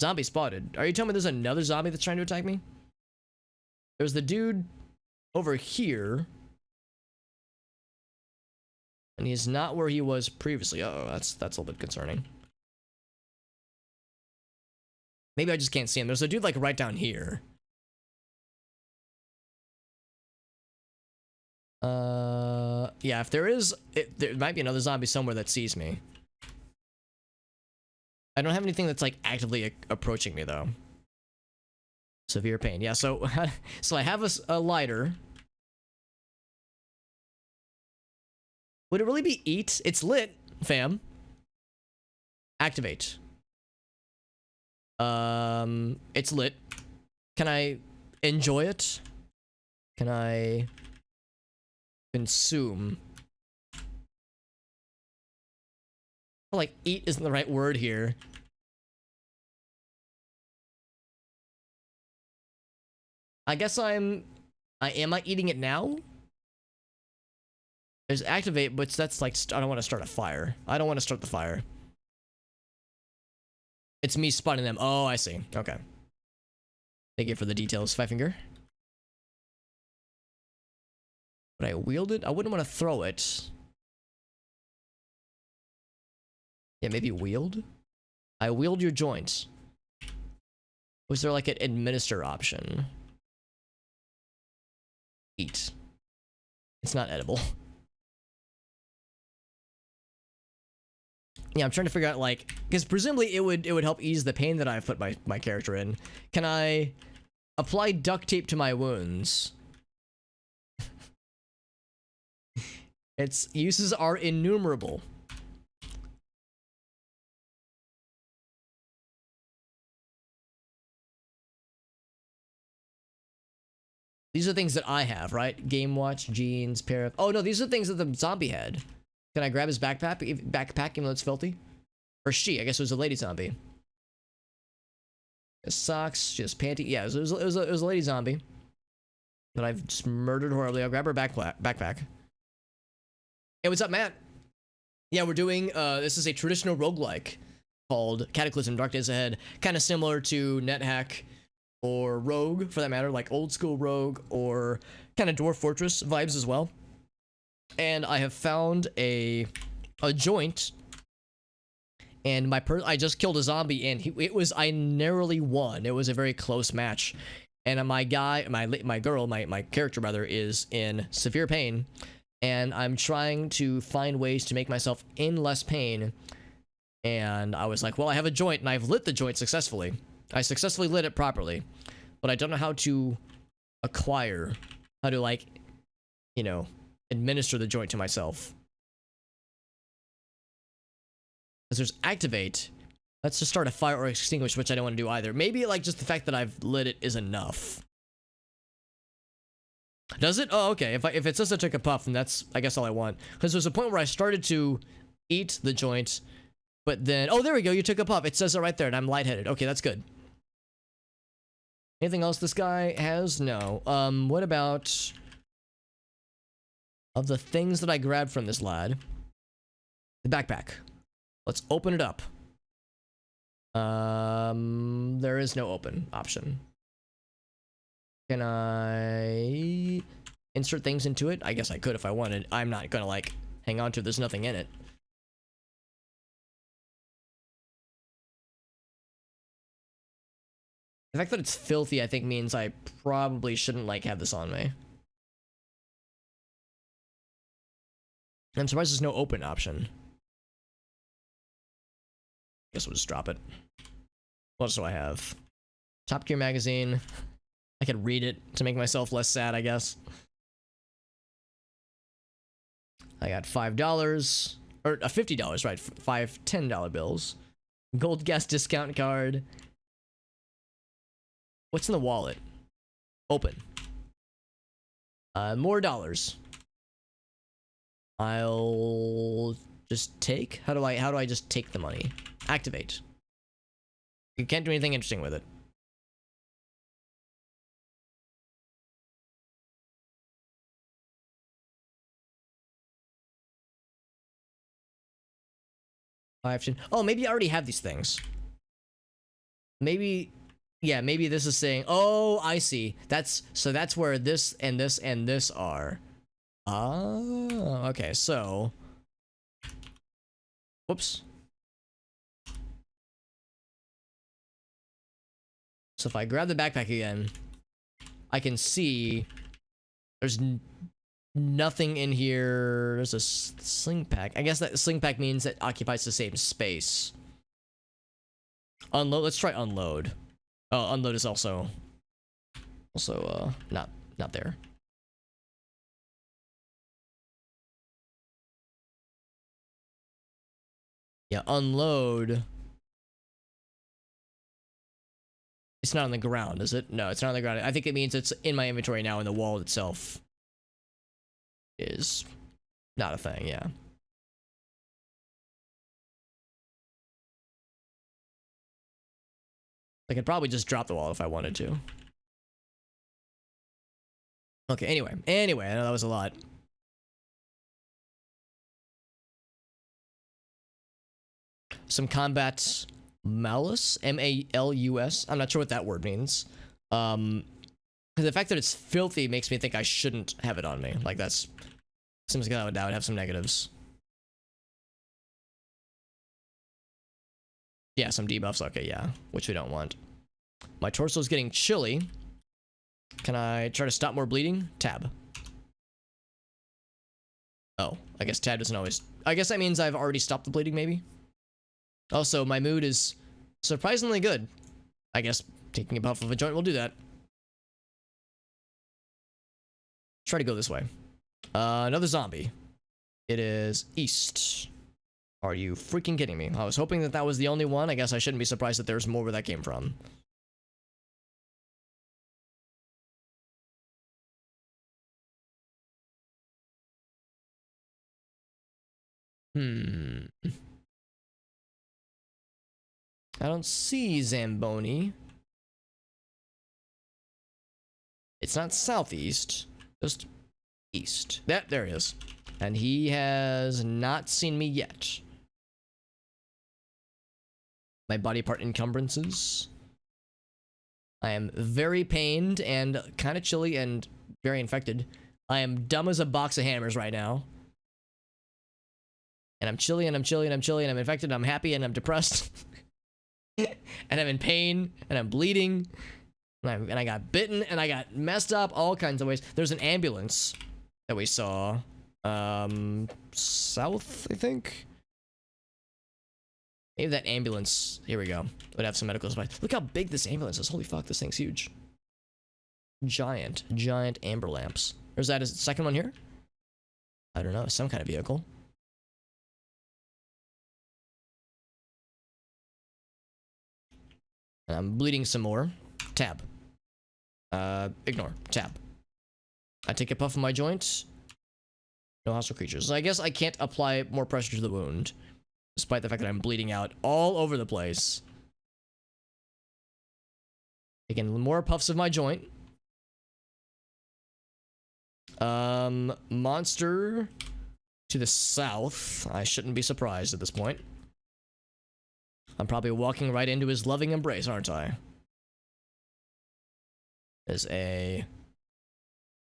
Zombie spotted. Are you telling me there's another zombie that's trying to attack me? There's the dude over here. And he's not where he was previously. Uh-oh, that's a little bit concerning. Maybe I just can't see him. There's a dude like right down here. Yeah, if there is, there might be another zombie somewhere that sees me. I don't have anything that's like actively approaching me though. Severe pain. Yeah, so so I have a lighter. Would it really be eat? It's lit, fam. Activate. It's lit. Can I enjoy it? Can I consume? Like, eat isn't the right word here. I guess am I eating it now? There's activate, but that's like, I don't want to start a fire. I don't want to start the fire. It's me spotting them. Oh, I see. Okay. Thank you for the details, Five Finger. Would I wield it? I wouldn't want to throw it. Yeah, maybe wield? I wield your joints. Was there like an administer option? Eat. It's not edible. Yeah, I'm trying to figure out, like, because presumably it would help ease the pain that I've put my character in. Can I apply duct tape to my wounds? Its uses are innumerable. These are things that I have, right? Game watch, jeans, pair of... Oh, no, these are things that the zombie had. Can I grab his backpack, even though it's filthy? Or she, I guess it was a lady zombie. Socks, just panty. Yeah, it was a lady zombie that I've just murdered horribly. I'll grab her backpack. Hey, what's up, Matt? Yeah, we're doing, this is a traditional roguelike called Cataclysm, Dark Days Ahead. Kind of similar to NetHack or Rogue, for that matter, like old school Rogue or kind of Dwarf Fortress vibes as well. And I have found a joint, and I just killed a zombie, and I narrowly won. It was a very close match, and my character rather, is in severe pain, and I'm trying to find ways to make myself in less pain. And I was like, well, I have a joint, and I've lit the joint successfully. I successfully lit it properly, but I don't know how to like, you know, administer the joint to myself. Because there's activate. Let's just start a fire or extinguish, which I don't want to do either. Maybe like just the fact that I've lit it is enough. Does it? Oh, okay. If it says I took a puff, then that's, I guess, all I want. Because there's a point where I started to eat the joint, but then, oh, there we go. You took a puff. It says it right there, and I'm lightheaded. Okay, that's good. Anything else this guy has? No. What about of the things that I grabbed from this lad? The backpack. Let's open it up. There is no open option. Can I insert things into it? I guess I could if I wanted. I'm not gonna like hang on to it. There's nothing in it. The fact that it's filthy, I think, means I probably shouldn't like have this on me. I'm surprised there's no open option. Guess we'll just drop it. What else do I have? Top Gear magazine. I could read it to make myself less sad, I guess. I got $5 or $50, right? 5 $10 bills. Gold gas discount card. What's in the wallet? Open. More dollars. I'll just take. How do I just take the money? Activate. You can't do anything interesting with it. Oh, maybe I already have these things. Maybe, yeah, maybe this is saying, oh, I see. That's where this and this and this are. Oh, okay, so. Whoops. So if I grab the backpack again, I can see there's nothing in here. There's a sling pack. I guess that sling pack means it occupies the same space. Unload. Let's try unload. Oh, unload is also not there. Yeah, unload. It's not on the ground, is it? No, it's not on the ground. I think it means it's in my inventory now, and the wall itself is not a thing, yeah. I could probably just drop the wall if I wanted to. Okay, anyway, I know that was a lot. Some combat malus, M-A-L-U-S. I'm not sure what that word means. The fact that it's filthy makes me think I shouldn't have it on me. Like, that's seems like that would have some negatives. Yeah, some debuffs. Okay, yeah, which we don't want. My torso's getting chilly. Can I try to stop more bleeding? Tab. Oh, I guess tab doesn't always. I guess that means I've already stopped the bleeding, maybe. Also, my mood is surprisingly good. I guess taking a puff of a joint will do that. Try to go this way. Another zombie. It is east. Are you freaking kidding me? I was hoping that that was the only one. I guess I shouldn't be surprised that there's more where that came from. I don't see Zamboni. It's not southeast, just east. There he is. And he has not seen me yet. My body part encumbrances. I am very pained and kind of chilly and very infected. I am dumb as a box of hammers right now. And I'm chilly and I'm chilly and I'm chilly and I'm infected and I'm happy and I'm depressed. And I'm in pain and I'm bleeding. And I got bitten and I got messed up all kinds of ways. There's an ambulance that we saw. South, I think. Maybe that ambulance, here we go, would have some medical supplies. Look how big this ambulance is. Holy fuck, this thing's huge. Giant amber lamps. Or is that a second one here? I don't know, some kind of vehicle. I'm bleeding some more. Tab. Ignore. Tab. I take a puff of my joint. No hostile creatures. So I guess I can't apply more pressure to the wound, despite the fact that I'm bleeding out all over the place. Taking more puffs of my joint. Monster to the south. I shouldn't be surprised at this point. I'm probably walking right into his loving embrace, aren't I? There's a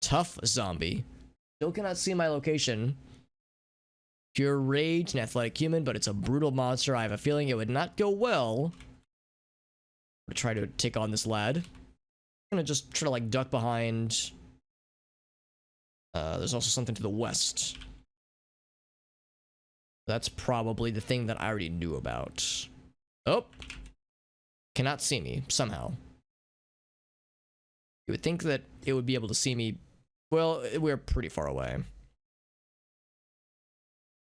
tough zombie. Still cannot see my location. Pure rage and athletic human, but it's a brutal monster. I have a feeling it would not go well to try to take on this lad. I'm gonna just try to like duck behind. There's also something to the west. That's probably the thing that I already knew about. Oh, cannot see me somehow. You would think that it would be able to see me. Well, we're pretty far away.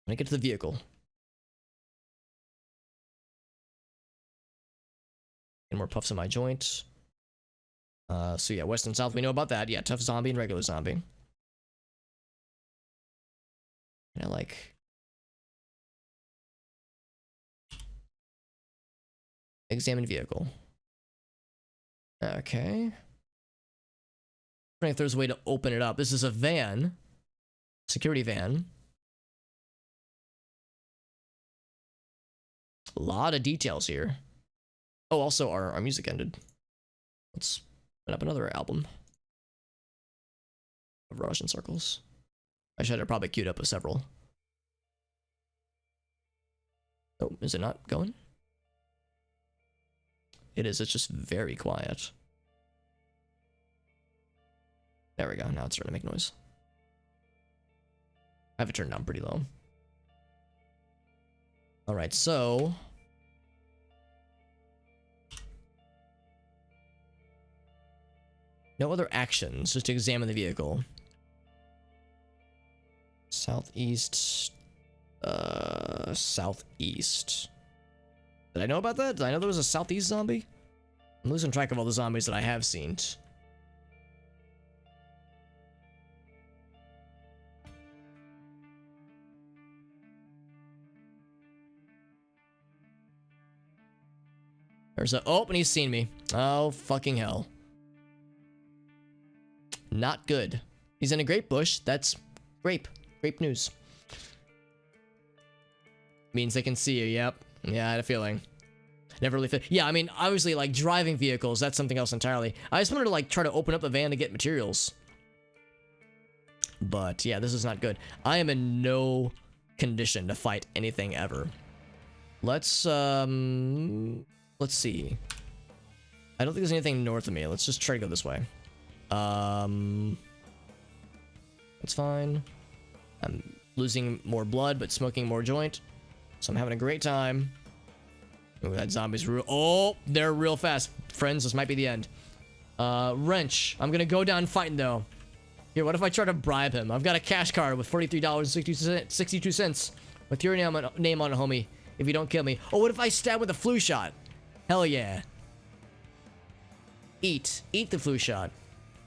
When I get to the vehicle. And more puffs in my joint. So yeah, west and south, we know about that. Yeah, tough zombie and regular zombie. And I like... Examine vehicle. Okay. I wonder if there's a way to open it up. This is a van. Security van. A lot of details here. Oh, also our music ended. Let's put up another album of Russian circles. I should have probably queued up with several. Oh, is it not going? It is, it's just very quiet. There we go, now it's starting to make noise. I have it turned down pretty low. Alright, so... no other actions, just to examine the vehicle. Southeast... southeast. Did I know about that? Did I know there was a southeast zombie? I'm losing track of all the zombies that I have seen. There's a... oh, and he's seen me. Oh, fucking hell. Not good. He's in a grape bush. That's grape. Grape news. Means they can see you, yep. Yeah, I had a feeling. Never really yeah, I mean, obviously, like, driving vehicles, that's something else entirely. I just wanted to, like, try to open up the van to get materials. But, yeah, this is not good. I am in no condition to fight anything ever. Let's see. I don't think there's anything north of me. Let's just try to go this way. That's fine. I'm losing more blood, but smoking more joint. So I'm having a great time. Oh, that zombie's real. Oh, they're real fast. Friends, this might be the end. Wrench. I'm gonna go down fighting though. Here, what if I try to bribe him? I've got a cash card with $43.62 with your name on it, homie. If you don't kill me. Oh, what if I stab with a flu shot? Hell yeah. Eat the flu shot.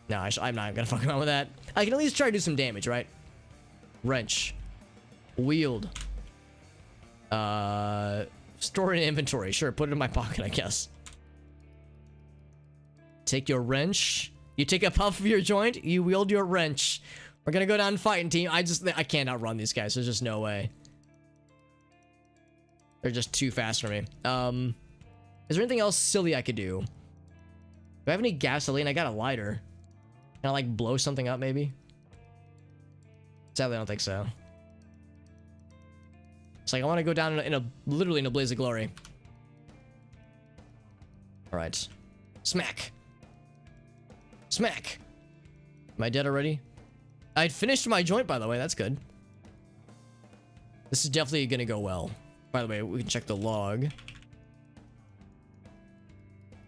No, I'm not gonna fuck around with that. I can at least try to do some damage, right? Wrench. Wield. Store in inventory. Sure, put it in my pocket, I guess. Take your wrench. You take a puff of your joint. You wield your wrench. We're gonna go down fighting, team. I can't outrun these guys. There's just no way. They're just too fast for me. Is there anything else silly I could do? Do I have any gasoline? I got a lighter. Can I like blow something up maybe? Sadly, I don't think so. It's like I want to go down literally in a blaze of glory. All right, smack, smack. Am I dead already? I'd finished my joint, by the way. That's good. This is definitely gonna go well. By the way, we can check the log.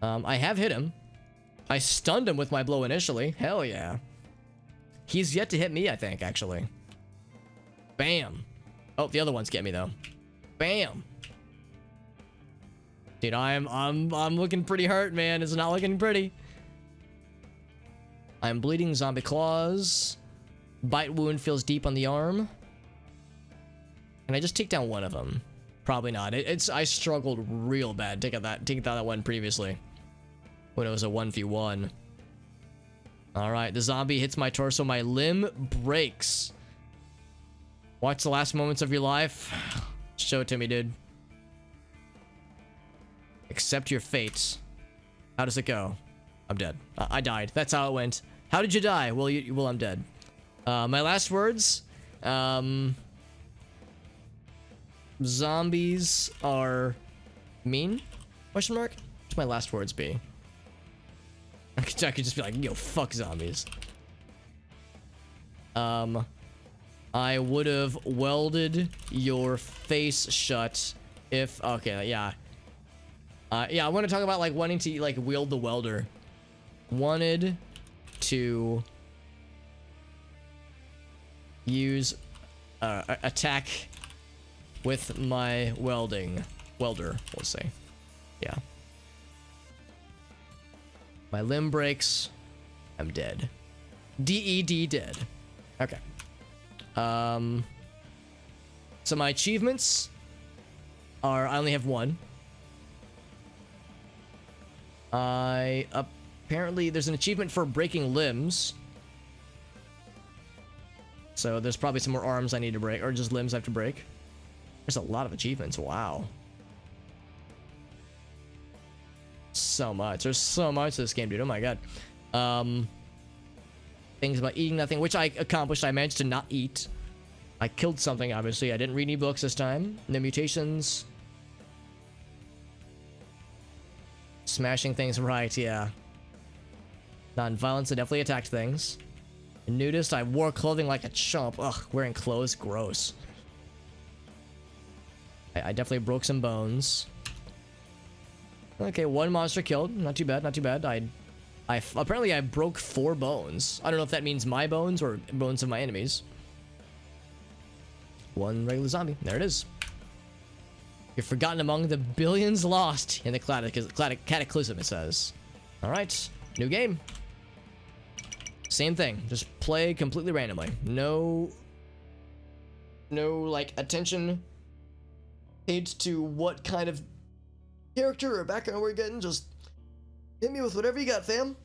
I have hit him. I stunned him with my blow initially. Hell yeah. He's yet to hit me, I think, actually. Bam. Oh, the other ones get me though. Bam. Dude, I'm looking pretty hurt, man. It's not looking pretty. I'm bleeding. Zombie claws. Bite wound feels deep on the arm. Can I just take down one of them? Probably not. I struggled real bad taking that one previously when it was a 1v1. All right, the zombie hits my torso. My limb breaks. Watch the last moments of your life. Show it to me, dude. Accept your fate. How does it go? I'm dead. I died. That's how it went. How did you die? Well, I'm dead. My last words. Zombies are mean? Question mark? What's my last words be? I could just be like, yo, fuck zombies. I would have welded your face shut if... Okay, yeah. Yeah, I want to talk about, like, wanting to, like, wield the welder. Wanted to use... attack with my welder, we'll say. Yeah. My limb breaks. I'm dead. D-E-D, dead. Okay. So my achievements are, I only have one. Apparently there's an achievement for breaking limbs. So there's probably some more arms I need to break, or just limbs I have to break. There's a lot of achievements. Wow. So much. There's so much to this game, dude. Oh my god. Things about eating nothing, which I accomplished. I managed to not eat. I killed something, obviously. I didn't read any books this time. No mutations. Smashing things right, yeah. Non-violence, I definitely attacked things. Nudist, I wore clothing like a chump. Ugh, wearing clothes, gross. I definitely broke some bones. Okay, one monster killed. Not too bad, not too bad. Apparently I broke 4 bones. I don't know if that means my bones or bones of my enemies. One regular zombie. There it is. You're forgotten among the billions lost in the Cataclysm, it says. Alright, new game. Same thing. Just play completely randomly. No, like, attention paid to what kind of character or background we're getting. Just hit me with whatever you got, fam.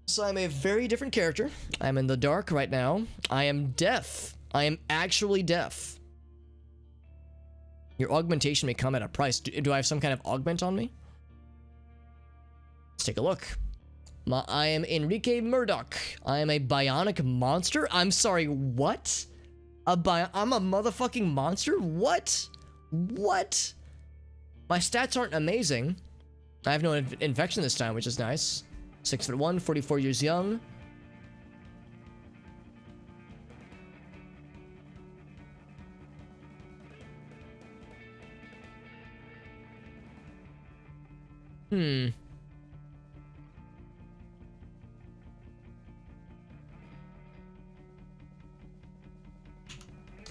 So I'm a very different character. I'm in the dark right now. I am deaf. I am actually deaf. Your augmentation may come at a price. Do I have some kind of augment on me? Let's take a look. I am Enrique Murdoch. I am a bionic monster. I'm sorry, what? I'm a motherfucking monster? What? What? My stats aren't amazing. I have no infection this time, which is nice. 6'1", 44 years young.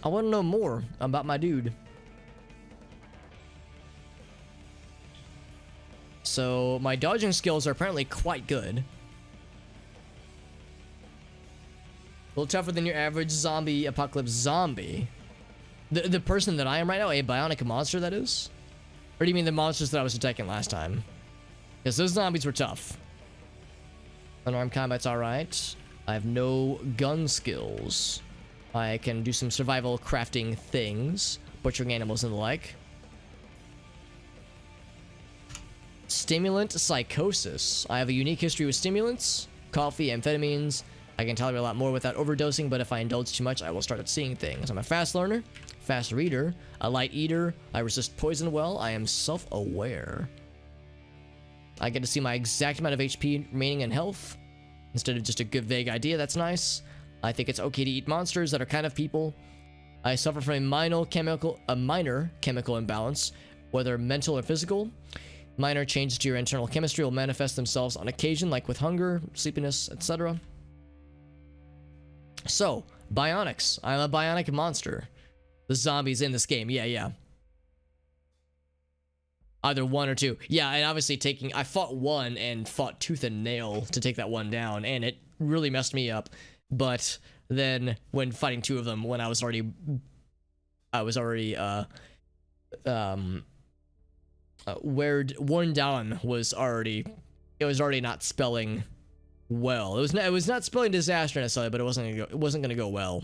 I want to know more about my dude. So my dodging skills are apparently quite good. A little tougher than your average zombie apocalypse zombie. The person that I am right now, a bionic monster, that is? Or do you mean the monsters that I was attacking last time? Because those zombies were tough. Unarmed combat's alright. I have no gun skills. I can do some survival crafting things, butchering animals and the like. Stimulant psychosis. I have a unique history with stimulants, coffee, amphetamines. I can tolerate a lot more without overdosing, but if I indulge too much, I will start seeing things. I'm a fast learner, fast reader, a light eater. I resist poison well. I am self-aware. I get to see my exact amount of HP remaining in health instead of just a good vague idea. That's nice. I think it's okay to eat monsters that are kind of people. I suffer from a minor chemical imbalance, whether mental or physical. Minor changes to your internal chemistry will manifest themselves on occasion, like with hunger, sleepiness, etc. So, bionics. I'm a bionic monster. The zombies in this game. Yeah. Either one or two. Yeah, and obviously I fought one and fought tooth and nail to take that one down, and it really messed me up. But then when fighting two of them, when I was already worn down, it was already not spelling well. It was not spelling disaster necessarily, but it wasn't gonna go well.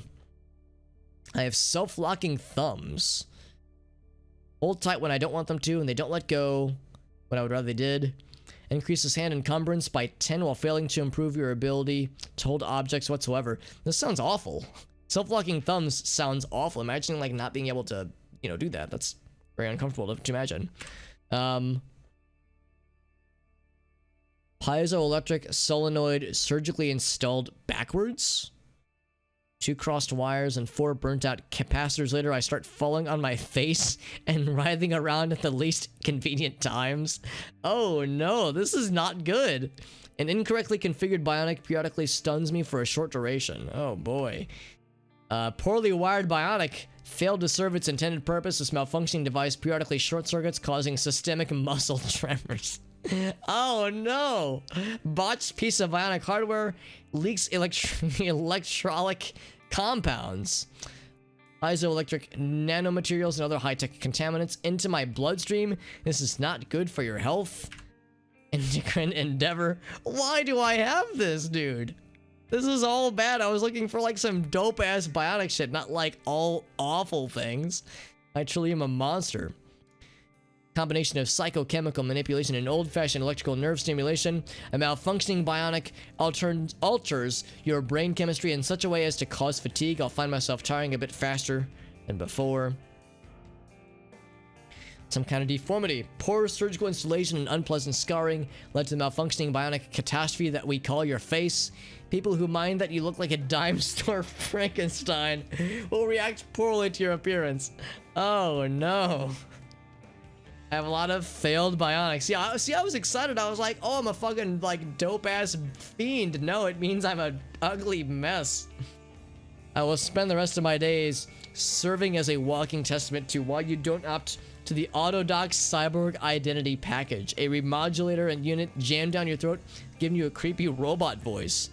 I have self-locking thumbs. Hold tight when I don't want them to, and they don't let go when I would rather they did. Increases hand encumbrance by 10 while failing to improve your ability to hold objects whatsoever. This sounds awful. Self-locking thumbs sounds awful. Imagining like not being able to, do that. That's very uncomfortable to imagine. Piezoelectric solenoid surgically installed backwards. 2 crossed wires and 4 burnt out capacitors later, I start falling on my face and writhing around at the least convenient times. Oh no, this is not good. An incorrectly configured bionic periodically stuns me for a short duration. Oh boy. Poorly wired bionic failed to serve its intended purpose. This malfunctioning device periodically short circuits, causing systemic muscle tremors. Oh no! Botched piece of bionic hardware leaks electrolytic compounds, piezoelectric nanomaterials, and other high-tech contaminants into my bloodstream. This is not good for your health. Endocrine endeavor. Why do I have this, dude? This is all bad. I was looking for like some dope-ass bionic shit, not like all awful things. I truly am a monster. Combination of psychochemical manipulation and old-fashioned electrical nerve stimulation. A malfunctioning bionic alters your brain chemistry in such a way as to cause fatigue. I'll find myself tiring a bit faster than before. Some kind of deformity. Poor surgical installation and unpleasant scarring led to the malfunctioning bionic catastrophe that we call your face. People who mind that you look like a dime store Frankenstein will react poorly to your appearance. Oh no. I have a lot of failed bionics. Yeah, see, I was excited. I was like, oh, I'm a fucking, like, dope-ass fiend. No, it means I'm a ugly mess. I will spend the rest of my days serving as a walking testament to why you don't opt to the Autodoc Cyborg Identity Package. A remodulator and unit jammed down your throat, giving you a creepy robot voice.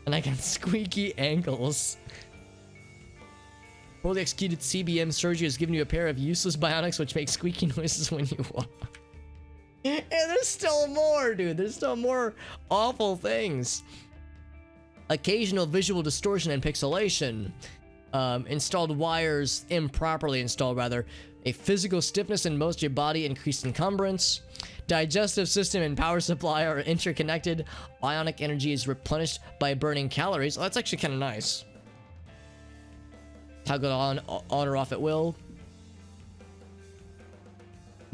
And I got squeaky ankles. Poorly executed CBM surgery has given you a pair of useless bionics which make squeaky noises when you walk. And there's still more, dude. There's still more awful things. Occasional visual distortion and pixelation. Installed wires, improperly installed rather. A physical stiffness in most of your body, increased encumbrance. Digestive system and power supply are interconnected. Bionic energy is replenished by burning calories. Oh, that's actually kind of nice. Toggle on or off at will.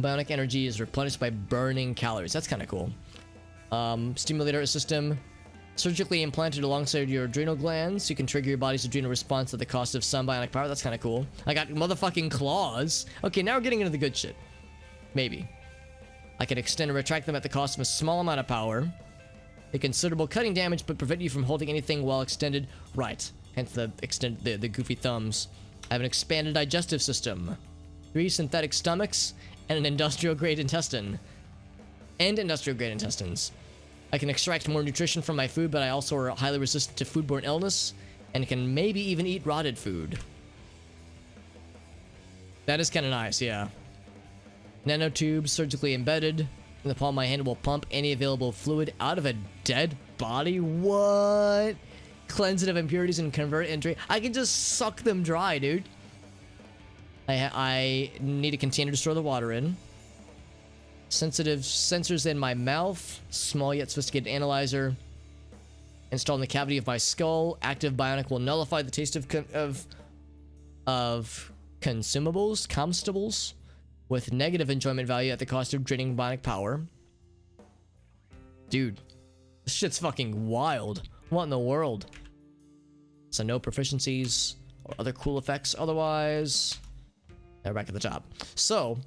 Bionic energy is replenished by burning calories. That's kind of cool. Stimulator system. Surgically implanted alongside your adrenal glands. You can trigger your body's adrenal response at the cost of some bionic power. That's kind of cool. I got motherfucking claws. Okay, now we're getting into the good shit. Maybe. I can extend and retract them at the cost of a small amount of power. A considerable cutting damage, but prevent you from holding anything while extended. Right. Hence the goofy thumbs. I have an expanded digestive system. 3 synthetic stomachs and an industrial grade intestine. And industrial grade intestines. I can extract more nutrition from my food, but I also are highly resistant to foodborne illness and can maybe even eat rotted food. That is kind of nice, yeah. Nanotubes surgically embedded in the palm of my hand will pump any available fluid out of a dead body. What? Cleanse it of impurities and convert it into... I can just suck them dry, dude. I need a container to store the water in. Sensitive sensors in my mouth. Small yet sophisticated analyzer. Installed in the cavity of my skull. Active bionic will nullify the taste of consumables, comestibles, with negative enjoyment value at the cost of draining bionic power. Dude, this shit's fucking wild. What in the world? So no proficiencies or other cool effects otherwise. Now back at the top. So,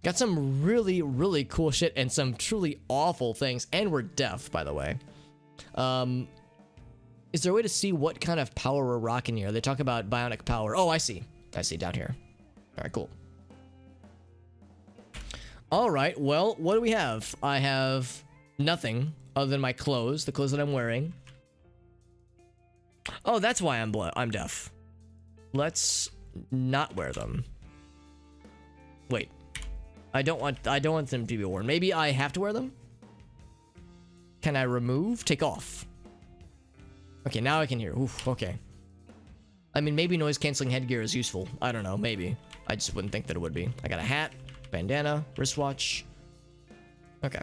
got some really, really cool shit and some truly awful things. And we're deaf, by the way. Is there a way to see what kind of power we're rocking here? They talk about bionic power. Oh, I see. I see down here. All right, cool. All right, well, what do we have? I have nothing other than my clothes, the clothes that I'm wearing. Oh, that's why I'm deaf. Let's not wear them. Wait. I don't want them to be worn. Maybe I have to wear them? Can I remove? Take off. Okay, now I can hear. Oof, okay. I mean, maybe noise-canceling headgear is useful. I don't know, maybe. I just wouldn't think that it would be. I got a hat, bandana, wristwatch. Okay.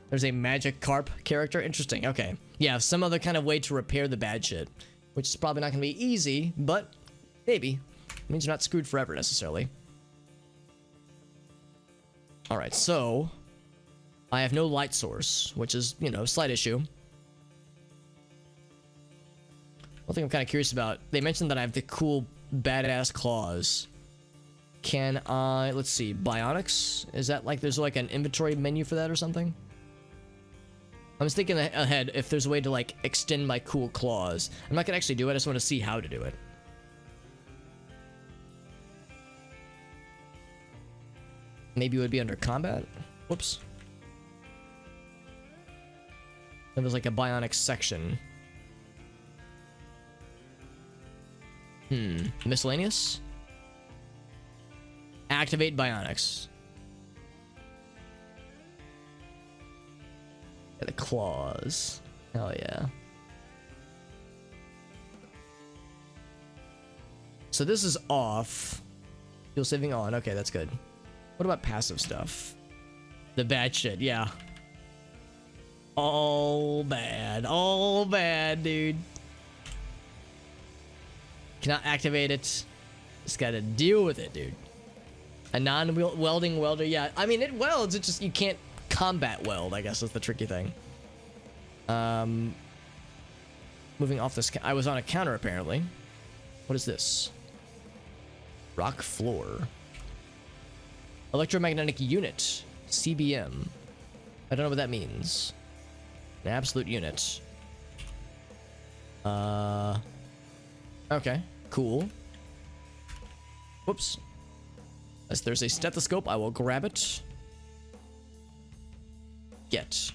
There's a magic carp character. Interesting, okay. Yeah, some other kind of way to repair the bad shit. Which is probably not going to be easy, but maybe. It means you're not screwed forever, necessarily. Alright, so... I have no light source, which is, you know, a slight issue. One thing I'm kind of curious about, they mentioned that I have the cool, badass claws. Can I, let's see, bionics? Is that like, there's like an inventory menu for that or something? I was thinking ahead if there's a way to like extend my cool claws. I'm not gonna actually do it, I just want to see how to do it. Maybe it would be under combat? Whoops. And there's like a bionics section. Miscellaneous? Activate bionics. Yeah, the claws. Hell yeah. So this is off. Fuel saving on. Okay, that's good. What about passive stuff? The bad shit, yeah. All bad. All bad, dude. Cannot activate it. Just gotta deal with it, dude. A non-welding welder, yeah. I mean, it welds, it's just you can't combat weld, I guess is the tricky thing. Moving off this, I was on a counter apparently. What is this? Rock floor. Electromagnetic unit. CBM. I don't know what that means. An absolute unit. Okay, cool. Whoops. As there's a stethoscope, I will grab it. Get.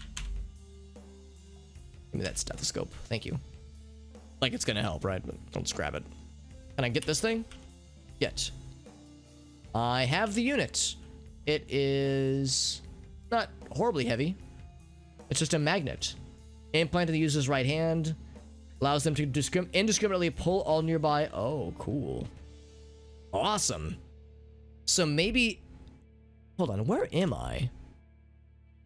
Give me that stethoscope. Thank you. Like it's gonna help, right? But don't just grab it. Can I get this thing? Get. I have the unit. It is not horribly heavy. It's just a magnet. Implanted in the user's right hand. Allows them to indiscriminately pull all nearby. Oh, cool. Awesome. So maybe... Hold on, where am I?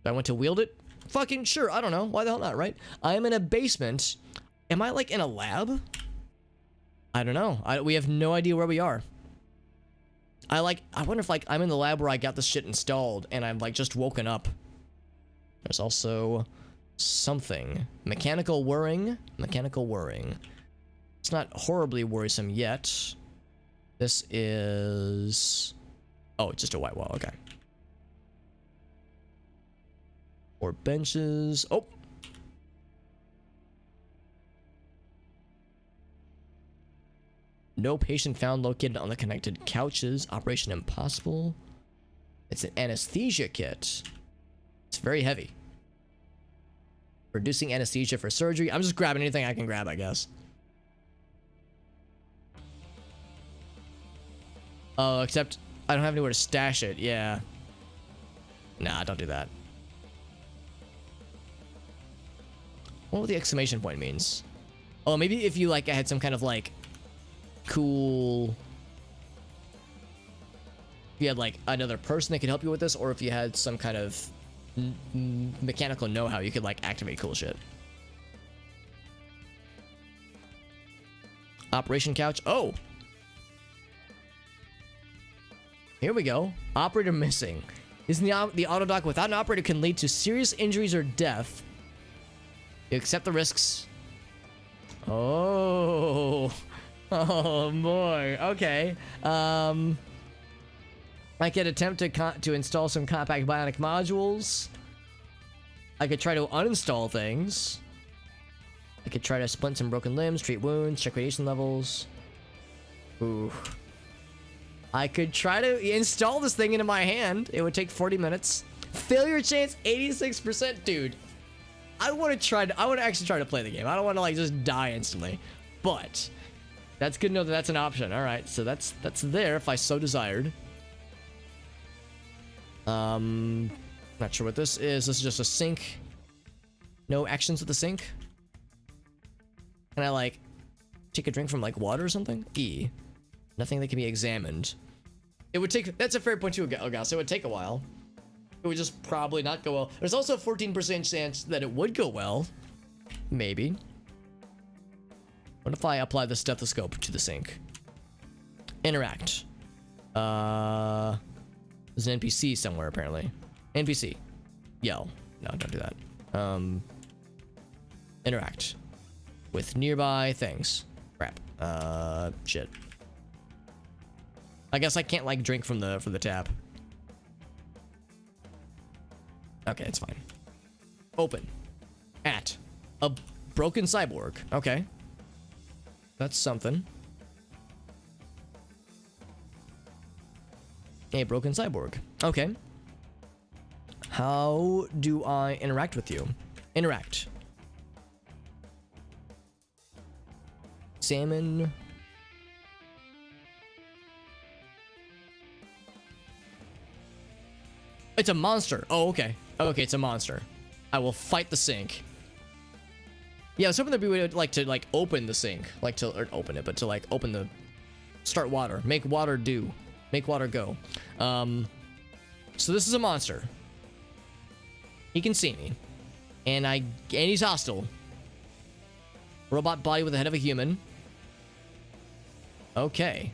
Do I want to wield it? Fucking sure, I don't know. Why the hell not, right? I am in a basement. Am I like in a lab? I don't know. We have no idea where we are. I wonder if like I'm in the lab where I got this shit installed and I'm like just woken up. There's also something. Mechanical whirring. Mechanical whirring. It's not horribly worrisome yet. This is Oh, it's just a white wall. Okay. Or benches. Oh. No patient found located on the connected couches. Operation impossible. It's an anesthesia kit. It's very heavy. Reducing anesthesia for surgery. I'm just grabbing anything I can grab, I guess. Oh, except I don't have anywhere to stash it. Yeah. Nah, don't do that. What the exclamation point means? Oh, maybe if you like had some kind of like cool, if you had like another person that could help you with this, or if you had some kind of mechanical know-how, you could like activate cool shit. Operation couch. Oh, here we go. Operator missing. Isn't the auto dock without an operator can lead to serious injuries or death. You accept the risks. Oh. Oh boy. Okay. I could attempt to install some compact bionic modules. I could try to uninstall things. I could try to splint some broken limbs, treat wounds, check radiation levels. Ooh. I could try to install this thing into my hand. It would take 40 minutes. Failure chance 86%, dude. I want to actually try to play the game. I don't want to like just die instantly. But that's good to know that that's an option. All right, so that's there if I so desired. Not sure what this is. This is just a sink. No actions with the sink. Can I like take a drink from like water or something? E. Nothing that can be examined. It would take. That's a fair point too, Gus. It would take a while. It would just probably not go well. There's also a 14% chance that it would go well. Maybe. What if I apply the stethoscope to the sink? Interact. There's an NPC somewhere apparently. NPC. Yell. No, don't do that. Interact with nearby things. Crap. Shit. I guess I can't like drink from the tap. Okay, it's fine. Open. At. A broken cyborg. Okay. That's something. A broken cyborg. Okay. How do I interact with you? Interact. Salmon. It's a monster. Oh, okay. Okay, it's a monster. I will fight the sink. Yeah, I was hoping that we would like to like open the sink, like to or open it, but to like open the start water, make water do, make water go. So this is a monster. He can see me, and he's hostile. Robot body with the head of a human. Okay.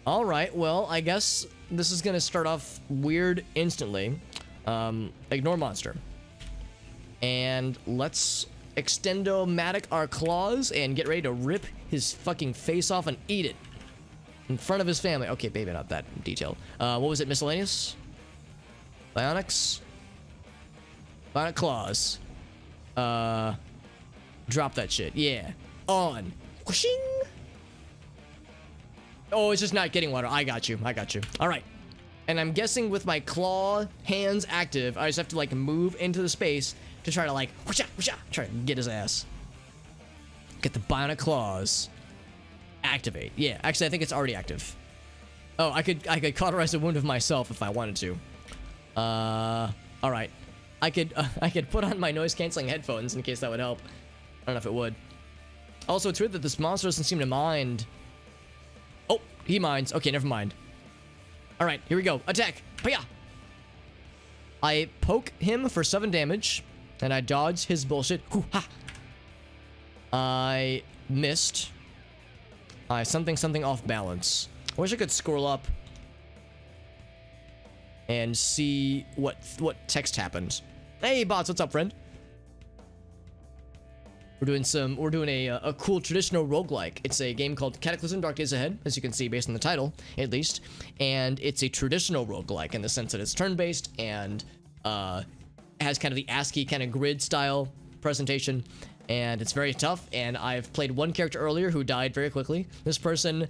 All right. Well, I guess this is gonna start off weird instantly. Ignore monster. And let's extendo-matic our claws and get ready to rip his fucking face off and eat it. In front of his family. Okay, maybe not that detailed. What was it? Miscellaneous? Bionics? Bionic claws. Drop that shit. Yeah. On. Whooshing. Oh, it's just not getting water. I got you. I got you. All right. And I'm guessing with my claw hands active, I just have to like move into the space to try to like whoosha, whoosha, try to get his ass. Get the bionic claws. Activate. Yeah, actually I think it's already active. Oh, I could cauterize a wound of myself if I wanted to. All right. I could put on my noise canceling headphones in case that would help. I don't know if it would. Also, it's weird that this monster doesn't seem to mind. Oh, he minds. Okay, never mind. All right, here we go. Attack. Paya. I poke him for 7 damage, and I dodge his bullshit. Hoo, ha. I missed. I something off balance. I wish I could scroll up and see what text happened. Hey, bots, what's up, friend? We're doing a cool traditional roguelike. It's a game called Cataclysm Dark Days Ahead, as you can see based on the title, at least. And it's a traditional roguelike in the sense that it's turn-based and has kind of the ASCII kind of grid style presentation. And it's very tough, and I've played one character earlier who died very quickly. This person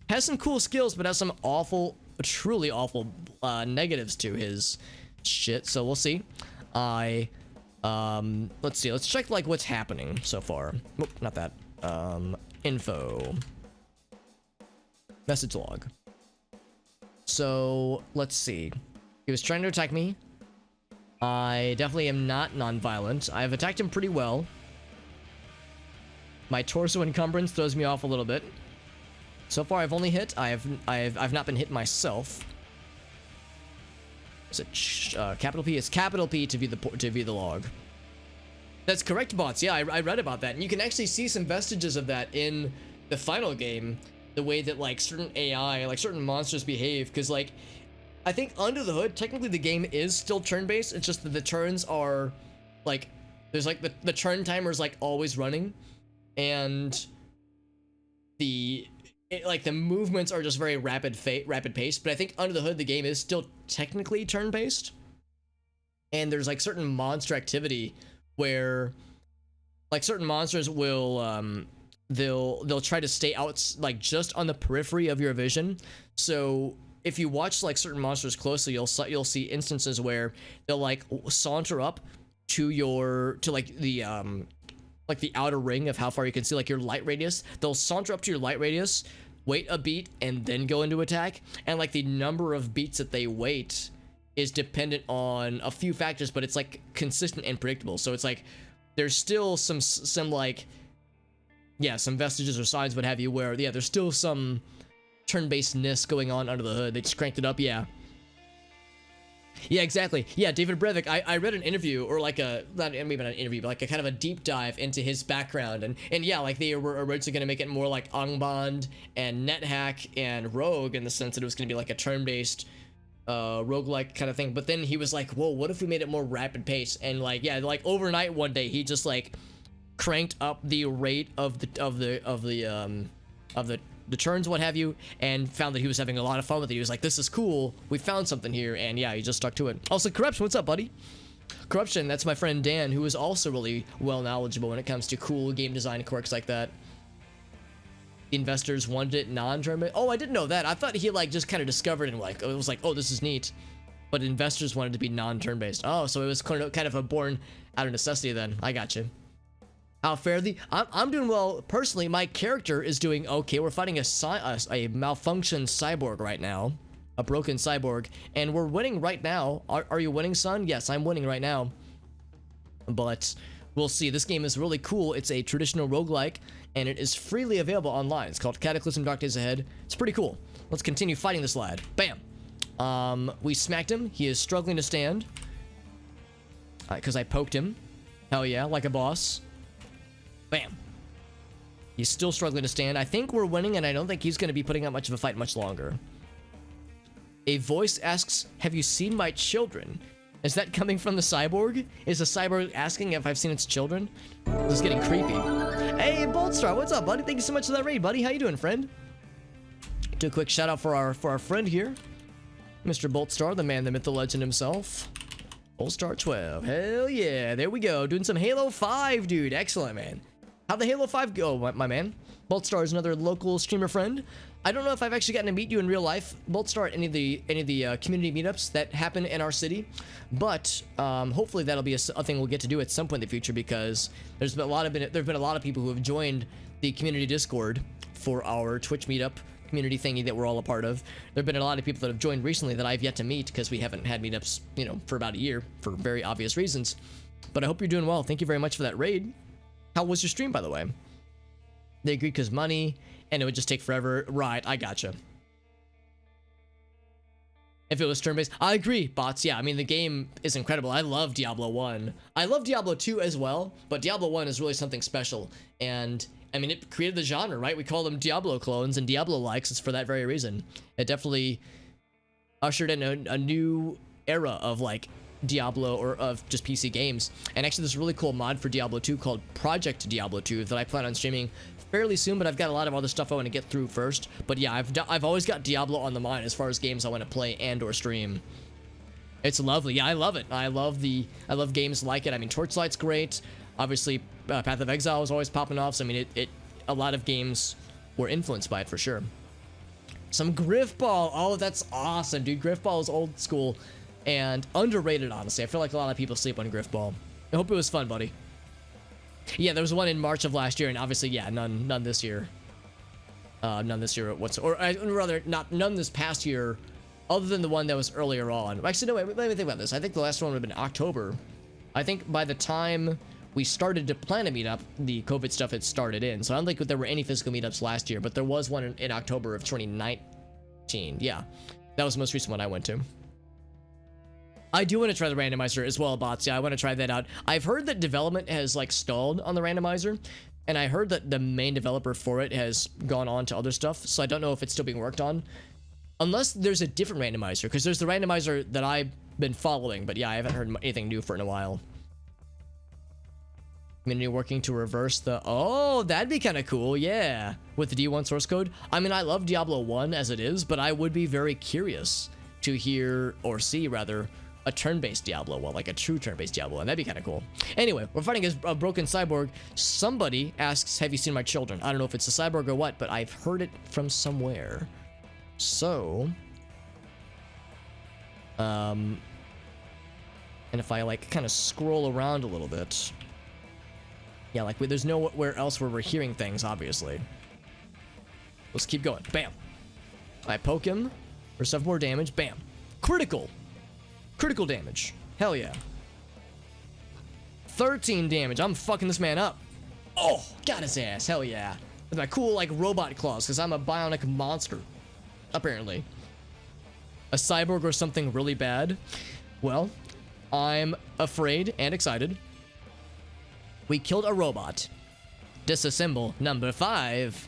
has some cool skills, but has some awful, truly awful negatives to his shit, so we'll see. Let's see, let's check like what's happening so far. Oop, not that. Info. Message log. So, let's see. He was trying to attack me. I definitely am not non-violent. I've attacked him pretty well. My torso encumbrance throws me off a little bit. So far, I've only hit. I've not been hit myself. Is it capital P? It's capital P to view the log. That's correct, bots. Yeah, I read about that, and you can actually see some vestiges of that in the final game. The way that like certain AI, like certain monsters behave, because like I think under the hood, technically the game is still turn-based. It's just that the turns are like there's like the turn timer is like always running. And the movements are just very rapid paced, but I think under the hood the game is still technically turn based. And there's like certain monster activity where like certain monsters will they'll try to stay out like just on the periphery of your vision. So if you watch like certain monsters closely, you'll see instances where they'll like saunter up to the outer ring of how far you can see, like your light radius. They'll saunter up to your light radius, wait a beat, and then go into attack. And like the number of beats that they wait is dependent on a few factors, but it's like consistent and predictable. So it's like there's still some like some vestiges or signs, what have you, where there's still some turn-basedness going on under the hood. They just cranked it up. Yeah, exactly. Yeah, David Brevik, I read an interview, or like maybe not an interview, but like a kind of a deep dive into his background, and yeah, like they were originally going to make it more like Angband and NetHack and Rogue, in the sense that it was going to be like a turn-based roguelike kind of thing. But then he was like, whoa, what if we made it more rapid pace? And like, yeah, like overnight one day he just like cranked up the rate of the turns, what have you, and found that he was having a lot of fun with it. He was like, this is cool, we found something here, and yeah, he just stuck to it. Also, Corruption, what's up, buddy? Corruption, that's my friend Dan, who is also really well knowledgeable when it comes to cool game design quirks like that. Investors wanted it non-turn. Oh, I didn't know that. I thought he like just kind of discovered and like it was like, oh, this is neat. But investors wanted to be non-turn based. Oh, so it was kind of a born out of necessity then. I got you. How fairly? I'm doing well personally. My character is doing okay. We're fighting a malfunctioned cyborg right now, a broken cyborg, and we're winning right now. Are you winning, son? Yes, I'm winning right now. But we'll see. This game is really cool. It's a traditional roguelike, and it is freely available online. It's called Cataclysm Dark Days Ahead. It's pretty cool. Let's continue fighting this lad. Bam. We smacked him. He is struggling to stand. Because I poked him. Hell yeah, like a boss. Bam. He's still struggling to stand. I think we're winning, and I don't think he's going to be putting up much of a fight much longer. A voice asks, have you seen my children? Is that coming from the cyborg? Is the cyborg asking if I've seen its children? This is getting creepy. Hey, Boltstar, what's up, buddy? Thank you so much for that raid, buddy. How you doing, friend? Do a quick shout out for our friend here, Mr. Boltstar, the man, the myth, the legend himself. Boltstar 12. Hell yeah. There we go. Doing some Halo 5, dude. Excellent, man. How'd the Halo 5 go, my man? Boltstar is another local streamer friend. I don't know if I've actually gotten to meet you in real life, Boltstar, at any of the community meetups that happen in our city, but hopefully that'll be a thing we'll get to do at some point in the future, because there've been a lot of people who have joined the community Discord for our Twitch meetup community thingy that we're all a part of. There've been a lot of people that have joined recently that I've yet to meet, because we haven't had meetups, you know, for about a year for very obvious reasons. But I hope you're doing well. Thank you very much for that raid. How was your stream, by the way? They agreed because money, and it would just take forever. Right, I gotcha. If it was turn-based, I agree, bots. Yeah, I mean, the game is incredible. I love Diablo 1. I love Diablo 2 as well, but Diablo 1 is really something special. And, I mean, it created the genre, right? We call them Diablo clones and Diablo likes. It's for that very reason. It definitely ushered in a new era of, like, Diablo or of just PC games. And actually, there's a really cool mod for Diablo 2 called Project Diablo 2 that I plan on streaming fairly soon, but I've got a lot of other stuff I want to get through first. But yeah, I've always got Diablo on the mind as far as games I want to play and or stream. It's lovely. Yeah, I love it. I love games like it. I mean, Torchlight's great. Obviously, Path of Exile is always popping off. So I mean, a lot of games were influenced by it for sure. Some Griffball. Oh, that's awesome, dude. Griffball is old school and underrated, honestly. I feel like a lot of people sleep on Griffball. I hope it was fun, buddy. Yeah, there was one in March of last year, and obviously, yeah, none this year. None this year none this past year, other than the one that was earlier on. Actually, no, wait, let me think about this. I think the last one would have been October. I think by the time we started to plan a meetup, the COVID stuff had started in. So I don't think there were any physical meetups last year, but there was one in October of 2019. Yeah, that was the most recent one I went to. I do want to try the randomizer as well, bots. Yeah, I want to try that out. I've heard that development has like stalled on the randomizer, and I heard that the main developer for it has gone on to other stuff, so I don't know if it's still being worked on. Unless there's a different randomizer, because there's the randomizer that I've been following, but yeah, I haven't heard anything new for it in a while. Community working to reverse the... Oh, that'd be kind of cool, yeah. With the D1 source code. I mean, I love Diablo 1 as it is, but I would be very curious to hear, or see rather, a turn-based Diablo 1, like a true turn-based Diablo 1. That'd be kind of cool. Anyway, we're fighting a broken cyborg. Somebody asks, have you seen my children? I don't know if it's a cyborg or what, but I've heard it from somewhere. So... and if I, like, kind of scroll around a little bit... Yeah, like, there's nowhere else where we're hearing things, obviously. Let's keep going. Bam. I poke him for 7 more damage. Bam. Critical. Critical damage. Hell yeah. 13 damage. I'm fucking this man up. Oh, got his ass. Hell yeah. With my cool, like, robot claws, because I'm a bionic monster. Apparently. A cyborg or something really bad. Well, I'm afraid and excited. We killed a robot. Disassemble number 5.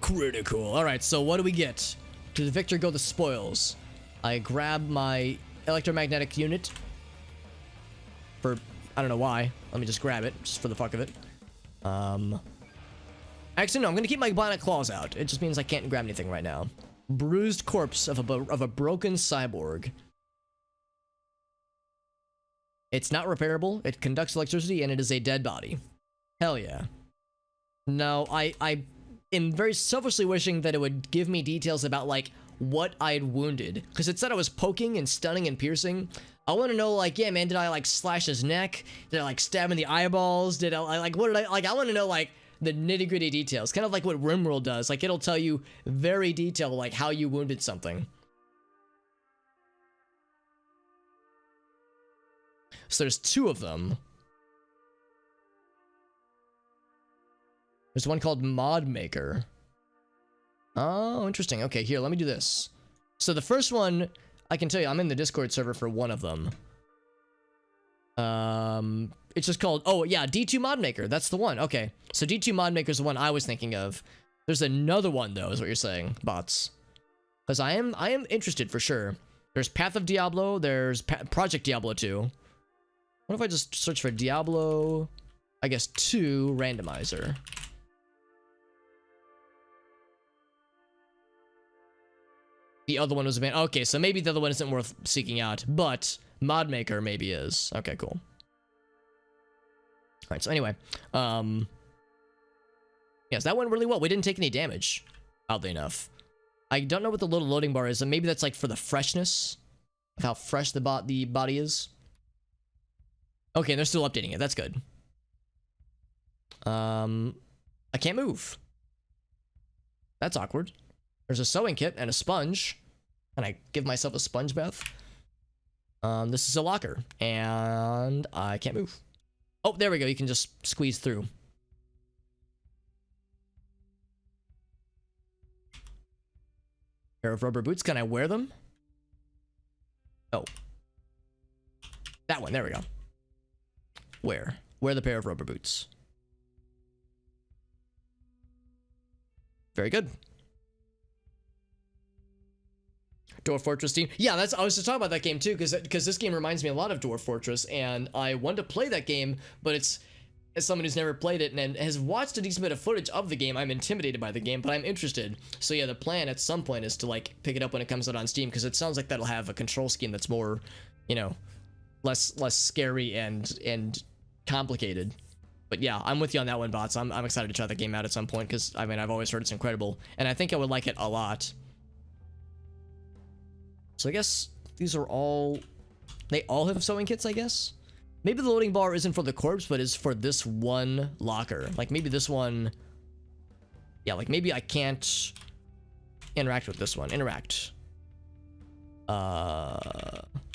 Critical. Alright, so what do we get? To the victor go the spoils. I grab my electromagnetic unit. For, I don't know why. Let me just grab it, just for the fuck of it. Actually, no, I'm gonna keep my bionic claws out. It just means I can't grab anything right now. Bruised corpse of a broken cyborg. It's not repairable, it conducts electricity, and it is a dead body. Hell yeah. No, I am very selfishly wishing that it would give me details about, like, what I'd wounded. Because it said I was poking and stunning and piercing. I want to know, like, yeah, man, did I, like, slash his neck? Did I, like, stab him in the eyeballs? Did I, like, what did I, like, I want to know, like, the nitty-gritty details. Kind of like what RimWorld does. Like, it'll tell you very detailed, like, how you wounded something. So there's 2 of them. There's one called Mod Maker. Oh, interesting. Okay, here, let me do this. So the first one, I can tell you, I'm in the Discord server for one of them. It's just called, oh yeah, D2 Mod Maker. That's the one. Okay, so D2 Mod Maker is the one I was thinking of. There's another one though, is what you're saying, bots. Because I am interested for sure. There's Path of Diablo. There's Project Diablo 2. What if I just search for Diablo, I guess 2 randomizer? The other one was abandoned. Okay, so maybe the other one isn't worth seeking out, but Mod Maker maybe is. Okay, cool. Alright, so anyway. Yes, that went really well. We didn't take any damage, oddly enough. I don't know what the little loading bar is, and maybe that's like for the freshness of how fresh the body is. Okay, they're still updating it. That's good. I can't move. That's awkward. There's a sewing kit and a sponge. And I give myself a sponge bath. This is a locker. And I can't move. Oh, there we go. You can just squeeze through. Pair of rubber boots. Can I wear them? Oh. That one. There we go. Wear the pair of rubber boots. Very good. Dwarf Fortress team. Yeah, I was just talking about that game too, because this game reminds me a lot of Dwarf Fortress, and I wanted to play that game, but it's, as someone who's never played it and has watched a decent bit of footage of the game, I'm intimidated by the game, but I'm interested. So yeah, the plan at some point is to like pick it up when it comes out on Steam, because it sounds like that'll have a control scheme that's more, you know, less scary and complicated. But yeah, I'm with you on that one, Bots. I'm excited to try the game out at some point, because I mean, I've always heard it's incredible, and I think I would like it a lot. So I guess these are all, they all have sewing kits, I guess. Maybe the loading bar isn't for the corpse, but is for this one locker. Like maybe this one, yeah, like maybe I can't interact with this one. Interact.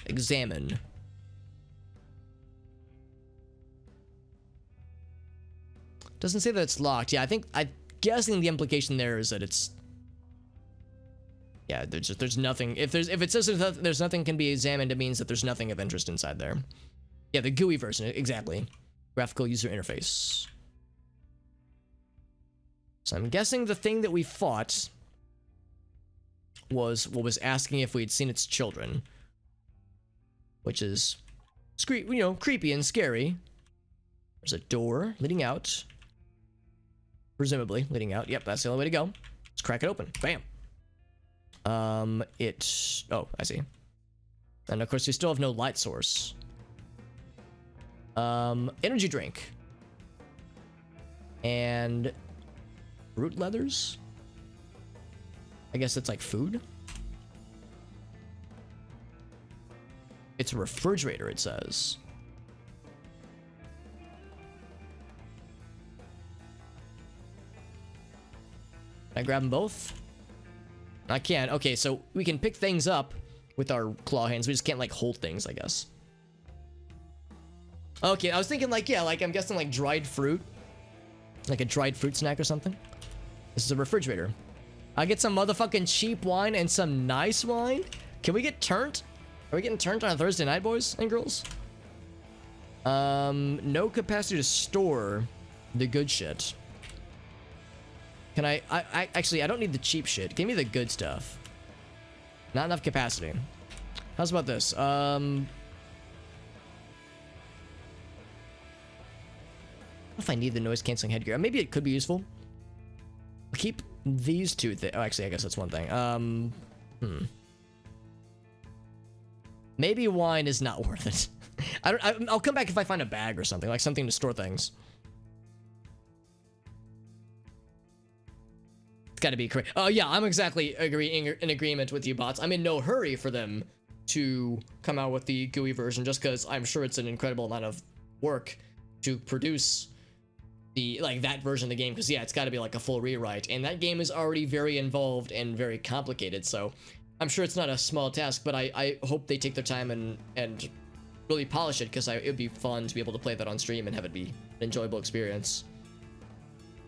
Examine. Doesn't say that it's locked. Yeah, I'm guessing the implication there is that it's, yeah, there's nothing. If it says there's nothing can be examined, it means that there's nothing of interest inside there. Yeah, the GUI version, exactly. Graphical user interface. So I'm guessing the thing that we fought was what was asking if we'd seen its children, which is, you know, creepy and scary. There's a door leading out. Presumably leading out. Yep, that's the only way to go. Let's crack it open. Bam. Oh, I see. And of course, we still have no light source. Energy drink. And root leathers? I guess it's like food? It's a refrigerator, it says. Can I grab them both? I can. Okay, so we can pick things up with our claw hands. We just can't, like, hold things, I guess. Okay, I was thinking, like, yeah, like, I'm guessing, like, dried fruit. Like a dried fruit snack or something. This is a refrigerator. I get some motherfucking cheap wine and some nice wine? Can we get turned? Are we getting turned on a Thursday night, boys and girls? No capacity to store the good shit. Can I actually, I don't need the cheap shit. Give me the good stuff. Not enough capacity. How's about this? I don't know if I need the noise canceling headgear. Maybe it could be useful. I'll keep these two things. Oh, actually, I guess that's one thing. Maybe wine is not worth it. I'll come back if I find a bag or something, like something to store things. It's got to be correct. Oh yeah, I'm exactly in agreement with you, bots. I'm in no hurry for them to come out with the GUI version, just because I'm sure it's an incredible amount of work to produce that version of the game, because yeah, it's got to be like a full rewrite, and that game is already very involved and very complicated, so I'm sure it's not a small task, but I hope they take their time and really polish it, because it would be fun to be able to play that on stream and have it be an enjoyable experience.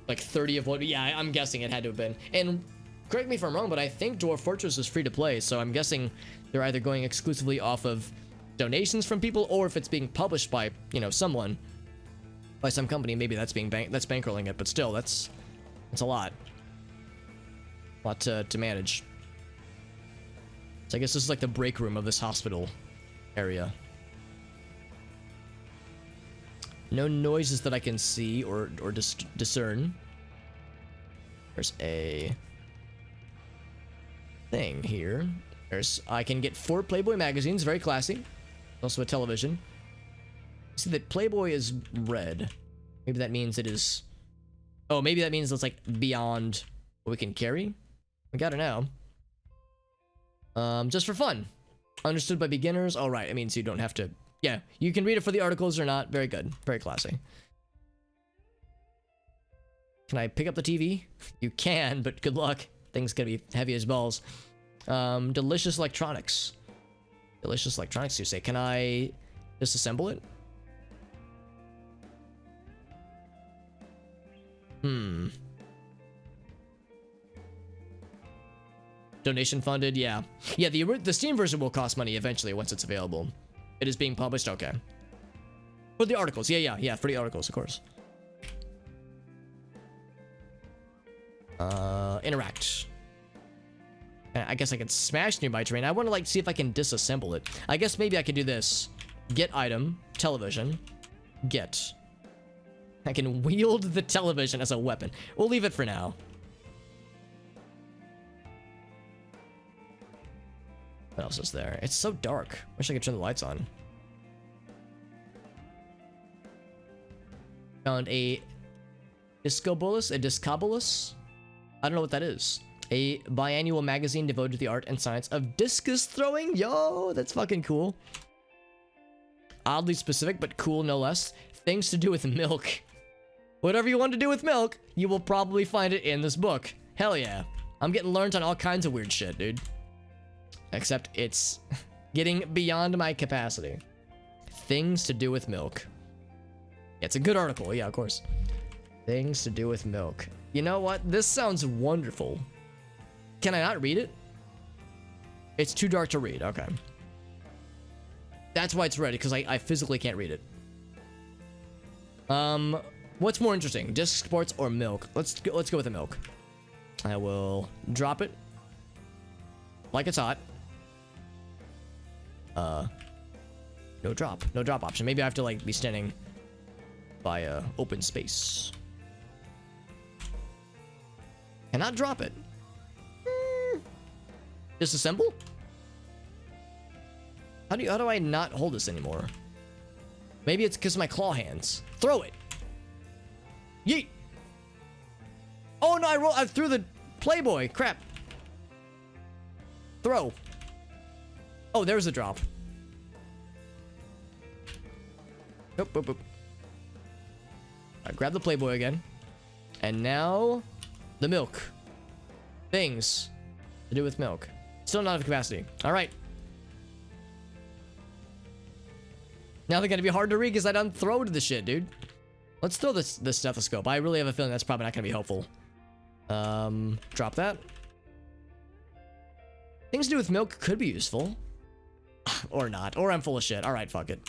Like 30 of what, yeah, I'm guessing it had to have been. And correct me if I'm wrong, but I think Dwarf Fortress is free to play, so I'm guessing they're either going exclusively off of donations from people, or if it's being published by, you know, someone, by some company, maybe that's that's bankrolling it, but still, that's a lot to manage. So I guess this is like the break room of this hospital area. No noises that I can see or discern. There's a thing here. I can get 4 Playboy magazines, very classy. Also a television. See that Playboy is red. Maybe that means it is. Oh, maybe that means it's like beyond what we can carry. We gotta know. Just for fun. Understood by beginners. All right, it means you don't have to. Yeah, you can read it for the articles or not. Very good. Very classy. Can I pick up the TV? You can, but good luck. Thing's gonna be heavy as balls. Delicious electronics. Delicious electronics, you say. Can I disassemble it? Donation funded, yeah. Yeah, the Steam version will cost money eventually once it's available. It is being published, okay. For the articles, yeah, for the articles, of course. Interact. I guess I could smash nearby terrain. I want to like see if I can disassemble it. I guess maybe I could do this. Get item, television, get. I can wield the television as a weapon. We'll leave it for now. What else is there? It's so dark. Wish I could turn the lights on. Found a discobolus, a discobolus. I don't know what that is. A biannual magazine devoted to the art and science of discus throwing. Yo, that's fucking cool. Oddly specific, but cool no less. Things to do with milk. Whatever you want to do with milk, you will probably find it in this book. Hell yeah. I'm getting learned on all kinds of weird shit, dude. Except it's getting beyond my capacity. Things to do with milk. Yeah, it's a good article. Yeah, of course. Things to do with milk. You know what? This sounds wonderful. Can I not read it? It's too dark to read. Okay. That's why it's ready, because I physically can't read it. What's more interesting? Disc sports or milk? Let's go with the milk. I will drop it. Like it's hot. No drop. No drop option. Maybe I have to like be standing by open space. Cannot drop it. Disassemble? How do I not hold this anymore? Maybe it's because of my claw hands. Throw it. Yeet. Oh no, I threw the Playboy. Crap. Throw. Oh, there's a drop. Nope, boop, boop. I grab the Playboy again. And now the milk. Things to do with milk. Still not enough capacity. All right. Now they're gonna be hard to read because I done throwed the shit, dude. Let's throw this stethoscope. I really have a feeling that's probably not gonna be helpful. Drop that. Things to do with milk could be useful. Or not. Or I'm full of shit. All right, fuck it.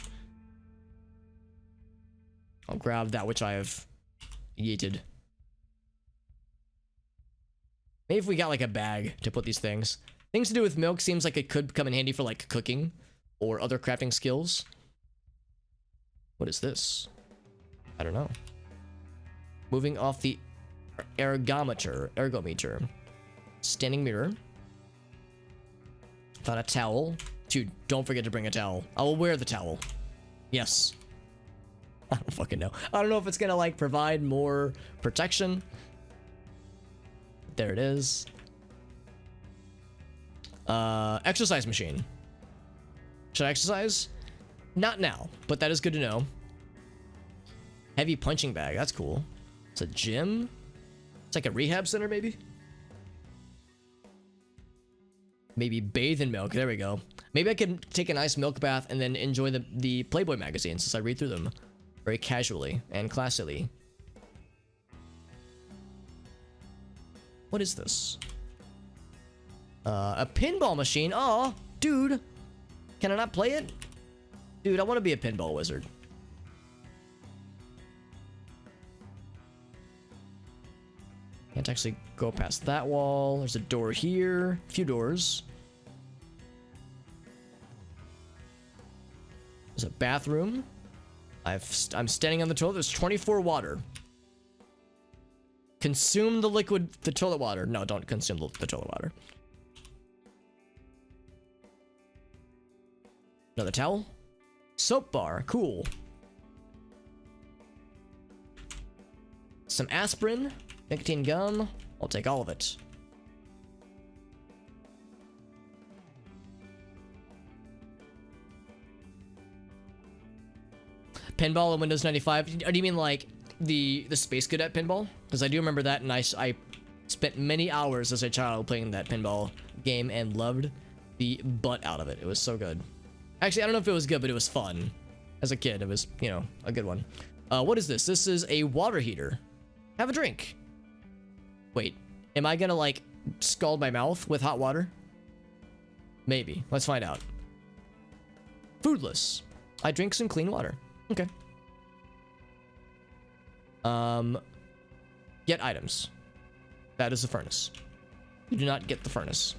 I'll grab that which I have yeeted. Maybe if we got like a bag to put these things. Things to do with milk seems like it could come in handy for like cooking or other crafting skills. What is this? I don't know. Moving off the ergometer. Standing mirror. Found a towel. Dude, don't forget to bring a towel. I will wear the towel. Yes. I don't fucking know. I don't know if it's gonna like provide more protection. There it is. Exercise machine. Should I exercise? Not now, but that is good to know. Heavy punching bag. That's cool. It's a gym. It's like a rehab center, maybe. Maybe bathe in milk. There we go. Maybe I can take a nice milk bath and then enjoy the Playboy magazine since I read through them very casually and classily. What is this? A pinball machine. Oh, dude. Can I not play it? Dude, I want to be a pinball wizard. Can't actually go past that wall. There's a door here. A few doors. There's a bathroom. I'm standing on the toilet. There's 24 water. Consume the toilet water. No, don't consume the toilet water. Another towel. Soap bar. Cool. Some aspirin. Nicotine gum. I'll take all of it. Pinball on Windows 95. Do you mean like the Space Cadet pinball? Because I do remember that, and I spent many hours as a child playing that pinball game and loved the butt out of it. It was so good. Actually, I don't know if it was good, but it was fun. As a kid, it was, you know, a good one. What is this? This is a water heater. Have a drink. Wait, am I gonna like scald my mouth with hot water? Maybe. Let's find out. Foodless. I drink some clean water. Okay. Get items. That is the furnace. You do not get the furnace.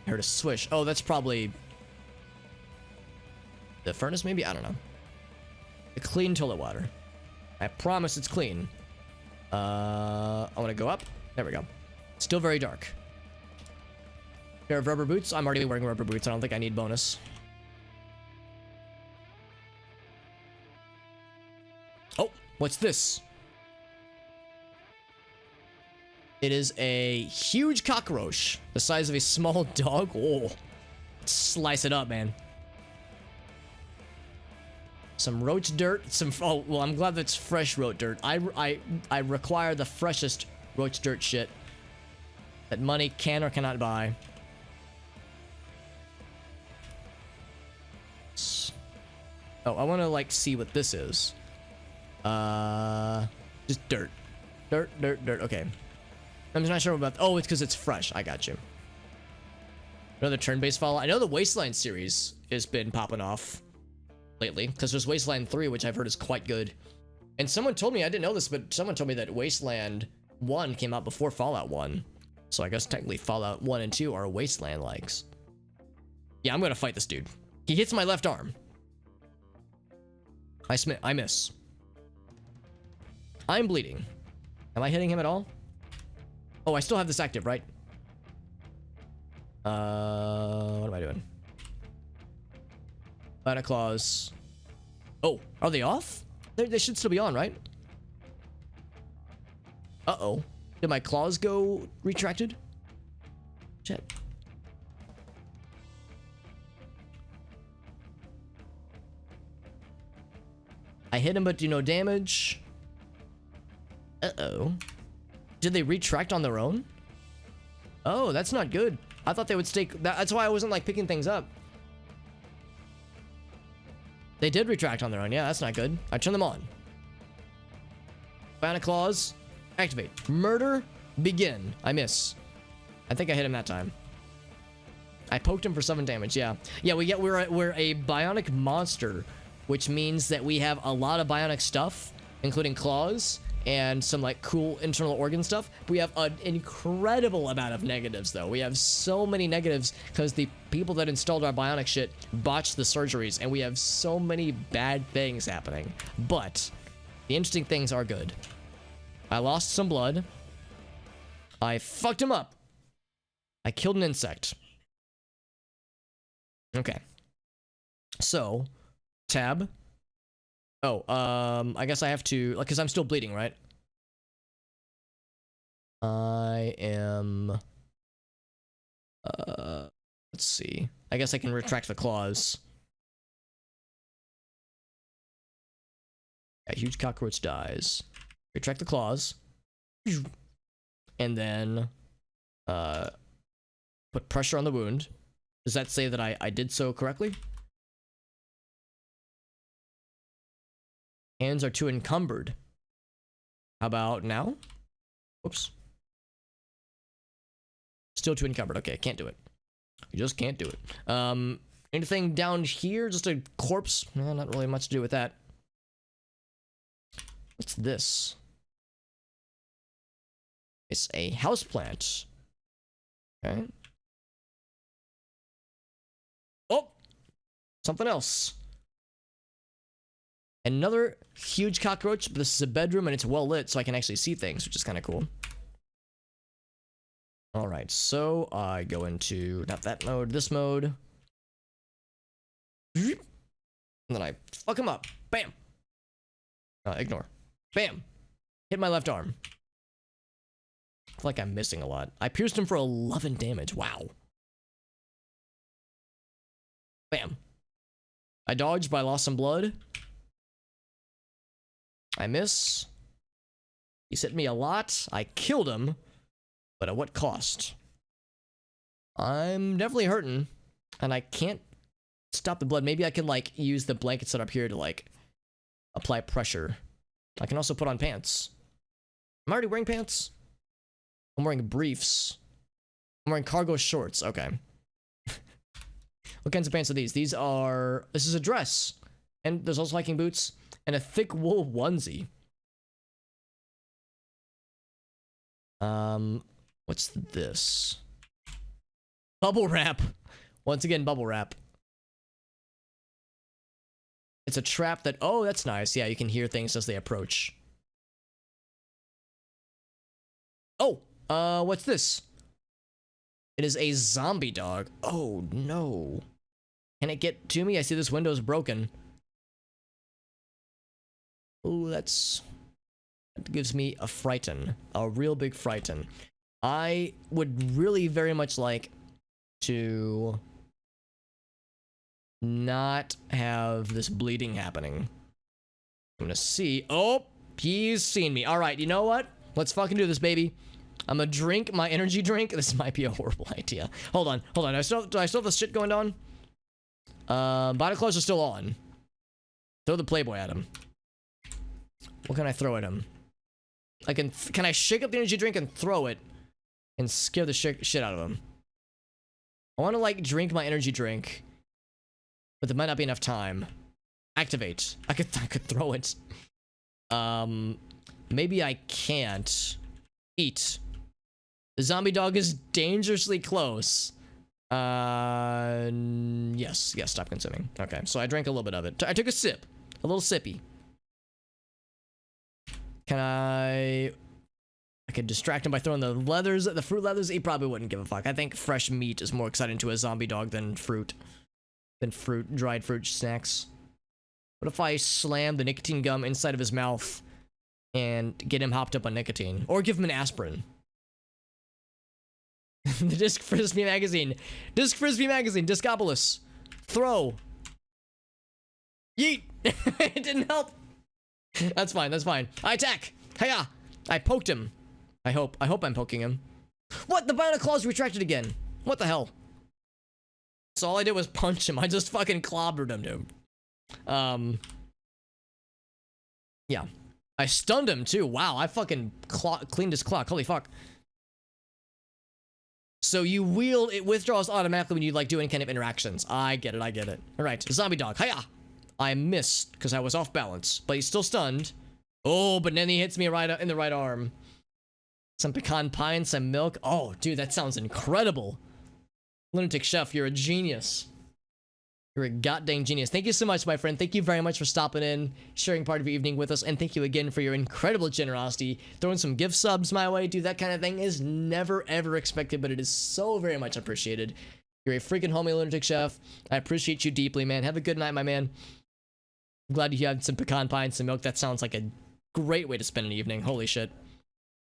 I heard a swish. Oh, that's probably the furnace, maybe? I don't know. The clean toilet water. I promise it's clean. I want to go up. There we go. Still very dark. Pair of rubber boots. I'm already wearing rubber boots. I don't think I need bonus. Oh, what's this? It is a huge cockroach, the size of a small dog. Oh, slice it up, man. Some roach dirt. Oh, well, I'm glad that's fresh roach dirt. I require the freshest roach dirt shit that money can or cannot buy. Oh, I want to like see what this is. Just dirt. Dirt. Okay. I'm just not sure about. Oh, it's because it's fresh. I got you. Another turn-based follow. I know the Wasteland series has been popping off lately because there's Wasteland 3, which I've heard is quite good. And someone told me, I didn't know this, but someone told me that Wasteland 1 came out before Fallout 1. So I guess technically Fallout 1 and 2 are Wasteland likes. Yeah, I'm gonna fight this dude. He hits my left arm. I miss. I'm bleeding. Am I hitting him at all? Oh, I still have this active, right? What am I doing? Santa Claus. Oh, are they off? They should still be on, right? Uh-oh. Did my claws go retracted? Shit. I hit him, but do no damage. Uh-oh. Did they retract on their own? Oh, that's not good. I thought they would stay. That's why I wasn't like picking things up. They did retract on their own. Yeah, that's not good. I turn them on. Santa Claus. Activate. Murder. Begin. I miss. I think I hit him that time. I poked him for 7 damage. Yeah. Yeah, we're a bionic monster, which means that we have a lot of bionic stuff, including claws and some like cool internal organ stuff. We have an incredible amount of negatives though. We have so many negatives because the people that installed our bionic shit botched the surgeries, and we have so many bad things happening. But the interesting things are good. I lost some blood. I fucked him up. I killed an insect. Okay. So, tab. Oh, I guess I have to, like, because I'm still bleeding, right? I am, let's see. I guess I can retract the claws. A huge cockroach dies. Retract the claws. And then, put pressure on the wound. Does that say that I did so correctly? Hands are too encumbered. How about now? Whoops. Still too encumbered. Okay, can't do it. You just can't do it. Anything down here? Just a corpse? Eh, not really much to do with that. What's this? It's a houseplant. Okay. Oh! Something else. Another huge cockroach, but this is a bedroom and it's well lit, so I can actually see things, which is kind of cool. Alright, so I go into, not that mode, this mode. And then I fuck him up. Bam! Ignore. Bam! Hit my left arm. I feel like I'm missing a lot. I pierced him for 11 damage. Wow. Bam. I dodged, but I lost some blood. I miss. He's hit me a lot. I killed him. But at what cost? I'm definitely hurting. And I can't stop the blood. Maybe I can, like, use the blanket set up here to, like, apply pressure. I can also put on pants. I'm already wearing pants. I'm wearing briefs. I'm wearing cargo shorts. Okay. What kinds of pants are these? These are... This is a dress. And there's also hiking boots. And a thick wool onesie. What's this? Bubble wrap. Once again, bubble wrap. It's a trap that... Oh, that's nice. Yeah, you can hear things as they approach. Oh, what's this? It is a zombie dog. Oh, no. Can it get to me? I see this window is broken. Oh, that gives me a frighten. A real big frighten. I would really very much like to not have this bleeding happening. I'm gonna see. Oh, he's seen me. All right, you know what? Let's fucking do this, baby. I'm gonna drink my energy drink. This might be a horrible idea. Hold on. Do I still have this shit going on? Body clothes are still on. Throw the Playboy at him. What can I throw at him? Can I shake up the energy drink and throw it and scare the shit out of him? I want to like drink my energy drink, but there might not be enough time. Activate. I could throw it. Maybe I can't. Eat. The zombie dog is dangerously close. Yes, stop consuming. Okay, so I drank a little bit of it. I took a sip. A little sippy. Can I could distract him by throwing the fruit leathers. He probably wouldn't give a fuck. I think fresh meat is more exciting to a zombie dog than dried fruit snacks. What if I slam the nicotine gum inside of his mouth and get him hopped up on nicotine? Or give him an aspirin. The Disc Frisbee magazine. Disc Frisbee magazine. Discopolis. Throw. Yeet. It didn't help. That's fine. I attack. Hiya. I poked him. I hope I'm poking him. What? The bionic claws retracted again. What the hell? So all I did was punch him. I just fucking clobbered him, dude. Yeah. I stunned him too. Wow, I fucking cleaned his clock. Holy fuck. So you wield, it withdraws automatically when you like do any kind of interactions. I get it. Alright, zombie dog. Hiya! I missed because I was off balance, but he's still stunned. Oh, but then he hits me right in the right arm. Some pecan pie and some milk. Oh, dude, that sounds incredible. Lunatic Chef, you're a genius. You're a goddamn genius. Thank you so much, my friend. Thank you very much for stopping in, sharing part of your evening with us, and thank you again for your incredible generosity. Throwing some gift subs my way, dude, that kind of thing is never, ever expected, but it is so very much appreciated. You're a freaking homie, Lunatic Chef. I appreciate you deeply, man. Have a good night, my man. I'm glad you had some pecan pie and some milk. That sounds like a great way to spend an evening. Holy shit.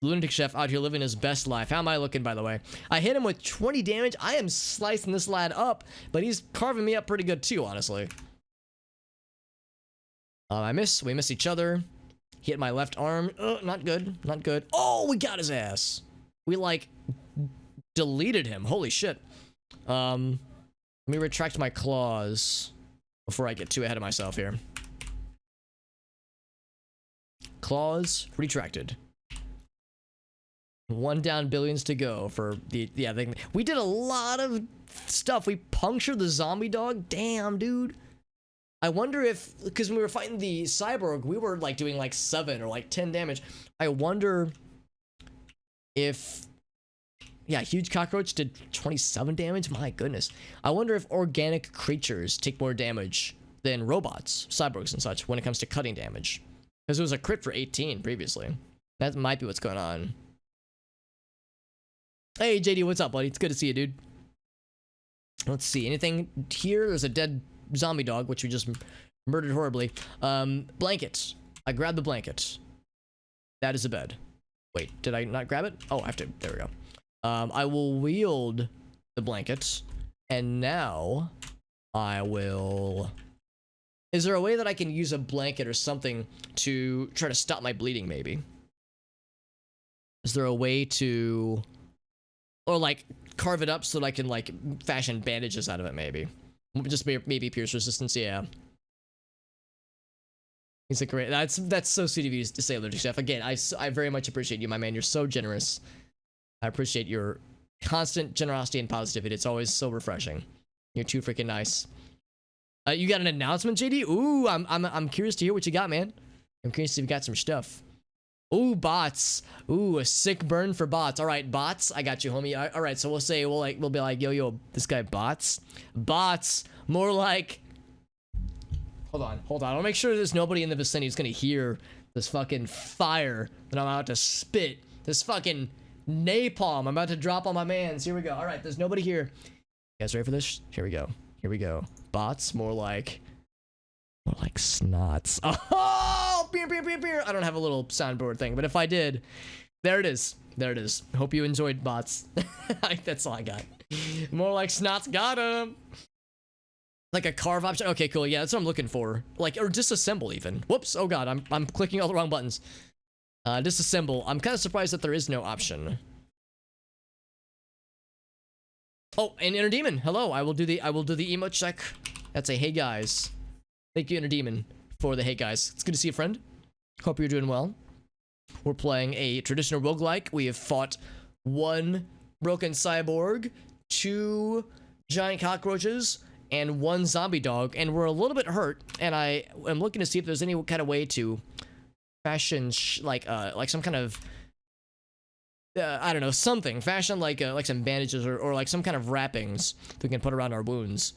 Lunatic Chef out here living his best life. How am I looking, by the way? I hit him with 20 damage. I am slicing this lad up, but he's carving me up pretty good too, honestly. I miss. We miss each other. He hit my left arm. Not good. Not good. Oh, we got his ass. We, like, deleted him. Holy shit. Let me retract my claws before I get too ahead of myself here. Claws retracted. One down, billions to go for the, yeah, we did a lot of stuff. We punctured the zombie dog. Damn, dude. I wonder if, because when we were fighting the cyborg, we were like doing like 7 or like 10 damage. I wonder if, yeah, huge cockroach did 27 damage. My goodness. I wonder if organic creatures take more damage than robots, cyborgs and such when it comes to cutting damage. Because it was a crit for 18 previously. That might be what's going on. Hey, JD, what's up, buddy? It's good to see you, dude. Let's see. Anything here? There's a dead zombie dog, which we just murdered horribly. Blankets. I grabbed the blanket. That is a bed. Wait, did I not grab it? Oh, I have to. There we go. I will wield the blankets. And now I will... Is there a way that I can use a blanket or something to try to stop my bleeding, maybe? Is there a way to... Or, like, carve it up so that I can, like, fashion bandages out of it, maybe. Just maybe pierce resistance, yeah. He's like, great. That's so sweet of you to say, Allergic Chef. Again, I very much appreciate you, my man. You're so generous. I appreciate your constant generosity and positivity. It's always so refreshing. You're too freaking nice. You got an announcement, JD? Ooh, I'm curious to hear what you got, man. I'm curious if you got some stuff. Ooh, bots. Ooh, a sick burn for bots. All right, bots. I got you, homie. All right, so we'll be like, yo, this guy bots. Bots. More like. Hold on. I'll make sure there's nobody in the vicinity who's gonna hear this fucking fire that I'm about to spit. This fucking napalm I'm about to drop on my mans. Here we go. All right, there's nobody here. You guys ready for this? Here we go. Here we go. Bots. More like snots. Oh, beer. I don't have a little soundboard thing, but if I did, there it is. There it is. Hope you enjoyed bots. That's all I got. More like snots. Got him. Like a carve option. Okay, cool. Yeah, that's what I'm looking for. Like, or disassemble even. Whoops. Oh god, I'm clicking all the wrong buttons. Disassemble. I'm kind of surprised that there is no option. Oh, and Inner Demon. Hello. I will do the emote check. That's a hey guys. Thank you, Inner Demon, for the hey guys. It's good to see you, friend. Hope you're doing well. We're playing a traditional roguelike. We have fought 1 broken cyborg, 2 giant cockroaches, and 1 zombie dog, and we're a little bit hurt, and I am looking to see if there's any kind of way to fashion like some kind of I don't know, something fashion like some bandages or like some kind of wrappings that we can put around our wounds.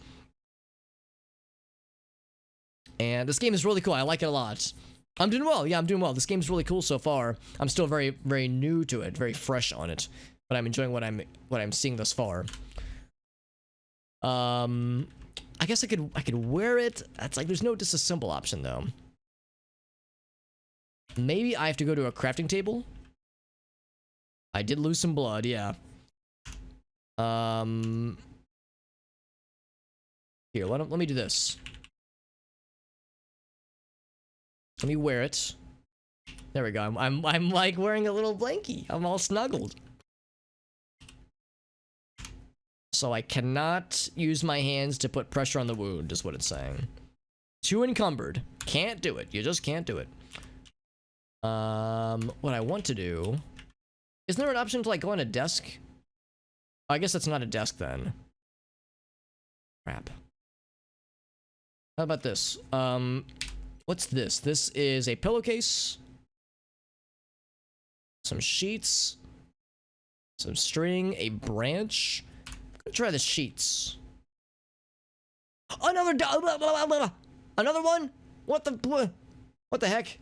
And this game is really cool. I like it a lot. I'm doing well. Yeah, I'm doing well. This game's really cool so far. I'm still very, very new to it, very fresh on it, but I'm enjoying what I'm seeing thus far. I guess I could wear it. That's like there's no disassemble option though. Maybe I have to go to a crafting table. I did lose some blood, yeah. Here, let me do this. Let me wear it. There we go. I'm like wearing a little blankie. I'm all snuggled. So I cannot use my hands to put pressure on the wound, is what it's saying. Too encumbered. Can't do it. You just can't do it. What I want to do... Isn't there an option to like go on a desk? I guess that's not a desk then. Crap. How about this? What's this? This is a pillowcase. Some sheets. Some string. A branch. I'm gonna try the sheets. Another another one? What the heck?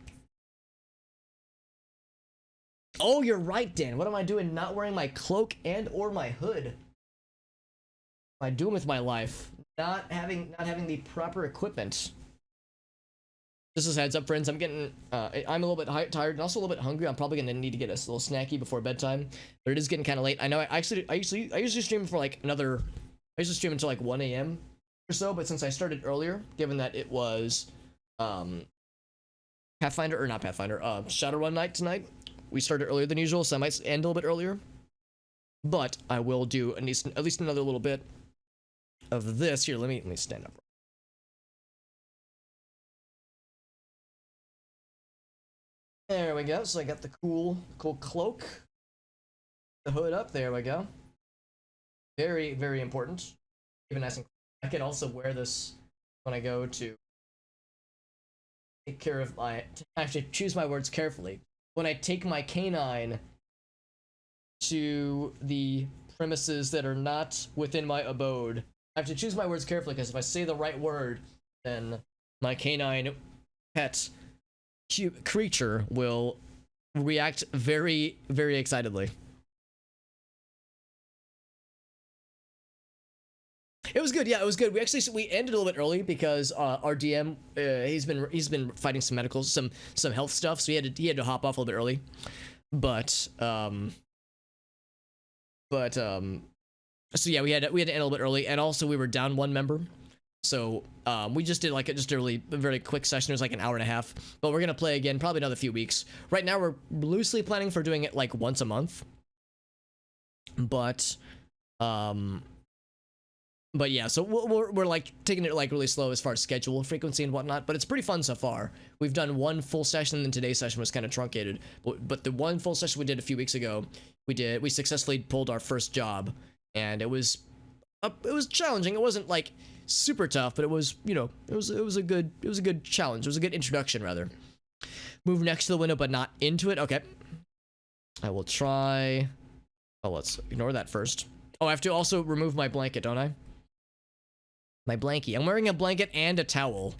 Oh, you're right, Dan. What am I doing not wearing my cloak and or my hood? What am I doing with my life? Not having the proper equipment. Just as a heads up, friends, I'm getting I'm a little bit tired and also a little bit hungry. I'm probably gonna need to get a little snacky before bedtime. But it is getting kind of late. I know I usually stream for like another I usually stream until like 1 a.m. or so, but since I started earlier, given that it was Pathfinder or not Pathfinder, Shadowrun night tonight. We started earlier than usual, so I might end a little bit earlier. But I will do at least another little bit of this. Here, let me stand up. There we go. So I got the cool cloak. The hood up. There we go. Very, very important. Even nice and I can also wear this when I go to take care of my... I have to choose my words carefully. When I take my canine to the premises that are not within my abode. I have to choose my words carefully because if I say the right word, then my canine pet creature will react very, very excitedly. It was good, yeah, it was good. We ended a little bit early because our DM he's been fighting some some health stuff, so he had to hop off a little bit early. But so yeah, we had to end a little bit early, and also we were down 1 member, so we just did like a very quick session. It was like an hour and a half, but we're gonna play again probably another few weeks. Right now we're loosely planning for doing it like once a month, but yeah, so we're like taking it like really slow as far as schedule frequency and whatnot, but it's pretty fun so far. We've done 1 full session, and today's session was kind of truncated, but the 1 full session we did a few weeks ago, we successfully pulled our first job, and it was challenging. It wasn't like super tough, but it was, you know, it was a good challenge. It was a good introduction rather. Move next to the window, but not into it. Okay. I will try. Oh, let's ignore that first. Oh, I have to also remove my blanket, don't I? My blankie. I'm wearing a blanket and a towel.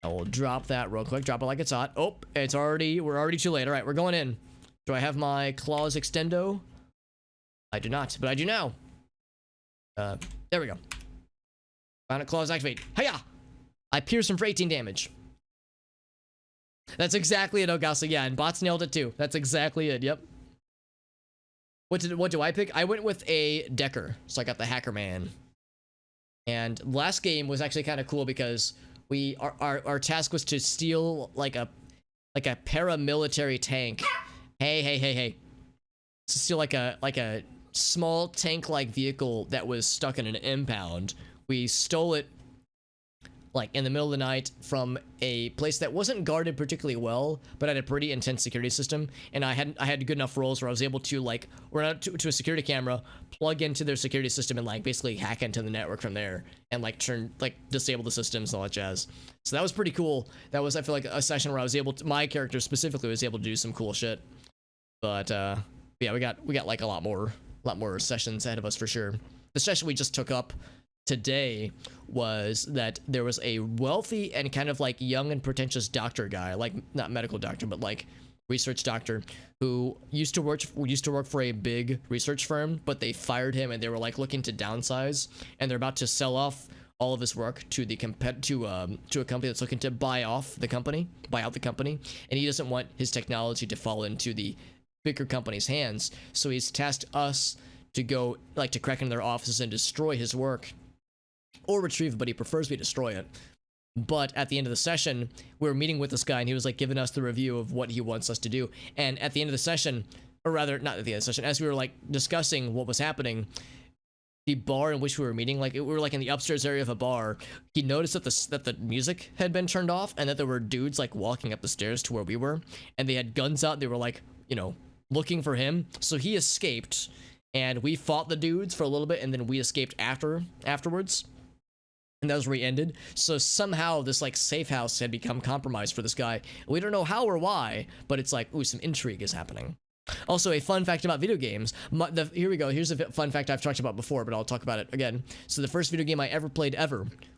I will drop that real quick. Drop it like it's hot. Oh, we're already too late. All right, we're going in. Do I have my claws extendo? I do not, but I do now. There we go. Bionic claws activate. Hiya! I pierce him for 18 damage. That's exactly it, Ogasa. Yeah, and bots nailed it too. That's exactly it. Yep. What do I pick? I went with a Decker, so I got the Hacker Man. And last game was actually kind of cool because our task was to steal like a paramilitary tank. Hey. To steal like a small tank-like vehicle that was stuck in an impound. We stole it like in the middle of the night from a place that wasn't guarded particularly well, but had a pretty intense security system. And I had good enough rolls where I was able to like run out to a security camera, plug into their security system, and like basically hack into the network from there, and like disable the systems and all that jazz. So that was pretty cool. That was, I feel like, a session where I was able to, my character specifically was able to do some cool shit. But yeah, we got like a lot more sessions ahead of us for sure. The session we just took up today was that there was a wealthy and kind of like young and pretentious doctor guy, like not medical doctor, but like research doctor, who used to work for a big research firm, but they fired him and they were like looking to downsize, and they're about to sell off all of his work to the to a company that's looking to buy out the company, and he doesn't want his technology to fall into the bigger company's hands, so he's tasked us to go like to crack into their offices and destroy his work, or retrieve it, but he prefers we destroy it. But at the end of the session, we were meeting with this guy, and he was like giving us the review of what he wants us to do. And at the end of the session, or rather not at the end of the session, as we were like discussing what was happening, the bar in which we were meeting, like we were like in the upstairs area of a bar, he noticed that the music had been turned off, and that there were dudes like walking up the stairs to where we were, and they had guns out. They were like, you know, looking for him. So he escaped, and we fought the dudes for a little bit, and then we escaped afterwards. And that was where he ended. So somehow this like safe house had become compromised for this guy. We don't know how or why, but it's like, ooh, some intrigue is happening. Also, a fun fact about video games. Here we go. Here's a fun fact I've talked about before, but I'll talk about it again. So the first video game I ever played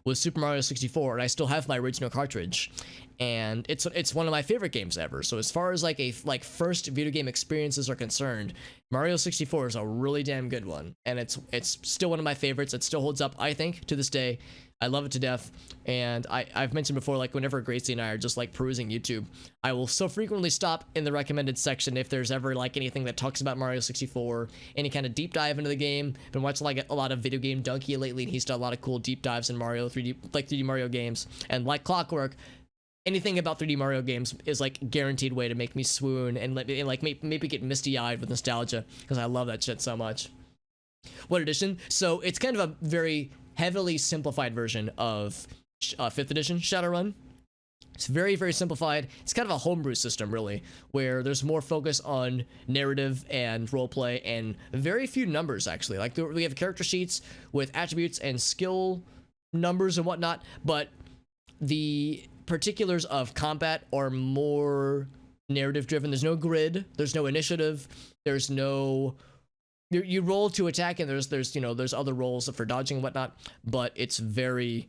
was Super Mario 64, and I still have my original cartridge. And it's one of my favorite games ever. So as far as like first video game experiences are concerned, Mario 64 is a really damn good one, and it's still one of my favorites. It still holds up, I think, to this day. I love it to death. And I've mentioned before, like whenever Gracie and I are just like perusing YouTube, I will so frequently stop in the recommended section if there's ever like anything that talks about Mario 64, any kind of deep dive into the game. Been watching like a lot of Video Game Donkey lately, and he's done a lot of cool deep dives in Mario 3D Mario games. And like clockwork, anything about 3D Mario games is like guaranteed way to make me swoon and maybe get misty-eyed with nostalgia, because I love that shit so much. What edition? So it's kind of a very heavily simplified version of 5th edition Shadowrun. It's very, very simplified. It's kind of a homebrew system, really, where there's more focus on narrative and roleplay, and very few numbers, actually. Like, we have character sheets with attributes and skill numbers and whatnot, but the particulars of combat are more narrative driven. There's no grid, there's no initiative, there's no... You roll to attack, and there's other rolls for dodging and whatnot, but it's very,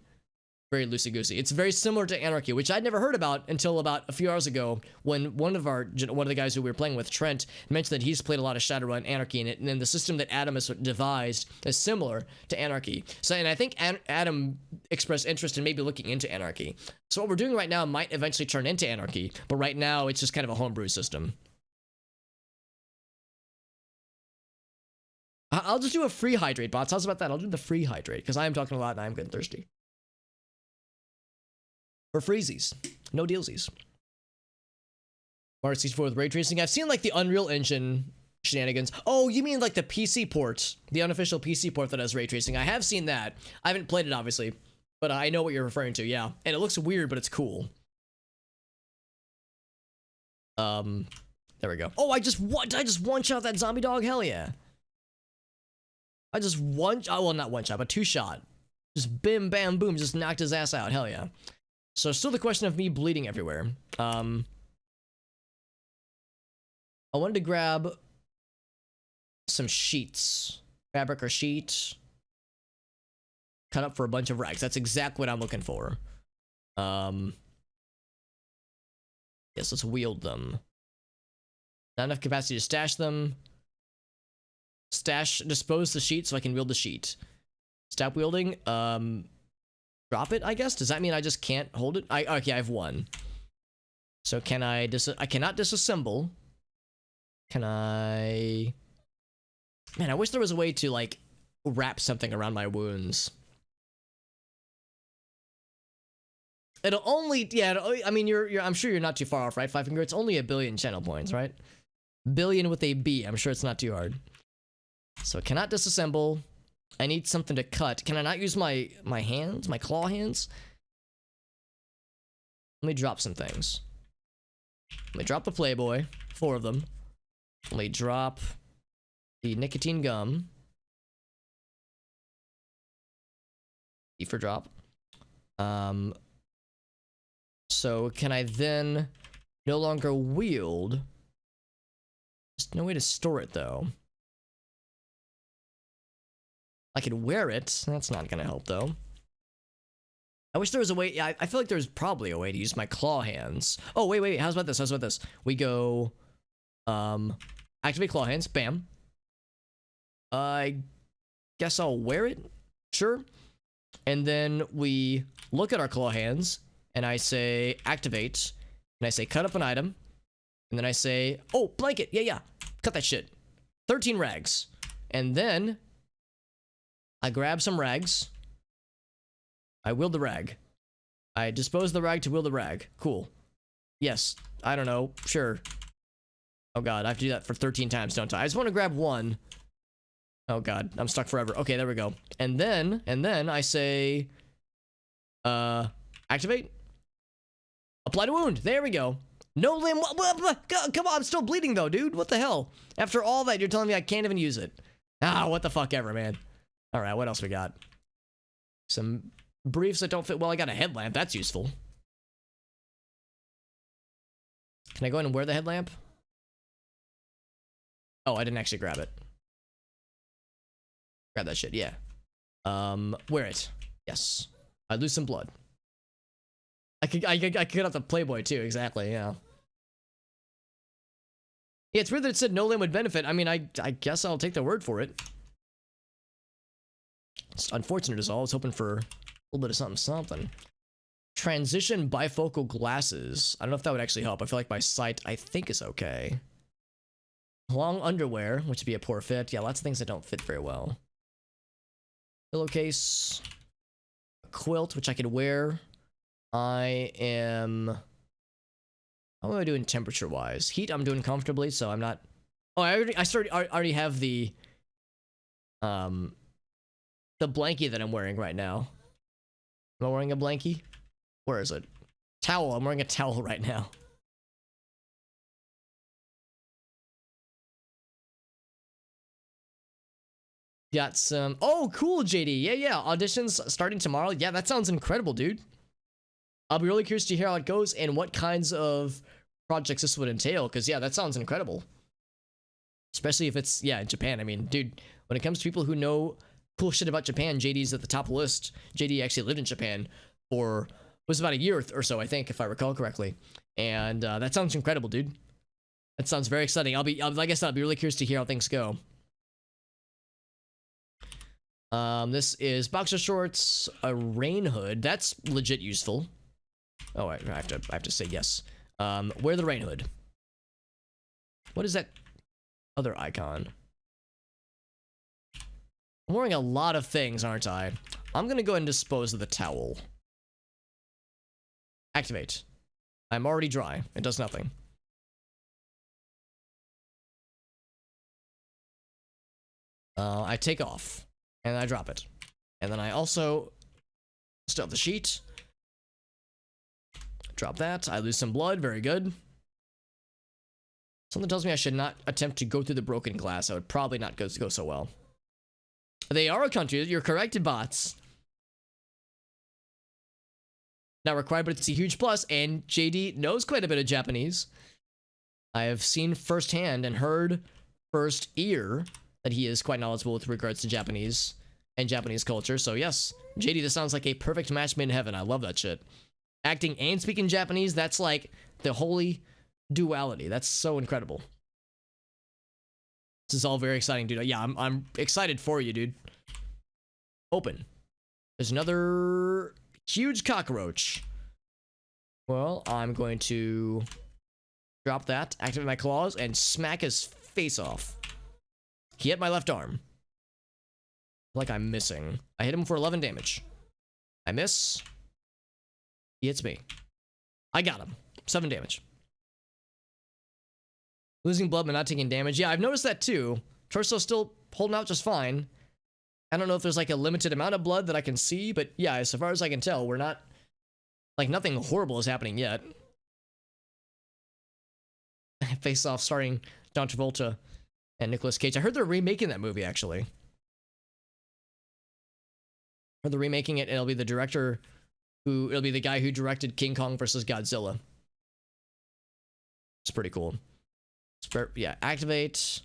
very loosey-goosey. It's very similar to Anarchy, which I'd never heard about until about a few hours ago, when one of the guys who we were playing with, Trent, mentioned that he's played a lot of Shadowrun Anarchy in it, and then the system that Adam has devised is similar to Anarchy. So, and I think Adam expressed interest in maybe looking into Anarchy. So what we're doing right now might eventually turn into Anarchy, but right now it's just kind of a homebrew system. I'll just do a free hydrate, bots. How's about that? I'll do the free hydrate, because I am talking a lot and I'm getting thirsty. For freezies. No dealsies. Mario 64 with ray tracing. I've seen like the Unreal Engine shenanigans. Oh, you mean like the PC port, the unofficial PC port that has ray tracing. I have seen that. I haven't played it, obviously, but I know what you're referring to, yeah. And it looks weird, but it's cool. There we go. Oh, I just one-shot that zombie dog? Hell yeah. I just not one shot, but 2 shot. Just bim, bam, boom, just knocked his ass out. Hell yeah. So still the question of me bleeding everywhere. I wanted to grab some sheets. Fabric or sheet. Cut up for a bunch of rags. That's exactly what I'm looking for. Yes, let's wield them. Not enough capacity to stash them. Dispose the sheet so I can wield the sheet. Stop wielding. Drop it, I guess? Does that mean I just can't hold it? Okay, I have one. So can I cannot disassemble. Can I... Man, I wish there was a way to, like, wrap something around my wounds. It'll only... Yeah, I mean, I'm sure you're not too far off, right, Five Finger? It's only 1 billion channel points, right? Billion with a B. I'm sure it's not too hard. So I cannot disassemble. I need something to cut. Can I not use my hands? My claw hands? Let me drop some things. Let me drop the Playboy. 4 of them. Let me drop the nicotine gum. E for drop. So can I then no longer wield? There's no way to store it though. I could wear it. That's not gonna help though. I wish there was a way. Yeah, I feel like there's probably a way to use my claw hands. Oh, wait. How's about this? We go, activate claw hands. Bam. I guess I'll wear it. Sure. And then we look at our claw hands and I say activate. And I say cut up an item. And then I say, oh, blanket. Yeah. Cut that shit. 13 rags. And then I grab some rags. I wield the rag. I dispose the rag to wield the rag. Cool. Yes. I don't know. Sure. Oh god, I have to do that for 13 times, don't I? I just want to grab one. Oh god, I'm stuck forever. Okay, there we go. And then I say, activate. Apply to wound. There we go. No limb. Come on, I'm still bleeding though, dude. What the hell? After all that, you're telling me I can't even use it. Ah, what the fuck ever, man. All right, what else we got? Some briefs that don't fit well. I got a headlamp. That's useful. Can I go in and wear the headlamp? Oh, I didn't actually grab it. Grab that shit, yeah. Wear it. Yes. I lose some blood. I could get off the Playboy too, exactly, yeah. Yeah, it's weird that it said no limb would benefit. I mean, I guess I'll take the word for it. It's unfortunate as all. I was hoping for a little bit of something. Transition bifocal glasses. I don't know if that would actually help. I feel like my sight, I think, is okay. Long underwear, which would be a poor fit. Yeah, lots of things that don't fit very well. Pillowcase. A quilt, which I could wear. I am... How am I doing temperature-wise? Heat, I'm doing comfortably, so I'm not... Oh, I already have the blankie that I'm wearing right now. Am I wearing a blankie? Where is it? Towel. I'm wearing a towel right now. Got some... Oh, cool, JD. Yeah. Auditions starting tomorrow. Yeah, that sounds incredible, dude. I'll be really curious to hear how it goes and what kinds of projects this would entail, because, yeah, that sounds incredible. Especially if it's, yeah, in Japan. I mean, dude, when it comes to people who know cool shit about Japan, JD's at the top list. JD actually lived in Japan for... It was about a year or so, I think, if I recall correctly. And that sounds incredible, dude. That sounds very exciting. Like I said, I'll be really curious to hear how things go. This is boxer shorts, a rain hood. That's legit useful. Oh, I have to say yes. Wear the rain hood. What is that other icon? I'm wearing a lot of things, aren't I? I'm gonna go ahead and dispose of the towel. Activate. I'm already dry. It does nothing. I take off. And I drop it. And then I also still have the sheet. Drop that. I lose some blood. Very good. Something tells me I should not attempt to go through the broken glass. That would probably not go so well. They are a country. You're correct, bots. Not required, but it's a huge plus, and JD knows quite a bit of Japanese. I have seen firsthand and heard first ear that he is quite knowledgeable with regards to Japanese and Japanese culture. So yes, JD, this sounds like a perfect match made in heaven. I love that shit. Acting and speaking Japanese, that's like the holy duality. That's so incredible. This is all very exciting, dude. Yeah, I'm excited for you, dude. Open. There's another huge cockroach. Well, I'm going to drop that, activate my claws, and smack his face off. He hit my left arm. Like I'm missing. I hit him for 11 damage. I miss. He hits me. I got him. 7 damage. Losing blood but not taking damage. Yeah, I've noticed that too. Torso's still holding out just fine. I don't know if there's like a limited amount of blood that I can see, but yeah, as far as I can tell, we're not... Like, nothing horrible is happening yet. Face Off starring John Travolta and Nicolas Cage. I heard they're remaking that movie, actually. I heard they're remaking it, and it'll be the director who... It'll be the guy who directed King Kong vs. Godzilla. It's pretty cool. Yeah, activate.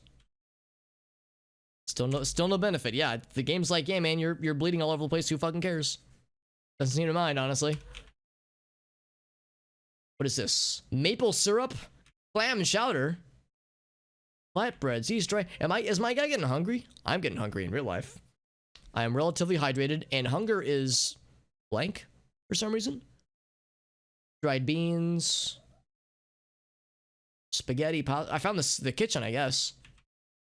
Still no benefit. Yeah, the game's like, yeah, man, you're bleeding all over the place. Who fucking cares? Doesn't seem to mind, honestly. What is this? Maple syrup, clam chowder, flatbreads. He's dry. Is my guy getting hungry? I'm getting hungry in real life. I am relatively hydrated, and hunger is blank for some reason. Dried beans. Spaghetti, I found the kitchen, I guess.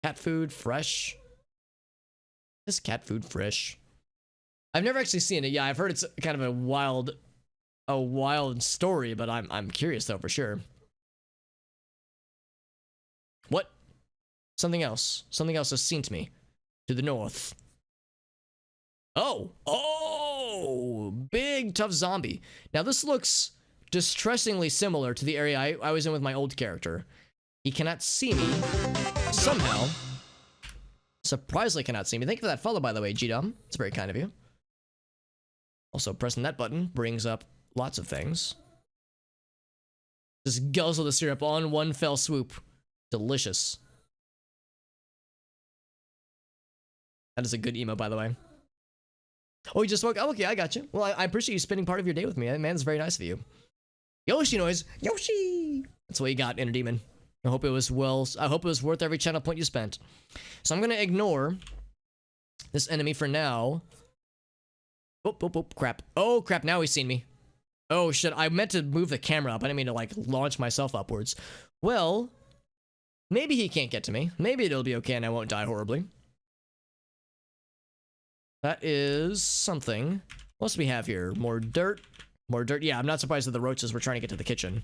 Cat food, fresh. Is cat food fresh? I've never actually seen it. Yeah, I've heard it's kind of a wild story, but I'm curious though for sure. What? Something else. Something else has seen to me. To the north. Oh, big tough zombie. Now this looks distressingly similar to the area I was in with my old character. He cannot see me. Somehow. Surprisingly cannot see me. Thank you for that follow, by the way, G-Dom. It's very kind of you. Also, pressing that button brings up lots of things. Just guzzle the syrup on one fell swoop. Delicious. That is a good emo, by the way. Oh, you just woke up? Okay, I got you. Well, I appreciate you spending part of your day with me. Man, it's very nice of you. Yoshi noise. Yoshi. That's what you got, Inner Demon. I hope it was worth every channel point you spent. So I'm gonna ignore this enemy for now. Oh, crap. Oh, crap. Now he's seen me. Oh, shit. I meant to move the camera up. I didn't mean to, like, launch myself upwards. Well, maybe he can't get to me. Maybe it'll be okay and I won't die horribly. That is something. What else do we have here? More dirt. More dirt. Yeah, I'm not surprised that the roaches were trying to get to the kitchen.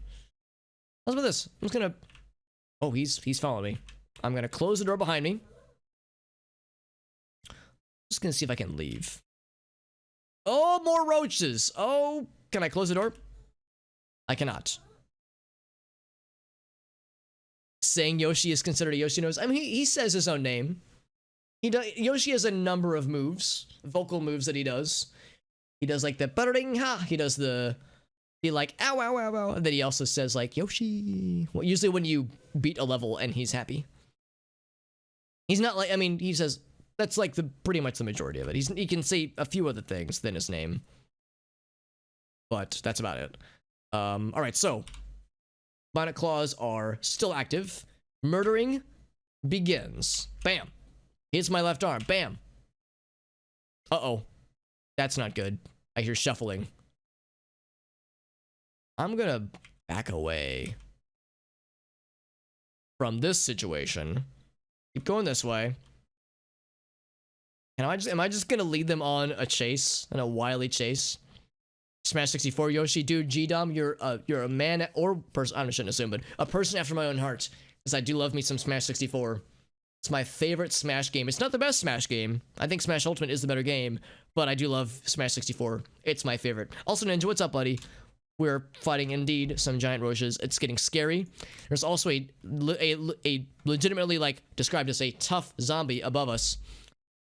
How's about this? I'm just gonna... Oh, he's following me. I'm gonna close the door behind me. Just gonna see if I can leave. Oh, more roaches. Oh, can I close the door? I cannot. Saying Yoshi is considered a Yoshi knows. I mean, he says his own name. Yoshi has a number of moves, vocal moves that he does. He does like the buttering ha. He does the like ow ow ow ow. And then he also says like Yoshi. Well, usually when you beat a level and he's happy. He's not like, I mean, he says that's like pretty much the majority of it. He can say a few other things than his name, but that's about it. All right, so Bionic Claws are still active. Murdering begins. Bam. Hits my left arm. Bam. Uh-oh. That's not good. I hear shuffling. I'm gonna back away from this situation. Keep going this way. Am I just gonna lead them on a chase, and a wily chase? Smash 64 Yoshi, dude, G-Dom, you're a man or person. I shouldn't assume, but a person after my own heart, because I do love me some Smash 64. It's my favorite Smash game. It's not the best Smash game. I think Smash Ultimate is the better game, but I do love Smash 64. It's my favorite. Also, Ninja, what's up, buddy? We're fighting indeed some giant roaches. It's getting scary. There's also a legitimately like described as a tough zombie above us.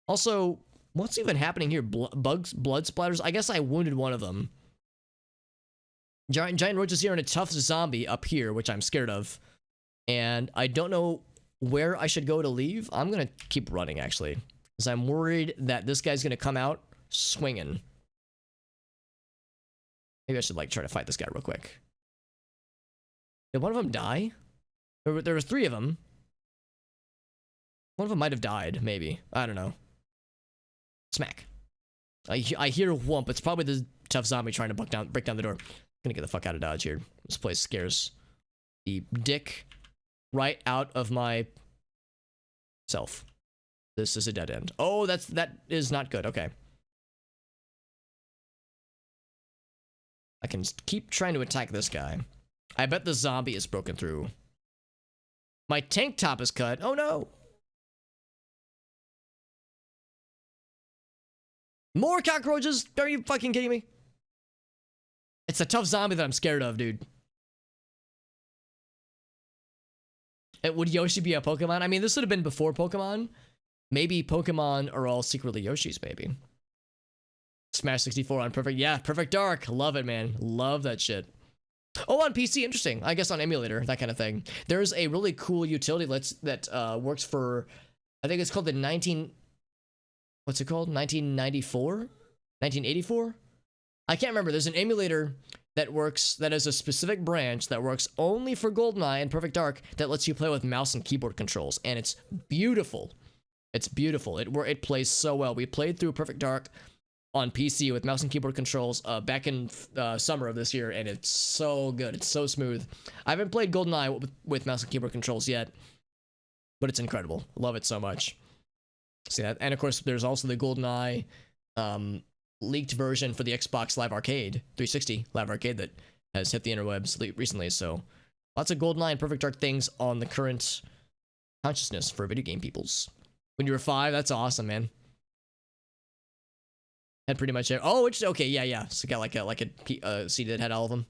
Also, what's even happening here? Blood splatters? I guess I wounded one of them. Giant roaches here and a tough zombie up here, which I'm scared of. And I don't know where I should go to leave. I'm going to keep running, actually. Because I'm worried that this guy's going to come out swinging. Maybe I should, like, try to fight this guy real quick. Did one of them die? There were 3 of them. One of them might have died, maybe. I don't know. Smack. I hear whomp. It's probably the tough zombie trying to break down the door. I'm gonna get the fuck out of Dodge here. This place scares the dick right out of my self. This is a dead end. Oh, that is not good. Okay. I can keep trying to attack this guy. I bet the zombie is broken through. My tank top is cut. Oh no. More cockroaches? Are you fucking kidding me? It's a tough zombie that I'm scared of, dude. Would Yoshi be a Pokemon? I mean, this would have been before Pokemon. Maybe Pokemon are all secretly Yoshis, maybe. Smash 64 on Perfect. Yeah, Perfect Dark. Love it, man. Love that shit. Oh, on PC, interesting. I guess on emulator, that kind of thing. There's a really cool utility that works for, I think it's called the what's it called? 1994? 1984? I can't remember. There's an emulator that works, that is a specific branch that works only for GoldenEye and Perfect Dark that lets you play with mouse and keyboard controls, and it's beautiful. It's beautiful. It plays so well. We played through Perfect Dark on PC with mouse and keyboard controls back in summer of this year, and it's so good. It's so smooth. I haven't played GoldenEye with mouse and keyboard controls yet, but it's incredible. Love it so much. See that? And of course, there's also the GoldenEye leaked version for the Xbox Live Arcade 360 Live Arcade that has hit the interwebs recently. So lots of GoldenEye and Perfect Dark things on the current consciousness for video game peoples. When you were 5, that's awesome, man. Had pretty much oh, it's okay, yeah. So got like a CD that had all of them.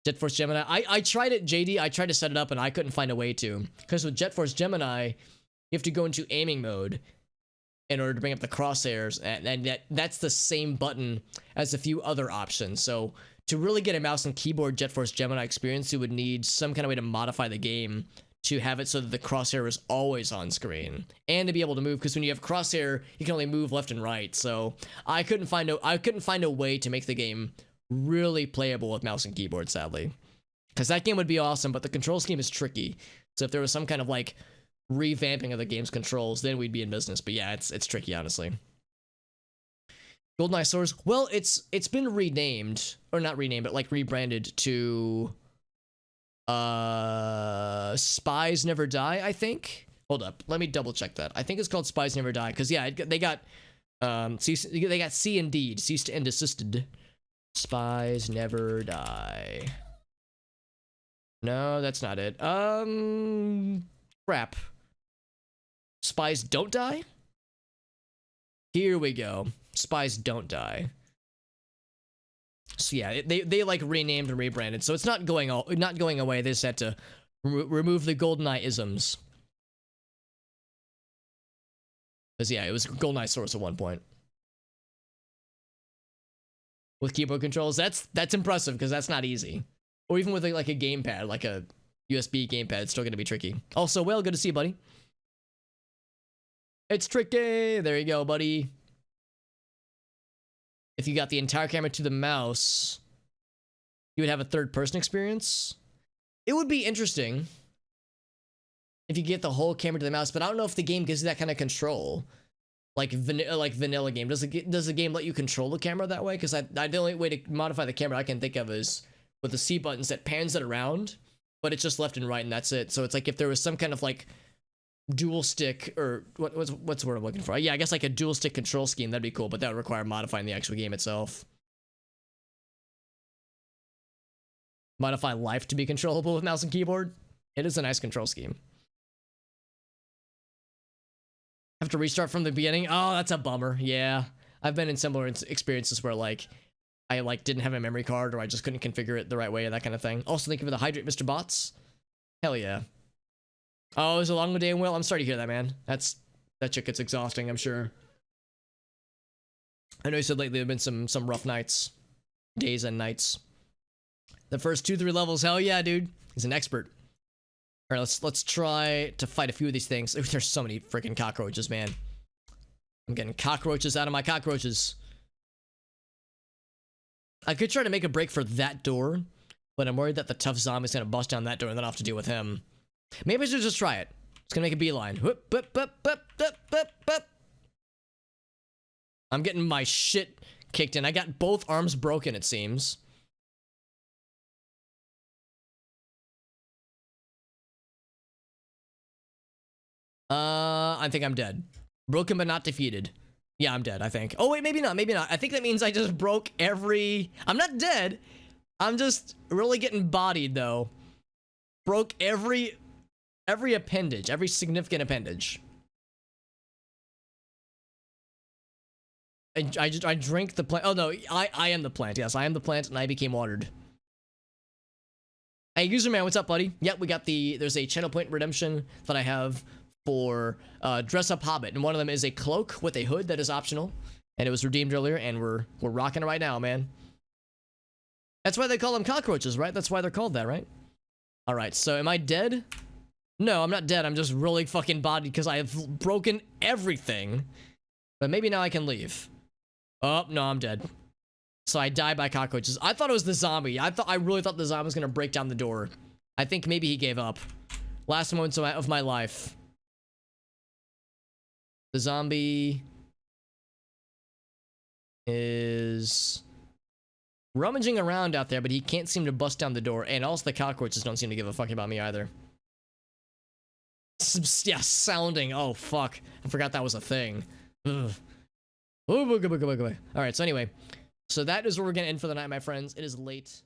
Jet Force Gemini. I tried it, JD. I tried to set it up and I couldn't find a way to, because with Jet Force Gemini, you have to go into aiming mode in order to bring up the crosshairs, and that's the same button as a few other options. So to really get a mouse and keyboard Jet Force Gemini experience, you would need some kind of way to modify the game to have it so that the crosshair is always on screen and to be able to move, because when you have crosshair, you can only move left and right. So I couldn't find a way to make the game really playable with mouse and keyboard, sadly, because that game would be awesome, but the control scheme is tricky. So if there was some kind of like revamping of the game's controls, then we'd be in business. But yeah, it's tricky, honestly. GoldenEye Source. Well, it's been renamed, or not renamed, but like rebranded to Spies Never Die, I think. Hold up, let me double check that. I think it's called Spies Never Die, because yeah, they got C and D, ceased and desisted. Spies Never Die. No, that's not it. Crap. Spies Don't Die? Here we go. Spies Don't Die. So yeah, they like renamed and rebranded. So it's not going away. They just had to remove the GoldenEye isms. Because yeah, it was GoldenEye Source at one point. With keyboard controls, that's impressive, because that's not easy. Or even with like a gamepad, like a USB gamepad, it's still gonna be tricky. Also, well, good to see you, buddy. It's tricky. There you go, buddy. If you got the entire camera to the mouse, you would have a third-person experience. It would be interesting if you get the whole camera to the mouse, but I don't know if the game gives you that kind of control. Like vanilla game. Does the game let you control the camera that way? Because the only way to modify the camera I can think of is with the C buttons that pans it around, but it's just left and right, and that's it. So it's like if there was some kind of like dual stick, or what's the word I'm looking for? Yeah, I guess like a dual stick control scheme, that'd be cool, but that would require modifying the actual game itself. Modify life to be controllable with mouse and keyboard. It is a nice control scheme. Have to restart from the beginning. Oh, that's a bummer. Yeah, I've been in similar experiences where like I like didn't have a memory card, or I just couldn't configure it the right way, that kind of thing. Also, thank you for the hydrate, Mr. Bots. Hell yeah. Oh, it was a long day and well. I'm sorry to hear that, man. That shit gets exhausting, I'm sure. I know you said lately there have been some rough nights, days and nights. The first 2-3 levels, hell yeah, dude. He's an expert. All right, let's try to fight a few of these things. Ooh, there's so many freaking cockroaches, man. I'm getting cockroaches out of my cockroaches. I could try to make a break for that door, but I'm worried that the tough zombie's gonna bust down that door and then I'll have to deal with him. Maybe I should just try it. It's gonna make a beeline. Whoop, whoop, whoop, whoop, whoop, whoop, whoop. I'm getting my shit kicked in. I got both arms broken, it seems. I think I'm dead. Broken but not defeated. Yeah, I'm dead, I think. Oh, wait, maybe not, maybe not. I think that means I just broke every... I'm not dead. I'm just really getting bodied, though. Broke every appendage, every significant appendage. I drank the plant. Oh, no, I am the plant. Yes, I am the plant, and I became watered. Hey, Userman, what's up, buddy? Yep, we got there's a channel point redemption that I have for dress up hobbit, and one of them is a cloak with a hood that is optional, and it was redeemed earlier, and we're rocking it right now, man. That's why they call them cockroaches, right? That's why they're called that, right? All right, so am I dead? No, I'm not dead. I'm just really fucking bodied because I have broken everything. But maybe now I can leave. Oh, no, I'm dead. So I died by cockroaches. I thought it was the zombie. I really thought the zombie was gonna break down the door. I think maybe he gave up. Last moments of my life. The zombie is rummaging around out there, but he can't seem to bust down the door. And also the cockroaches don't seem to give a fuck about me either. Yeah, sounding. Oh, fuck. I forgot that was a thing. Ugh. Oh, go. All right, so anyway. So that is where we're going to end for the night, my friends. It is late.